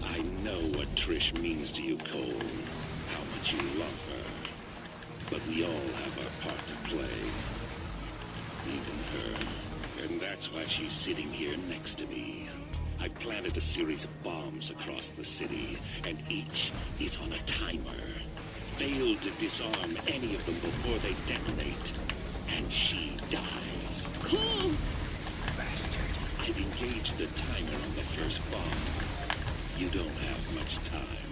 I know what Trish means to you, Cole. How much you love her. But we all have our part to play. Even her. And that's why she's sitting here next to me. I planted a series of bombs across the city, and each is on a timer. Fail to disarm any of them before they detonate, and she dies. Cool! Bastard. I've engaged the timer on the first bomb. You don't have much time.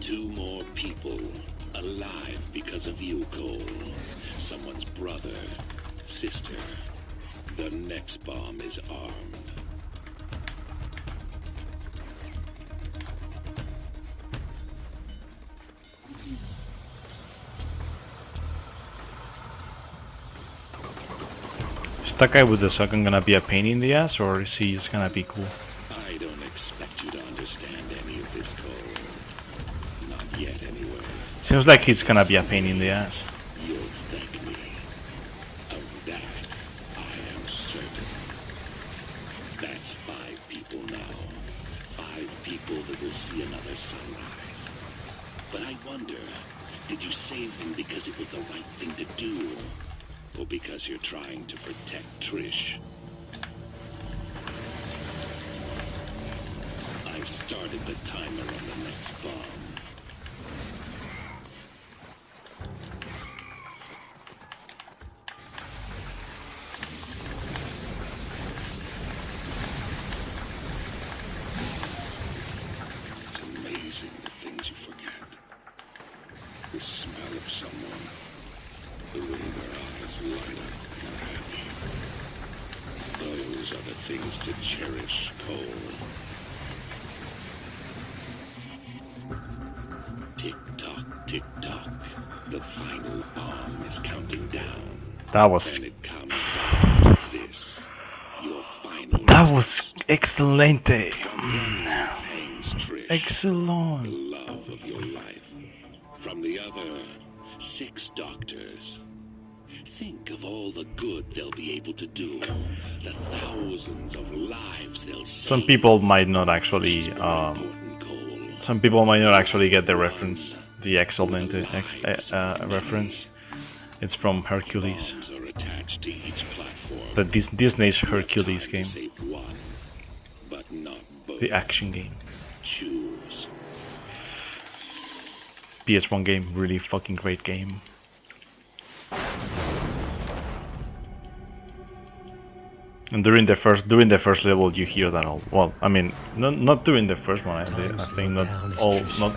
2 more people alive because of you, Cole. Someone's brother, sister. The next bomb is armed. Is that guy with the shotgun gonna be a pain in the ass, or is he just gonna be cool? I don't expect you to understand any Seems like he's gonna be a pain in the ass. You'll thank me. Of that, I am certain. That's 5 people now. 5 people that will see another sunrise. But I wonder, did you save them because it was the right thing to do? Or because you're trying to protect Trish? I've started the timer on the next bomb. It's amazing the things you forget. The smell of someone. The way their eyes light up when they're happy. Those are the things to cherish, Cole. Tick-tock, tick-tock. The final bomb is counting down. That was And it comes down to this. Your final that was excelente. hangs Trish. The Excellent. love of your life. From the other 6 doctors. Think of all the good they'll be able to do. The thousands of lives they'll save. Some people might not actually get the reference, the excellent reference. It's from Hercules, Bombs are attached to each platform. the Disney's Hercules game, Save one, but not both. the action game. Choose. PS1 game, really fucking great game. And during the first level, you hear that all. Well, I mean, not during the first one. I think not all. Not.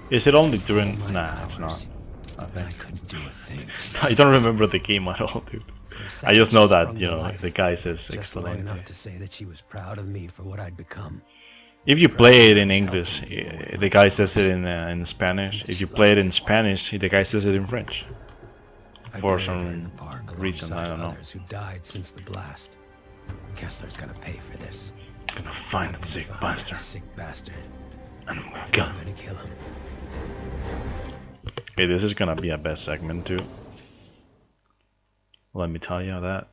Is it only during? Nah, it's not. I think. I don't remember the game at all, dude. I just know that the guy says excellent. Enough to say that she was proud of me for what I'd become. If you play it in English, the guy says it in Spanish. If you play it in Spanish, the guy says it in French. For some reason, I don't know. Who died since the blast. Kessler's gonna pay for this. I'm gonna find that sick bastard. Sick bastard. And I'm gonna kill him. I'm gonna kill him. Hey, this is gonna be a best segment too. Let me tell you that.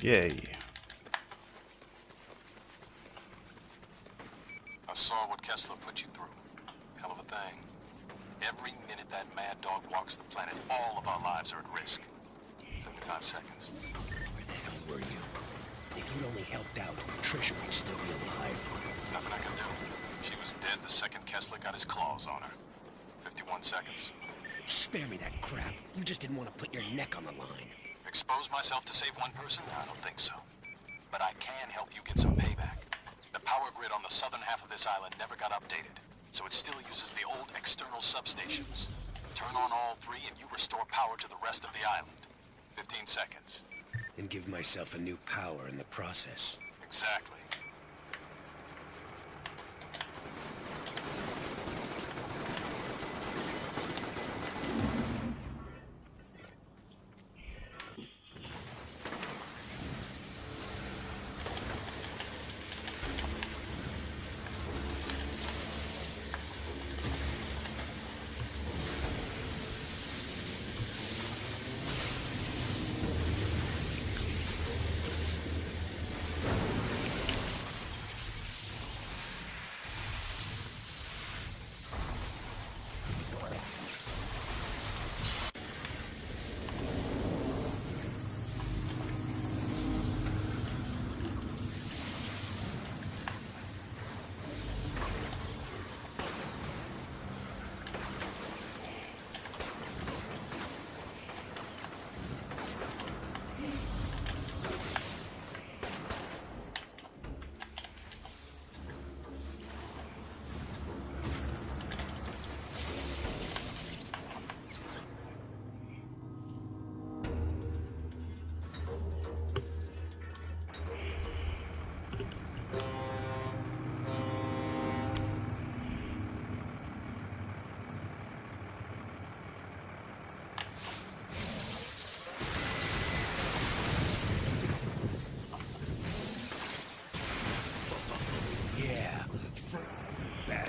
Yay. I saw what Kessler put you through. Hell of a thing. Every minute that mad dog walks the planet, all of our lives are at risk. 75 seconds. Where the hell were you? If you'd only helped out, Trish would still be alive. Nothing I can do. She was dead the second Kessler got his claws on her. 51 seconds. Spare me that crap. You just didn't want to put your neck on the line. Expose myself to save one person? I don't think so. But I can help you get some payback. The power grid on the southern half of this island never got updated, so it still uses the old external substations. Turn on all 3 and you restore power to the rest of the island. 15 seconds. And give myself a new power in the process. Exactly.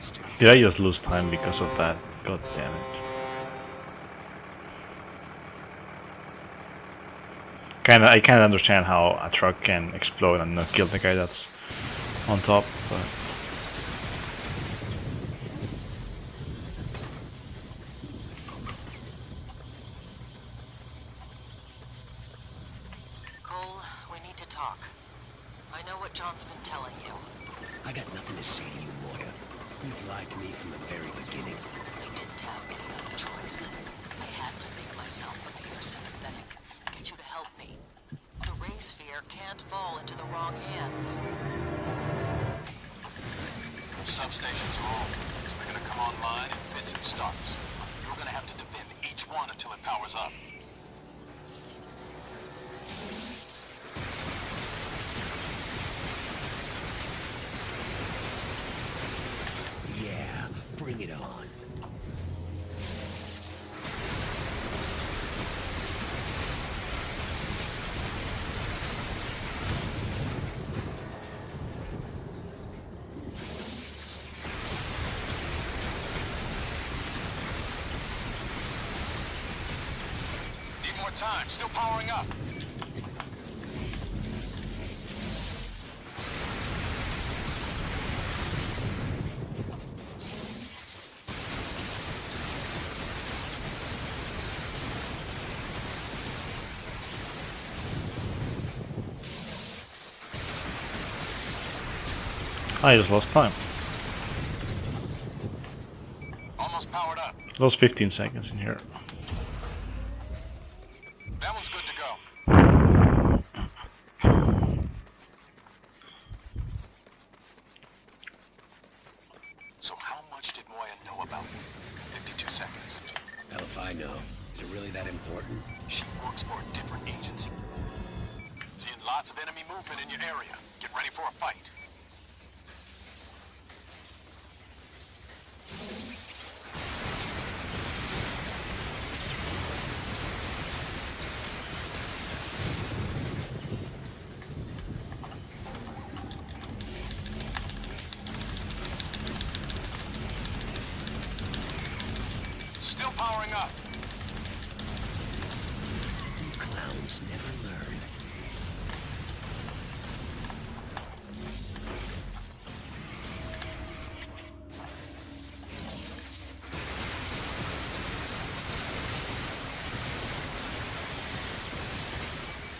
bastards. Did I just lose time because of that? God damn it. I kinda understand how a truck can explode and not kill the guy that's on top, but Cole, we need to talk. I know what John's been telling you. I got nothing to say to you, Moya. You've lied to me from the very beginning. I didn't have any other choice. I had to make myself appear sympathetic, get you to help me. The ray sphere can't fall into the wrong hands. Substations are all. They're gonna come online in fits and starts. You're gonna have to defend each one until it powers up. Yeah, bring it on. Need more time. Still powering up. I just lost time. Almost powered up. Lost 15 seconds in here. That one's good to go. So how much did Moya know about me? 52 seconds. Hell if I know. Is it really that important? She works for a different agency. Seeing lots of enemy movement in your area. Get ready for a fight. Still powering up. You clowns never learn.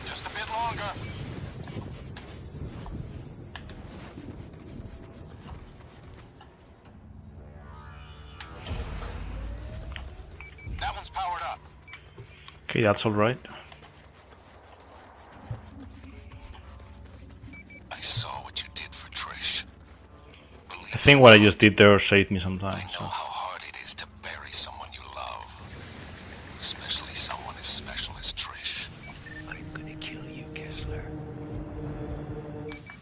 Just a bit longer. That one's powered up. Okay, that's alright. I saw what you did for Trish. I think what I just did there saved me some time. I know So. how hard it is to bury someone you love. Especially someone as special as Trish. I'm gonna kill you, Kessler.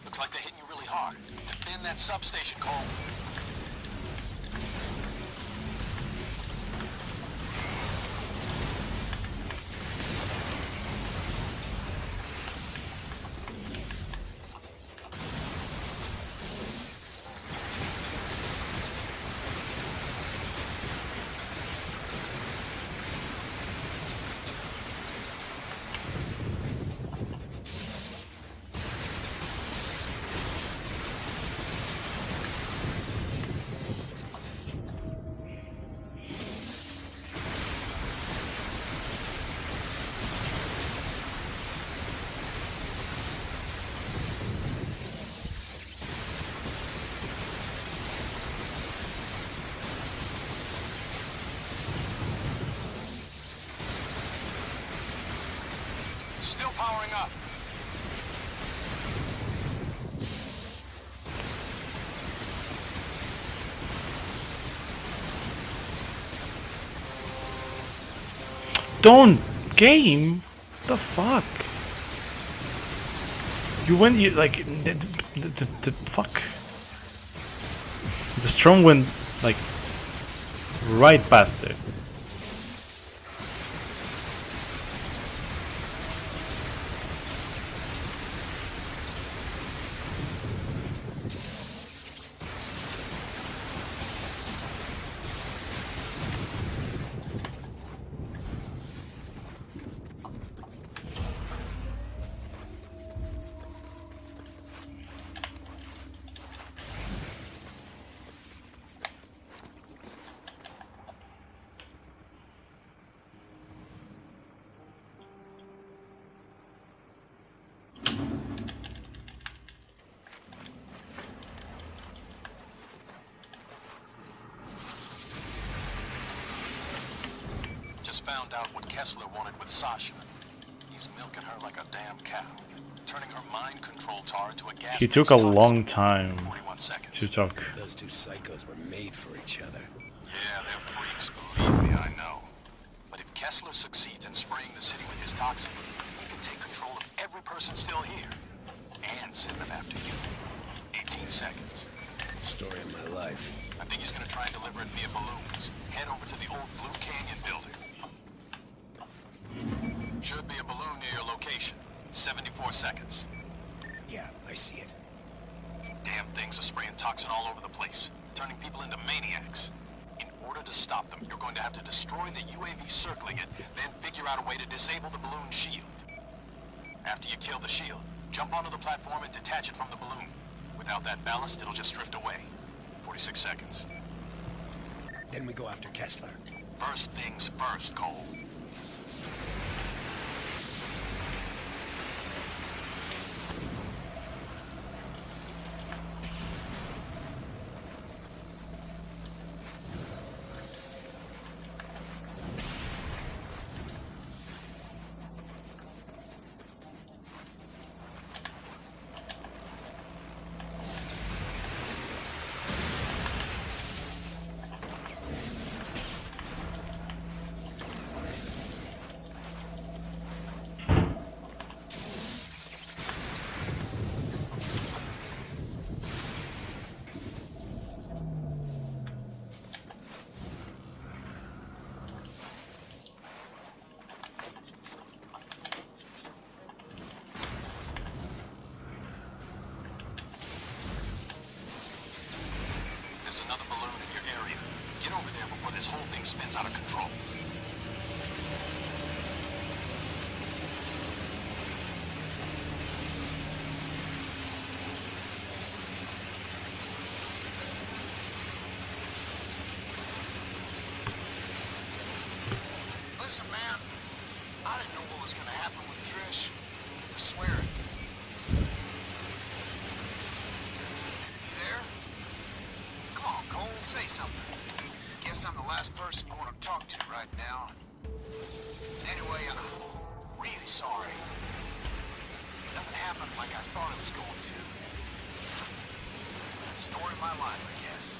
Looks like they're hitting you really hard. Defend that substation, Cole. Still powering up. Don't game. The fuck. You went. You like the fuck. The storm went like right past it. just found out what Kessler wanted with Sasha. He's milking her like a damn cow, turning her mind control tar to a gas. He took a long time 41 seconds. to talk. Those two psychos were made for each other. Yeah, they're freaks, believe me, I know. But if Kessler succeeds in spraying the city with his toxin, he can take control of every person still here. And send them after you. 18 seconds. Story of my life. I think he's gonna try and deliver it via balloons. Head over to the old Blue Canyon building. Should be a balloon near your location. 74 seconds. Yeah, I see it. Damn things are spraying toxin all over the place, turning people into maniacs. In order to stop them, you're going to have to destroy the UAV circling it, then figure out a way to disable the balloon shield. After you kill the shield, jump onto the platform and detach it from the balloon. Without that ballast, it'll just drift away. 46 seconds. Then we go after Kessler. First things first, Cole. Another balloon in your area. Get over there before this whole thing spins out of control. Listen, man. I didn't know what was gonna happen with Trish. I swear it. There? Come on, Cole, say something. Guess I'm the last person you want to talk to right now. Anyway, I'm really sorry. Nothing happened like I thought it was going to. Story of my life, I guess.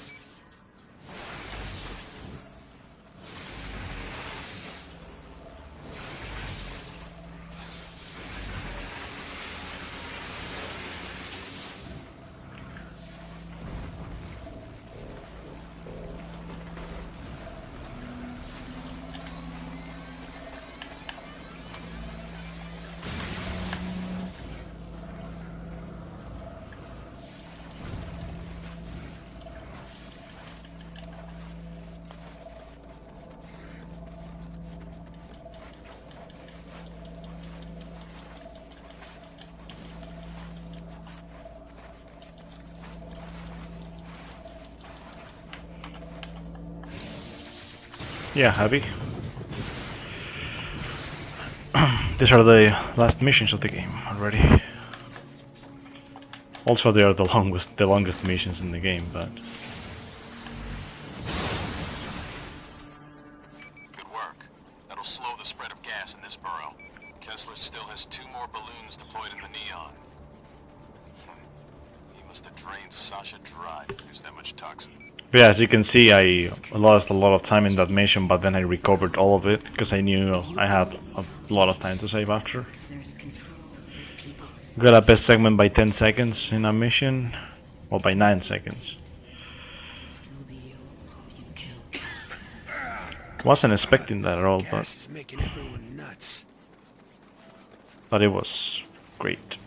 Yeah, happy. These are the last missions of the game already. Also, they are the longest missions in the game, but Good work. That'll slow the spread of gas in this burrow. Kessler still has 2 more balloons deployed in the neon. He must have drained Sasha dry to use that much toxin. But yeah, as you can see, I lost a lot of time in that mission, but then I recovered all of it because I knew I had a lot of time to save after. Got a best segment by 10 seconds in a mission, well, by 9 seconds. Wasn't expecting that at all, Gas is making everyone nuts. but it was great.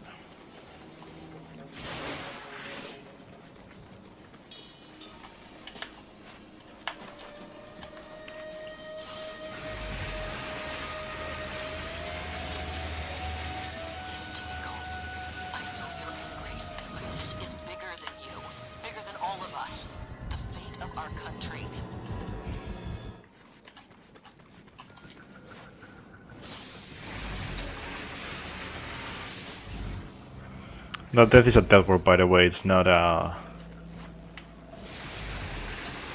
Listen to me, Cole. I know you're angry, but this is bigger than you. Bigger than all of us. The fate of our country. No, death is a death word, by the way. It's not a.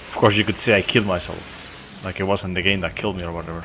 Of course, you could say I killed myself, like it wasn't the game that killed me or whatever.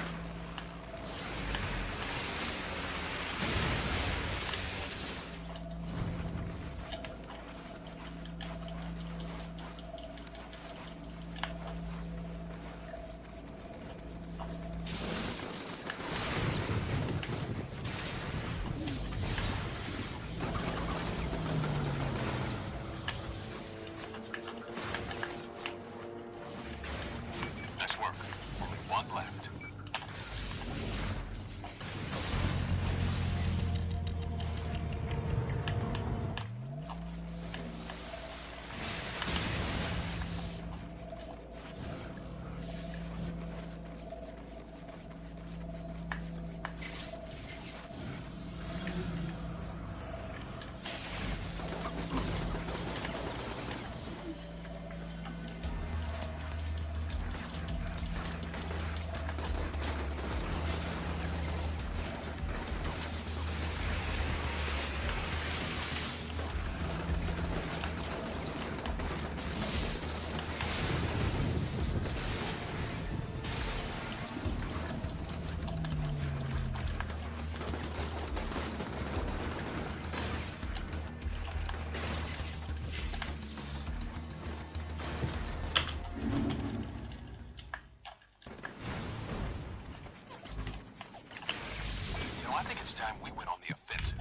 it's time we went on the offensive.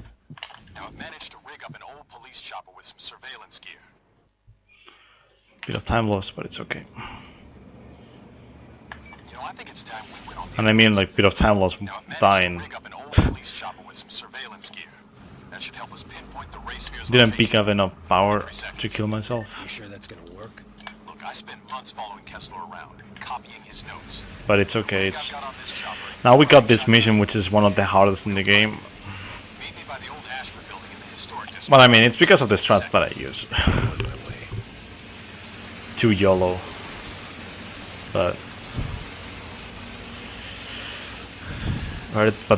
Now I've managed to rig up an old police chopper with some surveillance gear. Bit of time loss, but it's okay. You know, I think it's time we went on the And I mean like bit of time loss Now I've managed dying. to rig up an old police chopper with some surveillance gear. That should help us pinpoint the race sphere's Didn't location. pick up enough power Every second. to kill myself. You sure that's gonna work? Look, I spent months following Kessler around, copying his notes. But it's okay, it's... Got on this chopper. Now we got this mission, which is one of the hardest in the game. Meet me by the old Ashford building in the historic district. Well, I mean, it's because of the strats that I use. Too YOLO. But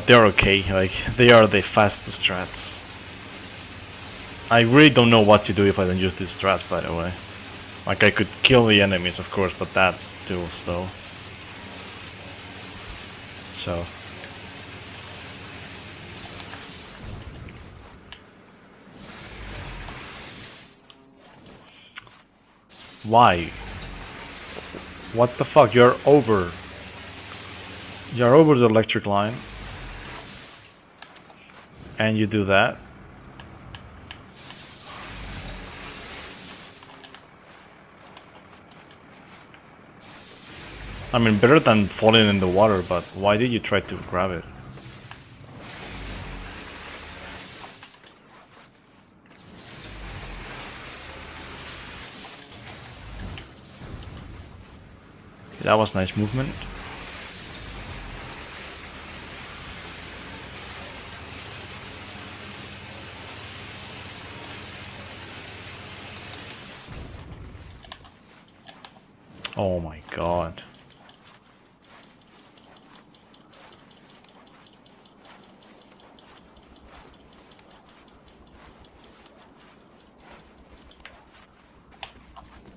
they're okay, like, they are the fastest strats. I really don't know what to do if I don't use these strats, by the way. Like, I could kill the enemies, of course, but that's too slow. So... Why? What the fuck? You're over the electric line. And you do that. I mean, better than falling in the water, but why did you try to grab it? That was nice movement. Oh my god.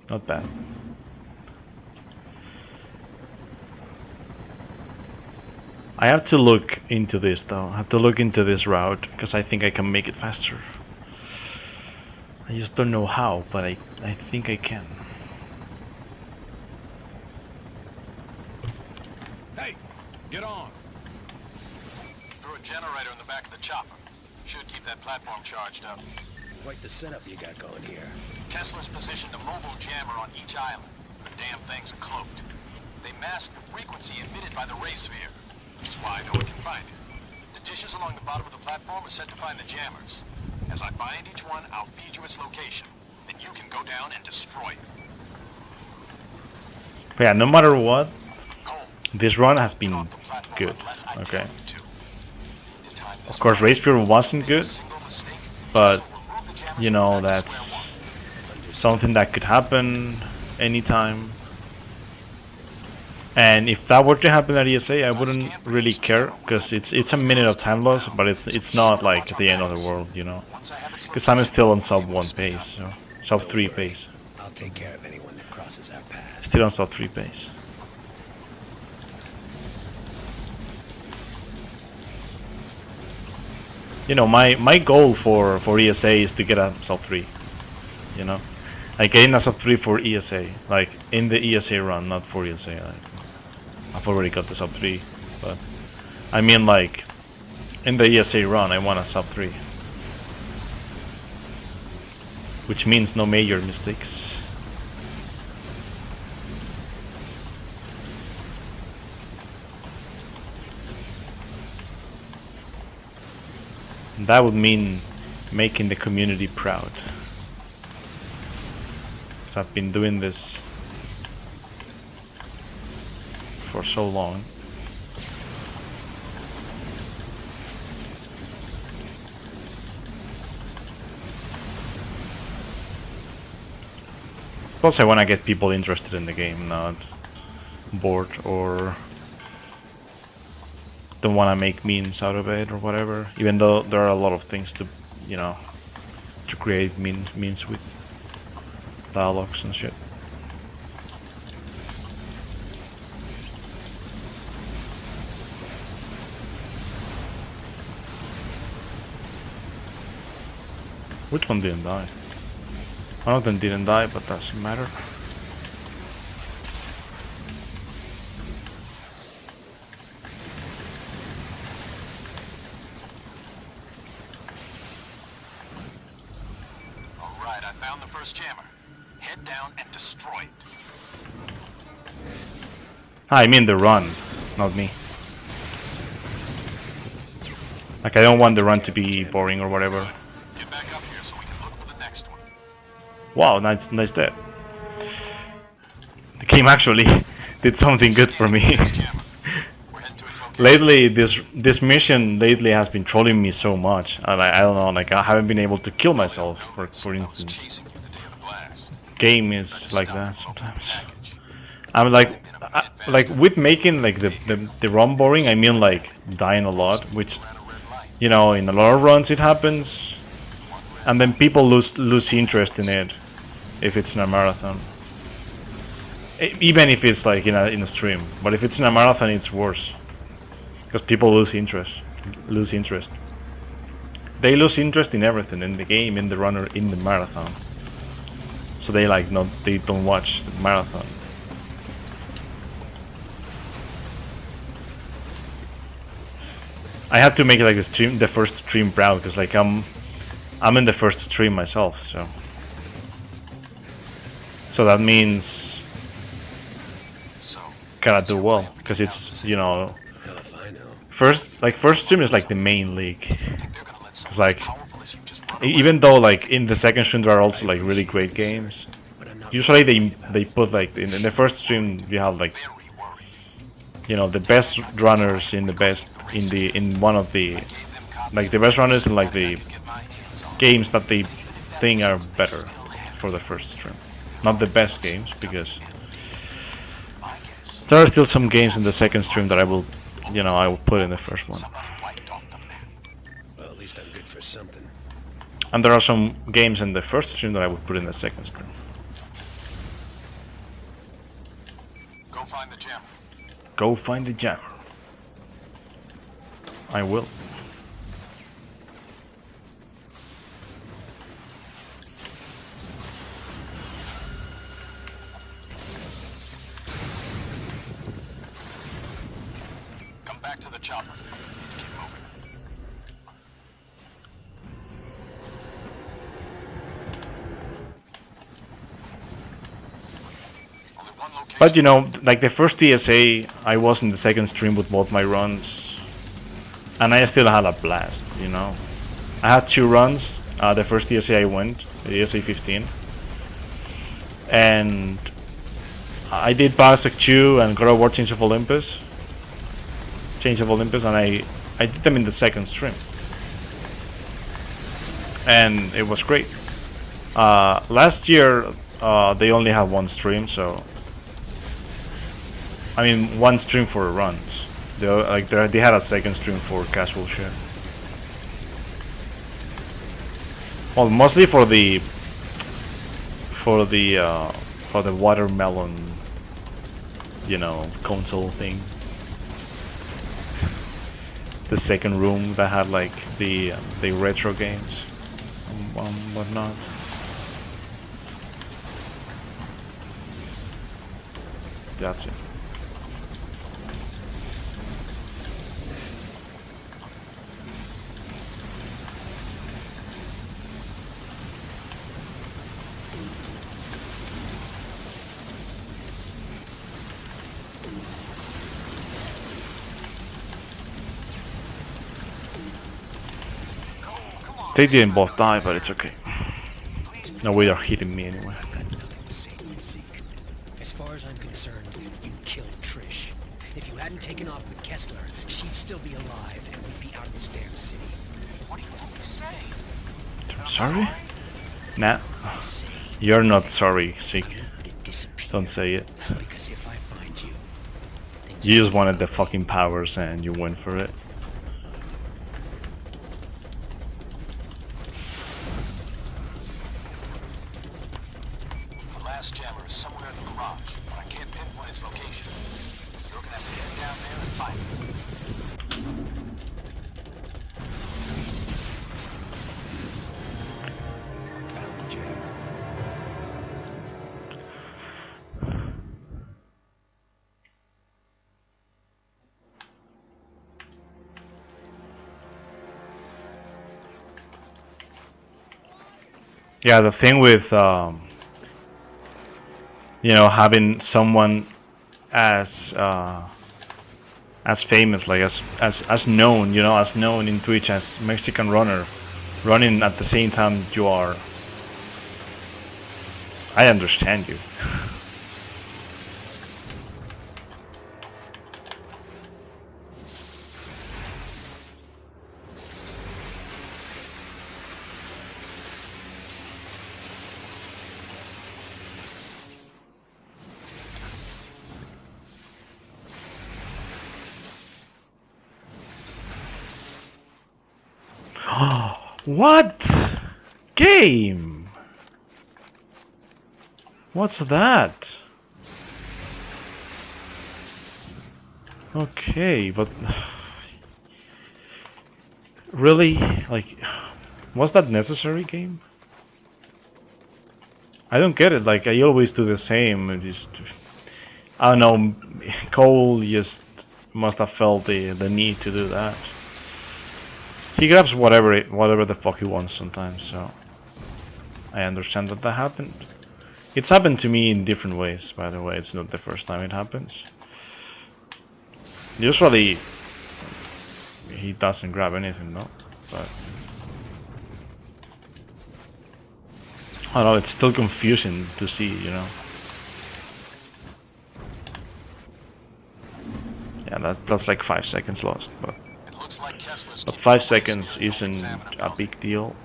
Not bad. I have to look into this though. I have to look into this route because I think I can make it faster. I just don't know how, but I think I can. Hey, get on. Threw a generator in the back of the chopper. Should keep that platform charged up. Quite the setup you got going here. Kessler's positioned a mobile jammer on each island. The damn things are cloaked. They mask the frequency emitted by the ray sphere, which is why no one can find it. The dishes along the bottom of the platform are set to find the jammers. As I find each one, I'll feed you its location. Then you can go down and destroy it. But yeah, no matter what, Cole, this run has get been off the platform good. unless I Okay. tell you to. To time this Of course, Race Fury wasn't make a good, single mistake, but Kessler will move the jammers you know, back to that's square one. something that could happen anytime. And if that were to happen at ESA, I wouldn't really care, because it's a minute of time loss, but it's not like the end of the world, you know. Because I'm still on sub 1 pace, so sub 3 pace. I'll take care of anyone that crosses our path. Still on sub 3 pace. You know, my goal for ESA is to get a sub 3, you know. Like getting a sub 3 for ESA, like in the ESA run, not for ESA. Like, I've already got the sub 3, but I mean like in the ESA run I want a sub 3. Which means no major mistakes. That would mean making the community proud. Because I've been doing this for so long. Plus I want to get people interested in the game, not bored or don't want to make memes out of it or whatever. Even though there are a lot of things to, you know, to create memes with dialogues and shit. Which one didn't die? One of them didn't die, but doesn't matter. Found the first jammer. Head down and destroy it. I mean the run, not me. Like, I don't want the run to be boring or whatever. Get back up here so we can look for the next one. Wow, nice there. The game actually did something good for me. We're heading to its location. Lately, this mission lately has been trolling me so much, and I don't know, like I haven't been able to kill myself. For instance, Chasing you the day of the blast. game is like that sometimes. I'm like with making like the run boring. I mean like dying a lot, which, you know, in a lot of runs it happens, and then people lose interest in it if it's in a marathon. Even if it's like in a stream, but if it's in a marathon, it's worse because people lose interest. They lose interest in everything, in the game, in the runner, in the marathon. So they like they don't watch the marathon. I had to make like the first stream proud, because like I'm in the first stream myself, so that means gotta do well, because it's, you know, first stream is like the main league, because like even though like in the second stream there are also like really great games, usually they put like in the first stream you have like, you know, the best runners in one of the, like the best runners in like the games that they think are better for the first stream. Not the best games, because there are still some games in the second stream that I will put in the first one. Well, at least I'm good for something. And there are some games in the first stream that I would put in the second stream. Go find the jammer. Go find the jammer. I will. Come back to the chopper. Keep moving. Only one location. But you know, like the first TSA, I was in the second stream with both my runs, and I still had a blast, you know. I had 2 runs. The first TSA I went, the TSA 15, and I did Bioshock 2 and God of War Change of Olympus, and I did them in the second stream, and it was great. Last year they only had 1 stream, so I mean 1 stream for runs. They had a second stream for casual share. Well, mostly for the watermelon, you know, console thing. The second room that had like the retro games and whatnot. That's it. They didn't both die, but it's okay. No way they're hitting me anyway. I've got nothing to say to you, Zeke. As far as I'm concerned, you killed Trish. If you hadn't taken off with Kessler, she'd still be alive, and we'd be out of this damn city. What do you want me to say? I'm sorry? Nah. You're not sorry, Zeke. Don't say it. Because if I find you, You just wanted the fucking powers and you went for it. The last jammer is somewhere in the garage, but I can't pinpoint its location. You're gonna have to head down there and find it. found the jammer. Yeah, the thing with you know, having someone as famous, like as known, you know, as known in Twitch as Mexican runner, running at the same time you are. I understand you. What game? What's that? Okay, but really, like, was that necessary, game? I don't get it. Like, I always do the same. I don't know. Cole just must have felt the need to do that. He grabs whatever the fuck he wants sometimes, so I understand that happened. It's happened to me in different ways, by the way. It's not the first time it happens. Usually he doesn't grab anything, no? But I don't know, it's still confusing to see, you know. Yeah, that's like 5 seconds lost, but 5 seconds isn't a big deal.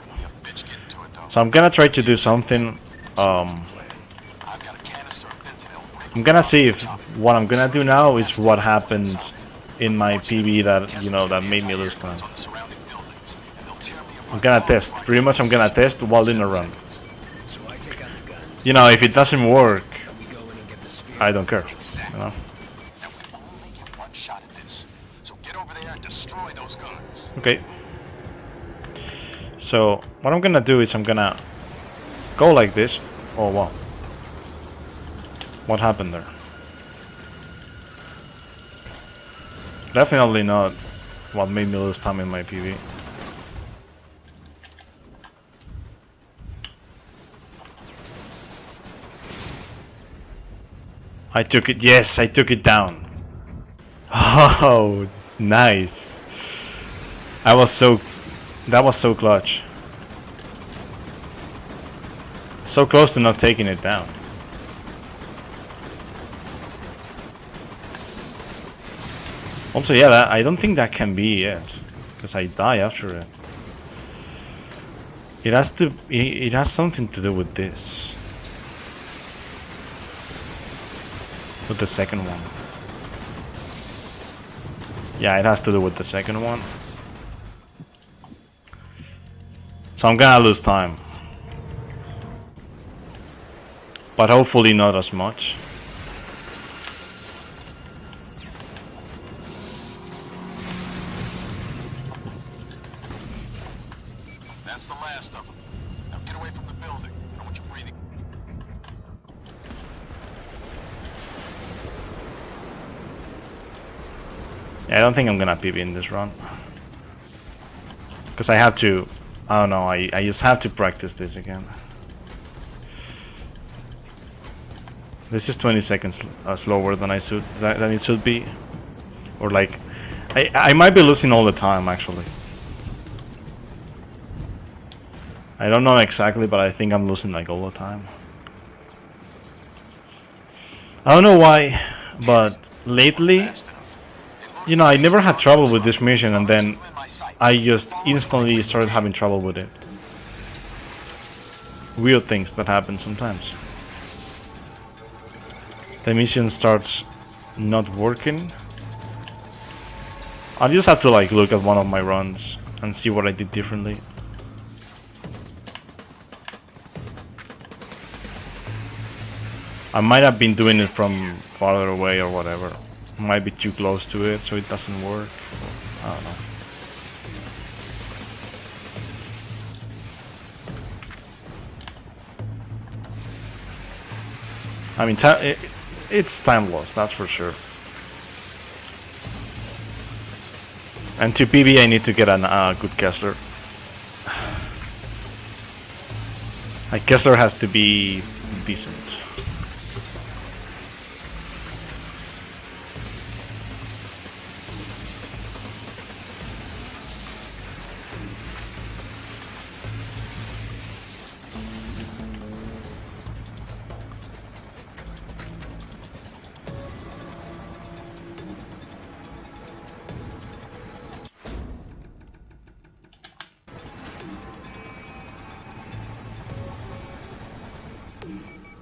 So I'm gonna try to do something. I'm gonna see if what I'm gonna do now is what happened in my PB that, you know, that made me lose time. I'm gonna test. Pretty much I'm gonna test while in a run. You know, if it doesn't work, I don't care, you know. Okay. So what I'm gonna do is I'm gonna go like this. Oh wow. What happened there? Definitely not what made me lose time in my PV. I took it. Yes, I took it down. Oh, nice. That was so clutch. So close to not taking it down. Also, yeah, I don't think that can be it, because I die after it. It has something to do with this. With the second one. Yeah, it has to do with the second one. So I'm gonna lose time. But hopefully not as much. That's the last of them. Now get away from the building. I don't want you breathing. Yeah, I don't think I'm gonna PB in this run. Because I have to... I don't know, I just have to practice this again. This is 20 seconds slower than it should be. Or like... I might be losing all the time, actually. I don't know exactly, but I think I'm losing like all the time. I don't know why, but lately, you know, I never had trouble with this mission, and then I just instantly started having trouble with it. Weird things that happen sometimes. The mission starts not working. I just have to like look at one of my runs and see what I did differently. I might have been doing it from farther away or whatever. Might be too close to it, so it doesn't work. I don't know. I mean, it's time loss, that's for sure. And to PB, I need to get a good Kessler. I guess there has to be decent.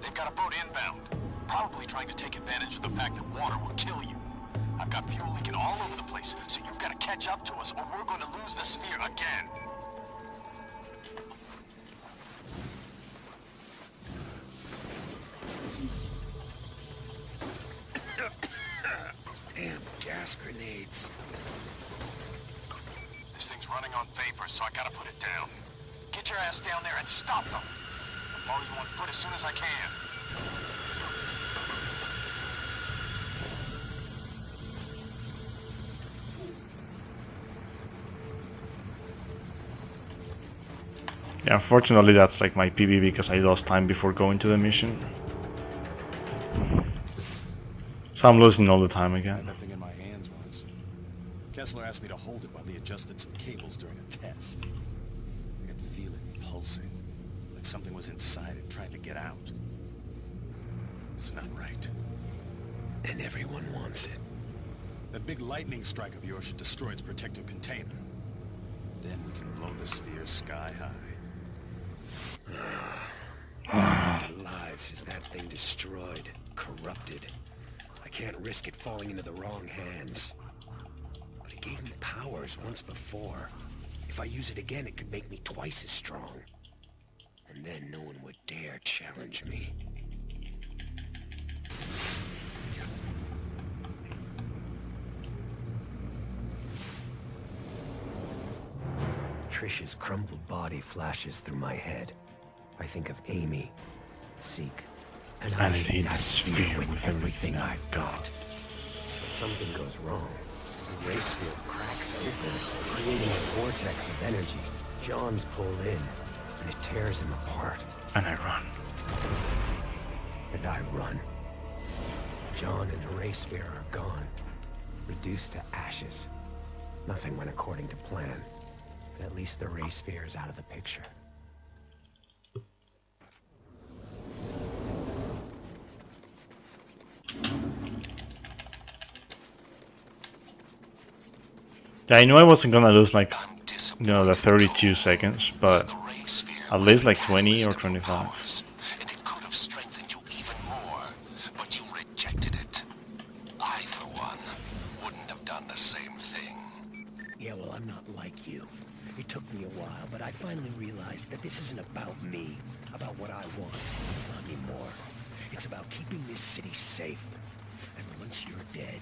They've got a boat inbound, probably trying to take advantage of the fact that water will kill you. I've got fuel leaking all over the place, so you've got to catch up to us or we're going to lose the sphere again. Damn gas grenades. This thing's running on vapor, so I gotta put it down. Get your ass down there and stop them. I'll follow you on foot as soon as I can. Yeah, unfortunately that's like my PB because I lost time before going to the mission. So I'm losing all the time I again. had that thing in my hands once. Kessler asked me to hold it while he adjusted some cables during a test. I could feel it pulsing, like something was inside it trying to get out. It's not right. And everyone wants it. That big lightning strike of yours should destroy its protective container. Then we can blow the sphere sky high. How many lives is that thing destroyed, corrupted? I can't risk it falling into the wrong hands. But it gave me powers once before. If I use it again, it could make me twice as strong. And then no one would dare challenge me. Trish's crumpled body flashes through my head. I think of Amy, Zeke, and I hate that sphere with everything I've got. Something goes wrong. The race field cracks open, creating a vortex of energy. John's pulled in, and it tears him apart. And I run. And I run. John and the race sphere are gone, reduced to ashes. Nothing went according to plan. But at least the race sphere is out of the picture. Yeah, I knew I wasn't gonna lose like, you know, the 32 seconds, but at least like 20 or 25. And it could have strengthened you even more, but you rejected it. I, for one, wouldn't have done the same thing. Yeah, well, I'm not like you. It took me a while, but I finally realized that this isn't about me, about what I want. Not anymore. It's about keeping this city safe. And once you're dead,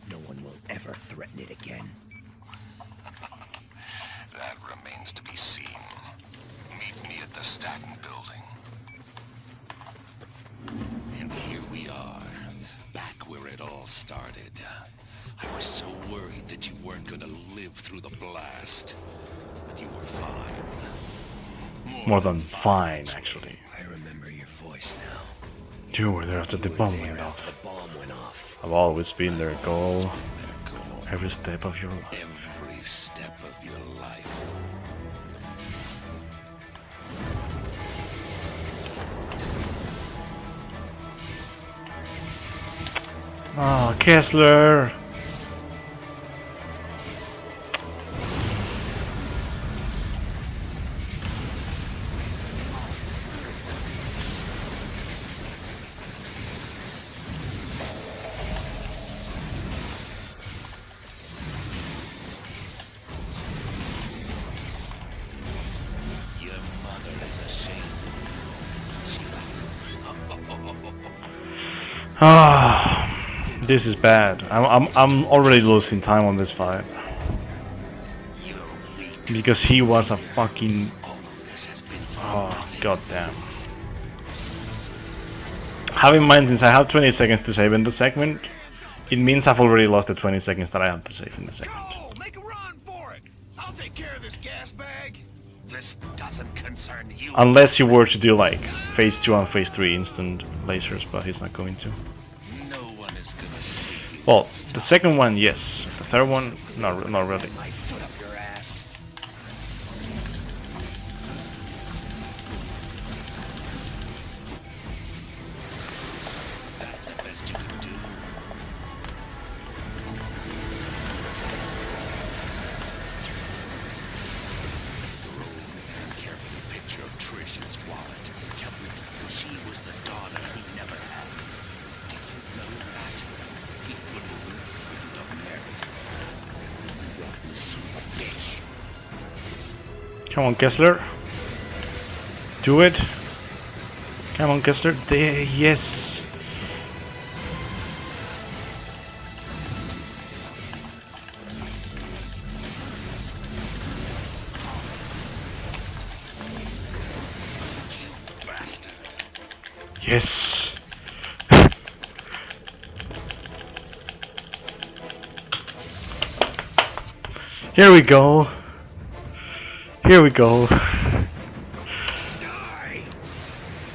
no one will ever threaten it again. That remains to be seen. Meet me at the Staten building. And here we are, back where it all started. I was so worried that you weren't gonna live through the blast. But you were fine. More than fine, actually. I remember your voice now. You were there after the bomb went The off. bomb went off. I've always been there, Cole. Every step of your life. Every step of your life. Oh, Kessler! Your mother is ashamed. Ah, this is bad. I'm already losing time on this fight because he was a fucking. Oh, goddamn. Have in mind, since I have 20 seconds to save in the segment, it means I've already lost the 20 seconds that I have to save in the segment. Go! Make a run for it! I'll take care of this gas bag. This doesn't concern you. Unless you were to do like phase 2 and phase 3 instant lasers, but he's not going to. No one is gonna save you. Well, the second one, yes. The third one, not really. My foot up your ass. That's the best you can do. Your old man carefully picture of Trish in his wallet. Tell me she was the daughter he never had. Did you know that? He wouldn't root for you to marry. Rotten son of a bitch. Come on, Kessler. Do it. Come on, Kessler. There, yes. Bastard. Yes. Here we go. Here we go. Die.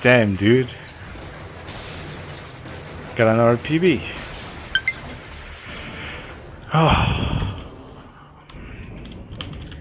Damn, dude. Got another PB. Oh.